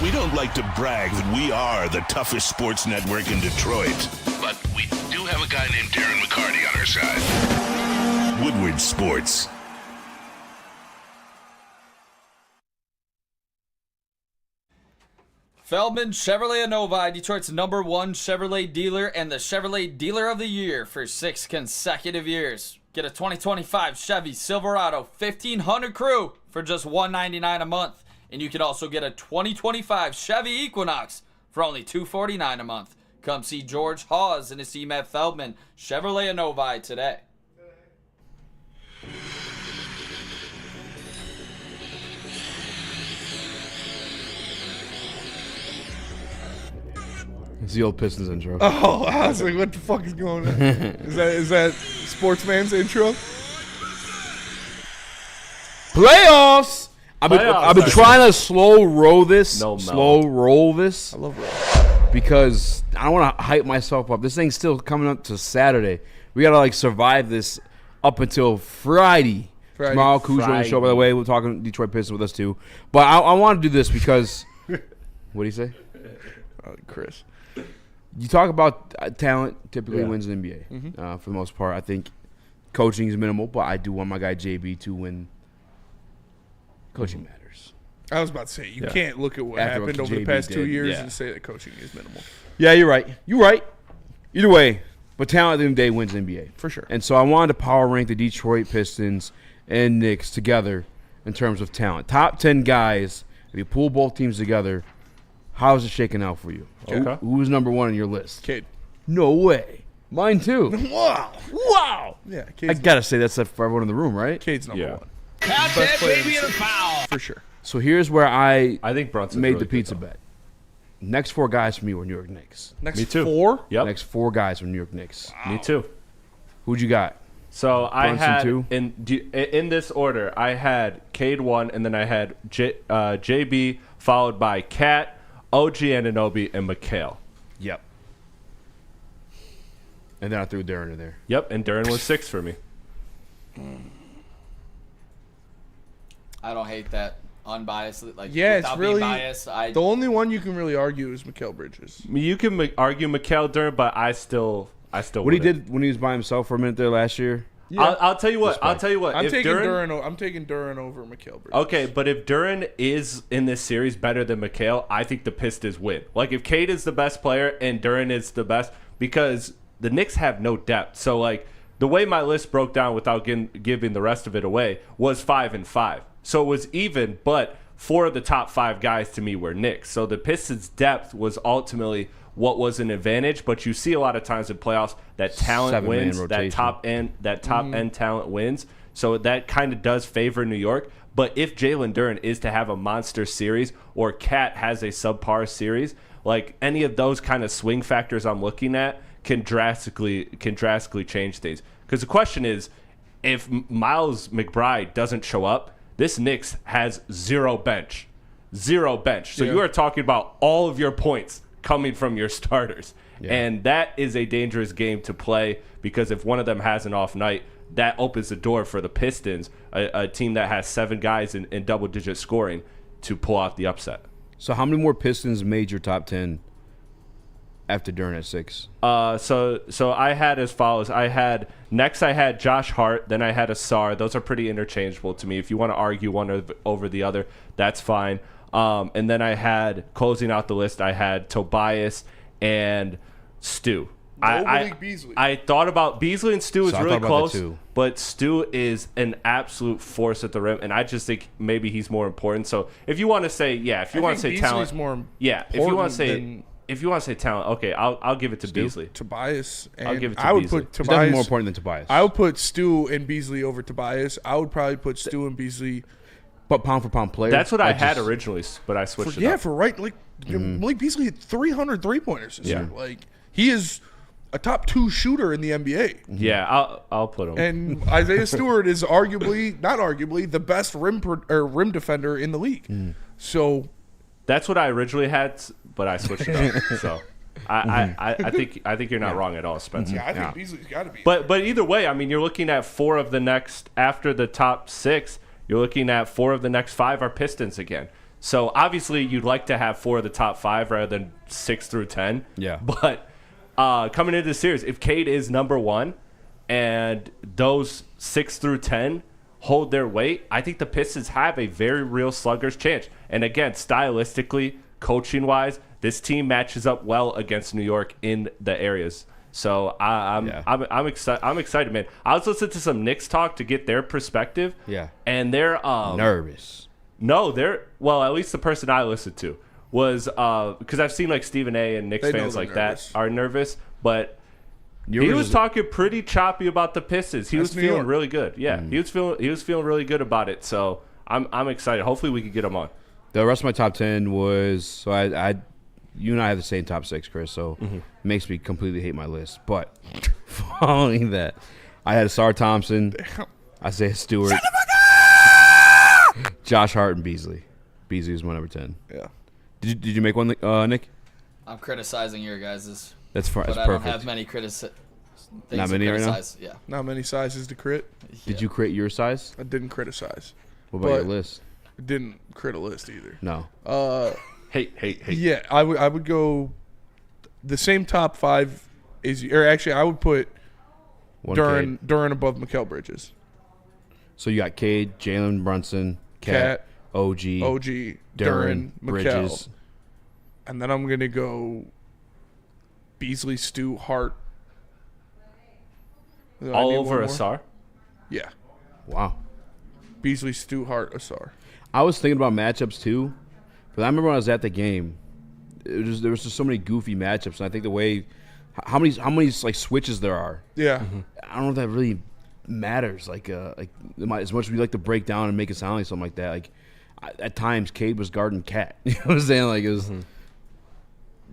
We don't like to brag that we are the toughest sports network in Detroit, but we do have a guy named Darren McCarty on our side. Woodward Sports. Feldman Chevrolet of Novi, Detroit's #1 Chevrolet dealer and the Chevrolet Dealer of the Year for 6 consecutive years. Get a 2025 Chevy Silverado 1500 Crew for just $199 a month. And you can also get a 2025 Chevy Equinox for only $249 a month. Come see George Hawes and Asim Feldman Chevrolet Novi today. It's the old Pistons intro. Oh, I was like, what the fuck is going on? Is that Sportsman's intro? Playoffs! I've been trying to slow roll this. I love roll. Because I don't want to hype myself up. This thing's still coming up to Saturday. We got to survive this up until Friday. Tomorrow, Kuz on the show, by the way. We're talking Detroit Pistons with us, too. But I want to do this because... What do you say? Chris. You talk about talent typically wins in the NBA for the most part. I think coaching is minimal, but I do want my guy JB to win. Coaching matters. I was about to say, you can't look at what happened over the past 2 years and say that coaching is minimal. Yeah, you're right. You're right. Either way, but talent at the end of the day wins the NBA. For sure. And so I wanted to power rank the Detroit Pistons and Knicks together in terms of talent. Top 10 guys, if you pull both teams together, how's it shaking out for you? Okay. Who's number one on your list? Cade. No way. Mine too. Wow. Yeah, I got to say that's for everyone in the room, right? Cade's number one. Count that baby in a foul. For sure. So here's where I think Brunson's made really the pizza bet. Next 4 guys for me were New York Knicks. Next Me too. 4? Yep. Next 4 guys were New York Knicks. Wow. Me too. Who'd you got? So I Brunson had too? in this order. I had Cade 1, and then I had JB followed by Cat, OG Anunoby, and Mikal. Yep. And then I threw Duren in there. Yep, and Duren was 6 for me. I don't hate that. Unbiased. Yeah, without it's really being biased, the only one you can really argue is Mikal Bridges. You can argue Mikal Duren, but I still. What he did when he was by himself for a minute there last year. Yeah. I'll tell you what. Respect. I'm taking Duren over Mikal Bridges. Okay, but if Duren is in this series better than Mikal, I think the Pistons win. If Cade is the best player and Duren is the best, because the Knicks have no depth. So the way my list broke down without giving the rest of it away was 5 and 5. So it was even, but 4 of the top 5 guys to me were Knicks. So the Pistons' depth was ultimately what was an advantage, but you see a lot of times in playoffs that talent wins, that top end talent wins. So that kind of does favor New York. But if Jalen Duren is to have a monster series or Cat has a subpar series, any of those kind of swing factors I'm looking at can drastically change things. Because the question is, if Miles McBride doesn't show up, this Knicks has zero bench. So you are talking about all of your points coming from your starters. Yeah. And that is a dangerous game to play, because if one of them has an off night, that opens the door for the Pistons, a team that has 7 guys in double-digit scoring, to pull out the upset. So how many more Pistons made your top 10 after Duren at 6? So I had as follows. I had Josh Hart, then I had Asar. Those are pretty interchangeable to me. If you want to argue one over the other, that's fine. And then I had, closing out the list, I had Tobias and Stu. I thought about Beasley and Stu was really close, but Stu is an absolute force at the rim, and I just think maybe he's more important. So if you want to say, if you want to say Beasley's talent, more if you want to say talent, okay, I'll give it to Beasley. Tobias, and I'll give it to I Beasley. would put Tobias. Definitely more important than Tobias. I would put Stu and Beasley over Tobias. I would probably put Stu and Beasley. But pound for pound player. That's what I had originally, but I switched it up. Malik Beasley hit 300 3-pointers this year. He is a top 2 shooter in the NBA. Yeah, I'll put him. And Isaiah Stewart is not arguably, the best rim defender in the league. So that's what I originally had, but I switched it up. So I think you're not wrong at all, Spencer. Yeah, I think Beasley's got to be. But either way, I mean, you're looking at 4 of the next, after the top 6. You're looking at 4 of the next 5 are Pistons again. So obviously you'd like to have 4 of the top 5 rather than 6 through 10. Yeah. But coming into the series, if Cade is number 1 and those 6 through 10 hold their weight, I think the Pistons have a very real slugger's chance. And again, stylistically, coaching-wise, this team matches up well against New York in the areas So I'm excited. I'm excited, man. I was listening to some Knicks talk to get their perspective. Yeah. And they're nervous. No, at least the person I listened to was because I've seen like Stephen A. and Knicks fans like that are nervous, but he was talking pretty choppy about the Pistons. He was feeling really good. Yeah, he was feeling really good about it. So I'm excited. Hopefully we can get him on. The rest of my top 10 was you and I have the same top 6, Chris. So it makes me completely hate my list. But following that, I had Asar Thompson, Isaiah Stewart, Josh Hart, and Beasley. Beasley was my number 10. Yeah. Did you make one, Nick? I'm criticizing your guys's. That's fine. But I don't have many Not many right now? Yeah. Not many sizes to crit. Did you crit your size? I didn't criticize. What about your list? I didn't crit a list either. No. Hey. Yeah, I would go the same top 5 I would put Duran above Mikal Bridges. So you got Cade, Jalen Brunson, Cat, OG, Duran, Bridges. And then I'm going to go Beasley, Stu, Hart. All over Asar? Yeah. Wow. Beasley, Stu, Hart, Asar. I was thinking about matchups too, but I remember when I was at the game, there was just so many goofy matchups, and I think the way how many like switches there are. Yeah. I don't know if that really matters. Like as much as we like to break down and make it sound like something like that. Like at times, Cade was guarding Cat. You know what I'm saying? Like it was.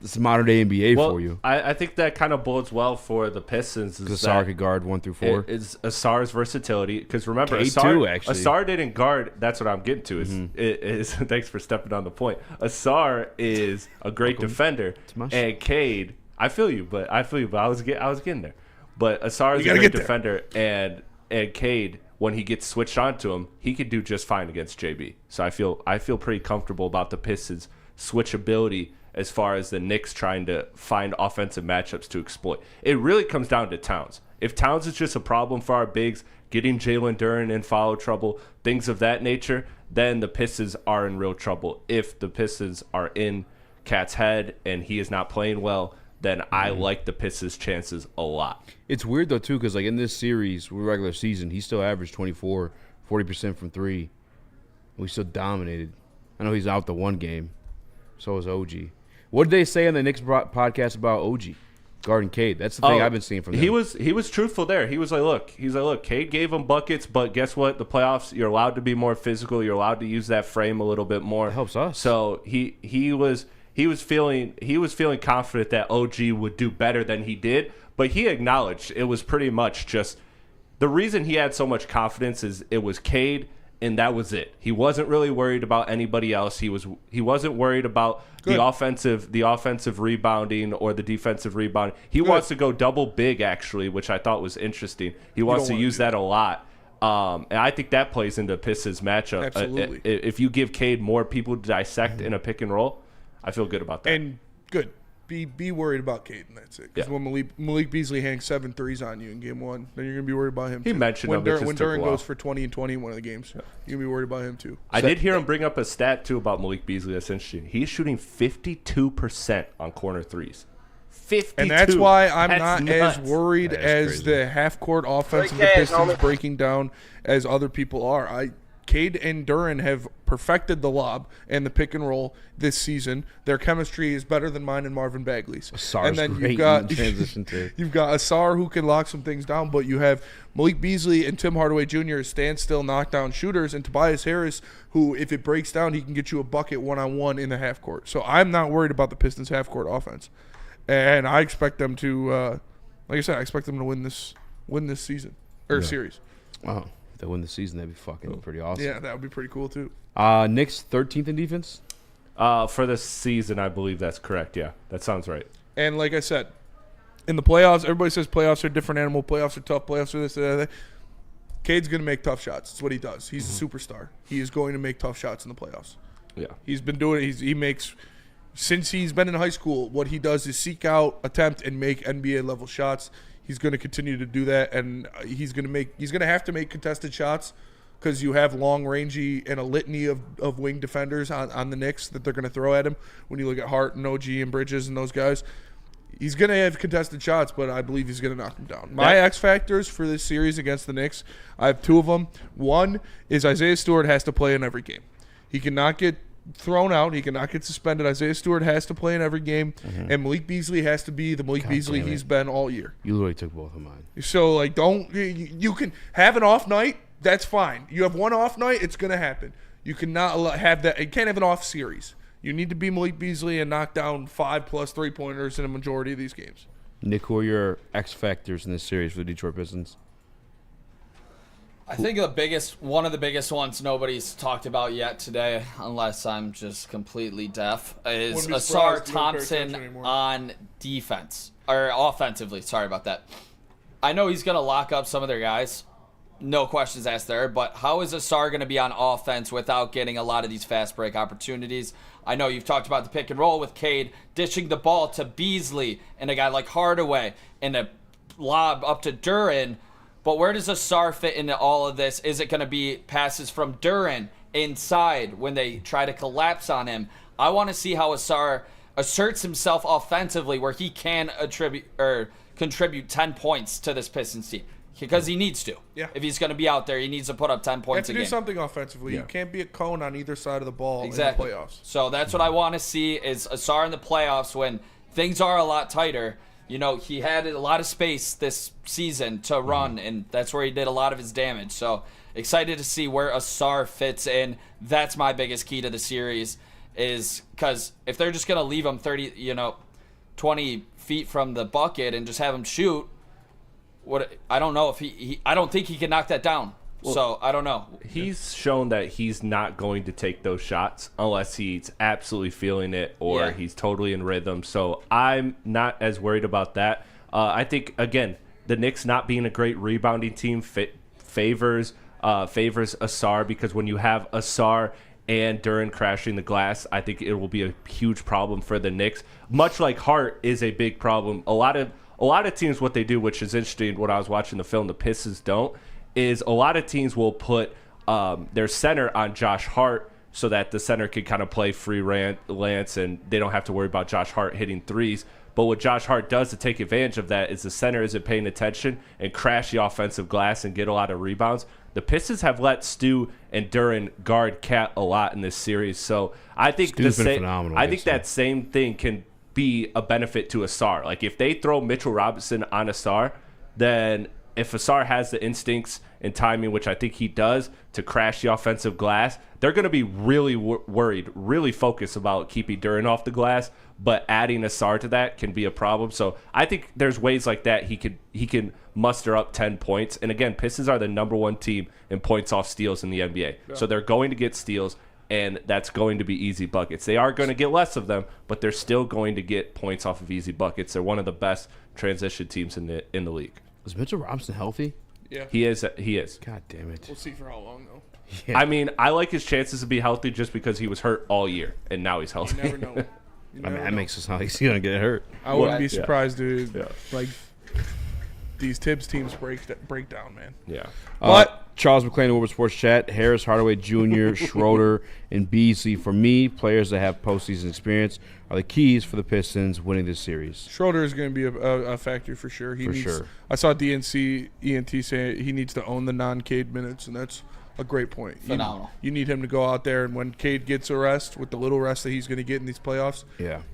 This is modern day NBA for you. I think that kind of bodes well for the Pistons. Because Asar could guard 1 through 4. Is Asar's versatility. Because remember, Asar didn't guard. That's what I'm getting to. Thanks for stepping on the point. Asar is a great defender, and Cade. I feel you, but I was getting there. But Asar is a great defender, and Cade, when he gets switched onto him, he could do just fine against JB. So I feel pretty comfortable about the Pistons' switchability as far as the Knicks trying to find offensive matchups to exploit. It really comes down to Towns. If Towns is just a problem for our bigs, getting Jalen Duran in foul trouble, things of that nature, then the Pistons are in real trouble. If the Pistons are in Cat's head and he is not playing well, then I like the Pistons' chances a lot. It's weird, though, too, because like in this series, regular season, he still averaged 24, 40% from 3. We still dominated. I know he's out the one game. So is OG. What did they say on the Knicks podcast about OG guarding Cade? That's the thing I've been seeing from them. He was truthful there. He was like, look, Cade gave him buckets, but guess what? The playoffs, you're allowed to be more physical. You're allowed to use that frame a little bit more. It helps us. So he was feeling confident that OG would do better than he did, but he acknowledged it was pretty much just the reason he had so much confidence is it was Cade. And that was it. He wasn't really worried about anybody else. He wasn't worried about the offensive rebounding or the defensive rebounding. He wants to go double big, actually, which I thought was interesting. He wants to use that a lot. And I think that plays into Pistons matchup. Absolutely. If you give Cade more people to dissect in a pick and roll, I feel good about that. And good. Be worried about Cade, and that's it. Because when Malik Beasley hangs 7 threes on you in game 1, then you're going to be worried about him, too. He mentioned when Duran goes for 20 and 20 in one of the games, you're going to be worried about him, too. I did hear him bring up a stat, too, about Malik Beasley. That's interesting. He's shooting 52% on corner threes. 52. And that's why I'm not as worried as the half-court offense of the Pistons breaking down as other people are. Cade and Duran have perfected the lob and the pick and roll this season. Their chemistry is better than mine and Marvin Bagley's. Asar's and then great you've got in transition too. You've got Asar who can lock some things down, but you have Malik Beasley and Tim Hardaway Jr. standstill knockdown shooters, and Tobias Harris, who if it breaks down, he can get you a bucket one-on-one in the half court. So I'm not worried about the Pistons half court offense, and I expect them to, like I said, I expect them to win this season or series. Wow. If they win the season, that'd be fucking pretty awesome. Yeah, that would be pretty cool, too. Knicks 13th in defense? For the season, I believe that's correct. Yeah, that sounds right. And like I said, in the playoffs, everybody says playoffs are a different animal. Playoffs are tough. Playoffs are this, that. Cade's going to make tough shots. That's what he does. He's a superstar. He is going to make tough shots in the playoffs. Yeah. He's been doing it. He makes, since he's been in high school, what he does is seek out, attempt, and make NBA-level shots. He's going to continue to do that, and he's going to have to make contested shots because you have long rangey and a litany of wing defenders on the Knicks that they're going to throw at him. When you look at Hart and OG and Bridges and those guys, He's going to have contested shots, but I believe he's going to knock them down. My X factors for this series against the Knicks, I have 2 of them. One is Isaiah Stewart has to play in every game. He cannot get thrown out. He cannot get suspended. Isaiah Stewart has to play in every game, and Malik Beasley has to be the Malik Beasley he's been all year. You literally took both of mine. So, like, you can have an off night. That's fine. You have one off night, it's going to happen. You cannot have that. You can't have an off series. You need to be Malik Beasley and knock down 5+ 3-pointers in a majority of these games. Nick, who are your X factors in this series for the Detroit Pistons? I think one of the biggest ones nobody's talked about yet today, unless I'm just completely deaf, is Asar Thompson on defense or offensively. Sorry about that. I know he's going to lock up some of their guys. No questions asked there, but how is Asar going to be on offense without getting a lot of these fast break opportunities? I know you've talked about the pick and roll with Cade dishing the ball to Beasley and a guy like Hardaway and a lob up to Duren, but where does Asar fit into all of this? Is it going to be passes from Duren inside when they try to collapse on him? I want to see how Asar asserts himself offensively where he can contribute 10 points to this Pistons team. Because he needs to. Yeah. If he's going to be out there, he needs to put up 10 points a game. You have to do something offensively. Yeah. You can't be a cone on either side of the ball in the playoffs. So that's what I want to see is Asar in the playoffs when things are a lot tighter. You know, he had a lot of space this season to run, and that's where he did a lot of his damage. So excited to see where Asar fits in. That's my biggest key to the series is because if they're just going to leave him 20 feet from the bucket and just have him shoot, I don't know if I don't think he can knock that down. Well, so I don't know. He's shown that he's not going to take those shots unless he's absolutely feeling it or he's totally in rhythm. So I'm not as worried about that. I think again, the Knicks not being a great rebounding team favors Asar because when you have Asar and Duren crashing the glass, I think it will be a huge problem for the Knicks. Much like Hart is a big problem. A lot of teams, what they do, which is interesting, when I was watching the film, the Pistons don't, is a lot of teams will put their center on Josh Hart so that the center can kind of play free lance and they don't have to worry about Josh Hart hitting threes. But what Josh Hart does to take advantage of that is the center isn't paying attention and crash the offensive glass and get a lot of rebounds. The Pistons have let Stu and Duren guard Cat a lot in this series. So I think that same thing can be a benefit to Asar. Like if they throw Mitchell Robinson on Asar, then if Asar has the instincts and timing, which I think he does, to crash the offensive glass, they're going to be really worried, really focused about keeping Duren off the glass. But adding Asar to that can be a problem. So I think there's ways like that he can muster up 10 points. And again, Pistons are the #1 team in points off steals in the NBA. Yeah. So they're going to get steals, and that's going to be easy buckets. They are going to get less of them, but they're still going to get points off of easy buckets. They're one of the best transition teams in the league. Is Mitchell Robinson healthy? Yeah. He is. God damn it. We'll see for how long, though. Yeah. I mean, I like his chances to be healthy just because he was hurt all year, and now he's healthy. You never know. That makes us sound like he's going to get hurt. I wouldn't be surprised, dude. Like, these Tibbs teams break down, man. Yeah. But Charles McClain, Woodward Sports Chat, Harris, Hardaway Jr., Schroeder, and Beasley. For me, players that have postseason experience are the keys for the Pistons winning this series. Schroeder is going to be a factor for sure. I saw ENT say he needs to own the non-Cade minutes, and that's a great point. Phenomenal. You need him to go out there, and when Cade gets a rest, with the little rest that he's going to get in these playoffs,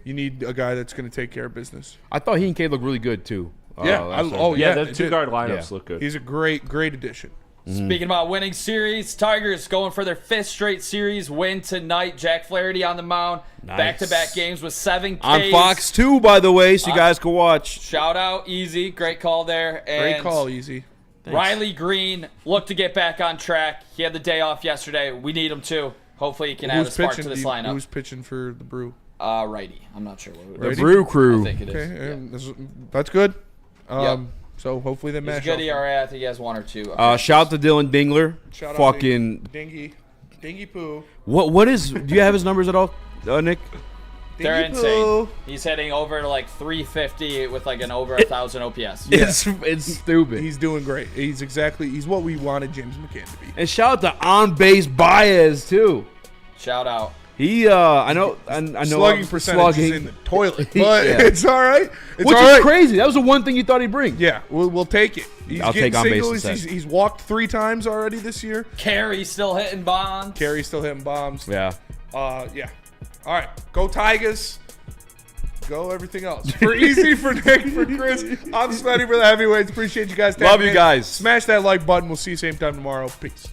you need a guy that's going to take care of business. I thought he and Cade looked really good, too. The two-guard lineups look good. He's a great addition. Speaking about winning series, Tigers going for their 5th straight series win tonight. Jack Flaherty on the mound. Nice. Back-to-back games with 7 Ks. On Fox 2, by the way, so you guys can watch. Shout out, Eazy. Great call there. And great call, Eazy. Thanks. Riley Green looked to get back on track. He had the day off yesterday. We need him too. Hopefully he can add a spark to this lineup. Who's pitching for the Brew? Righty. I'm not sure. The Brew Crew. I think it is. Okay, that's good. So hopefully they match. He's good ERA. I think he has 1 or 2. Shout out to Dylan Dingler. Shout fucking out Dingy Poo. What is? Do you have his numbers at all, Nick? They're insane. He's hitting over to like 350 with like an over 1,000 OPS. It's stupid. He's doing great. He's what we wanted James McCann to be. And shout out to On Base Baez too. Shout out. I know. Slugging percentage is in the toilet, but it's all right. Which is crazy. That was the one thing you thought he'd bring. Yeah, we'll take it. I'll take on base. He's walked 3 times already this year. Carey's still hitting bombs. Yeah. Yeah. All right. Go Tigers. Go everything else. For Eazy, for Nick, for Chris, I'm Smitty for the Heavyweights. Appreciate you guys. Love you guys. Smash that like button. We'll see you same time tomorrow. Peace.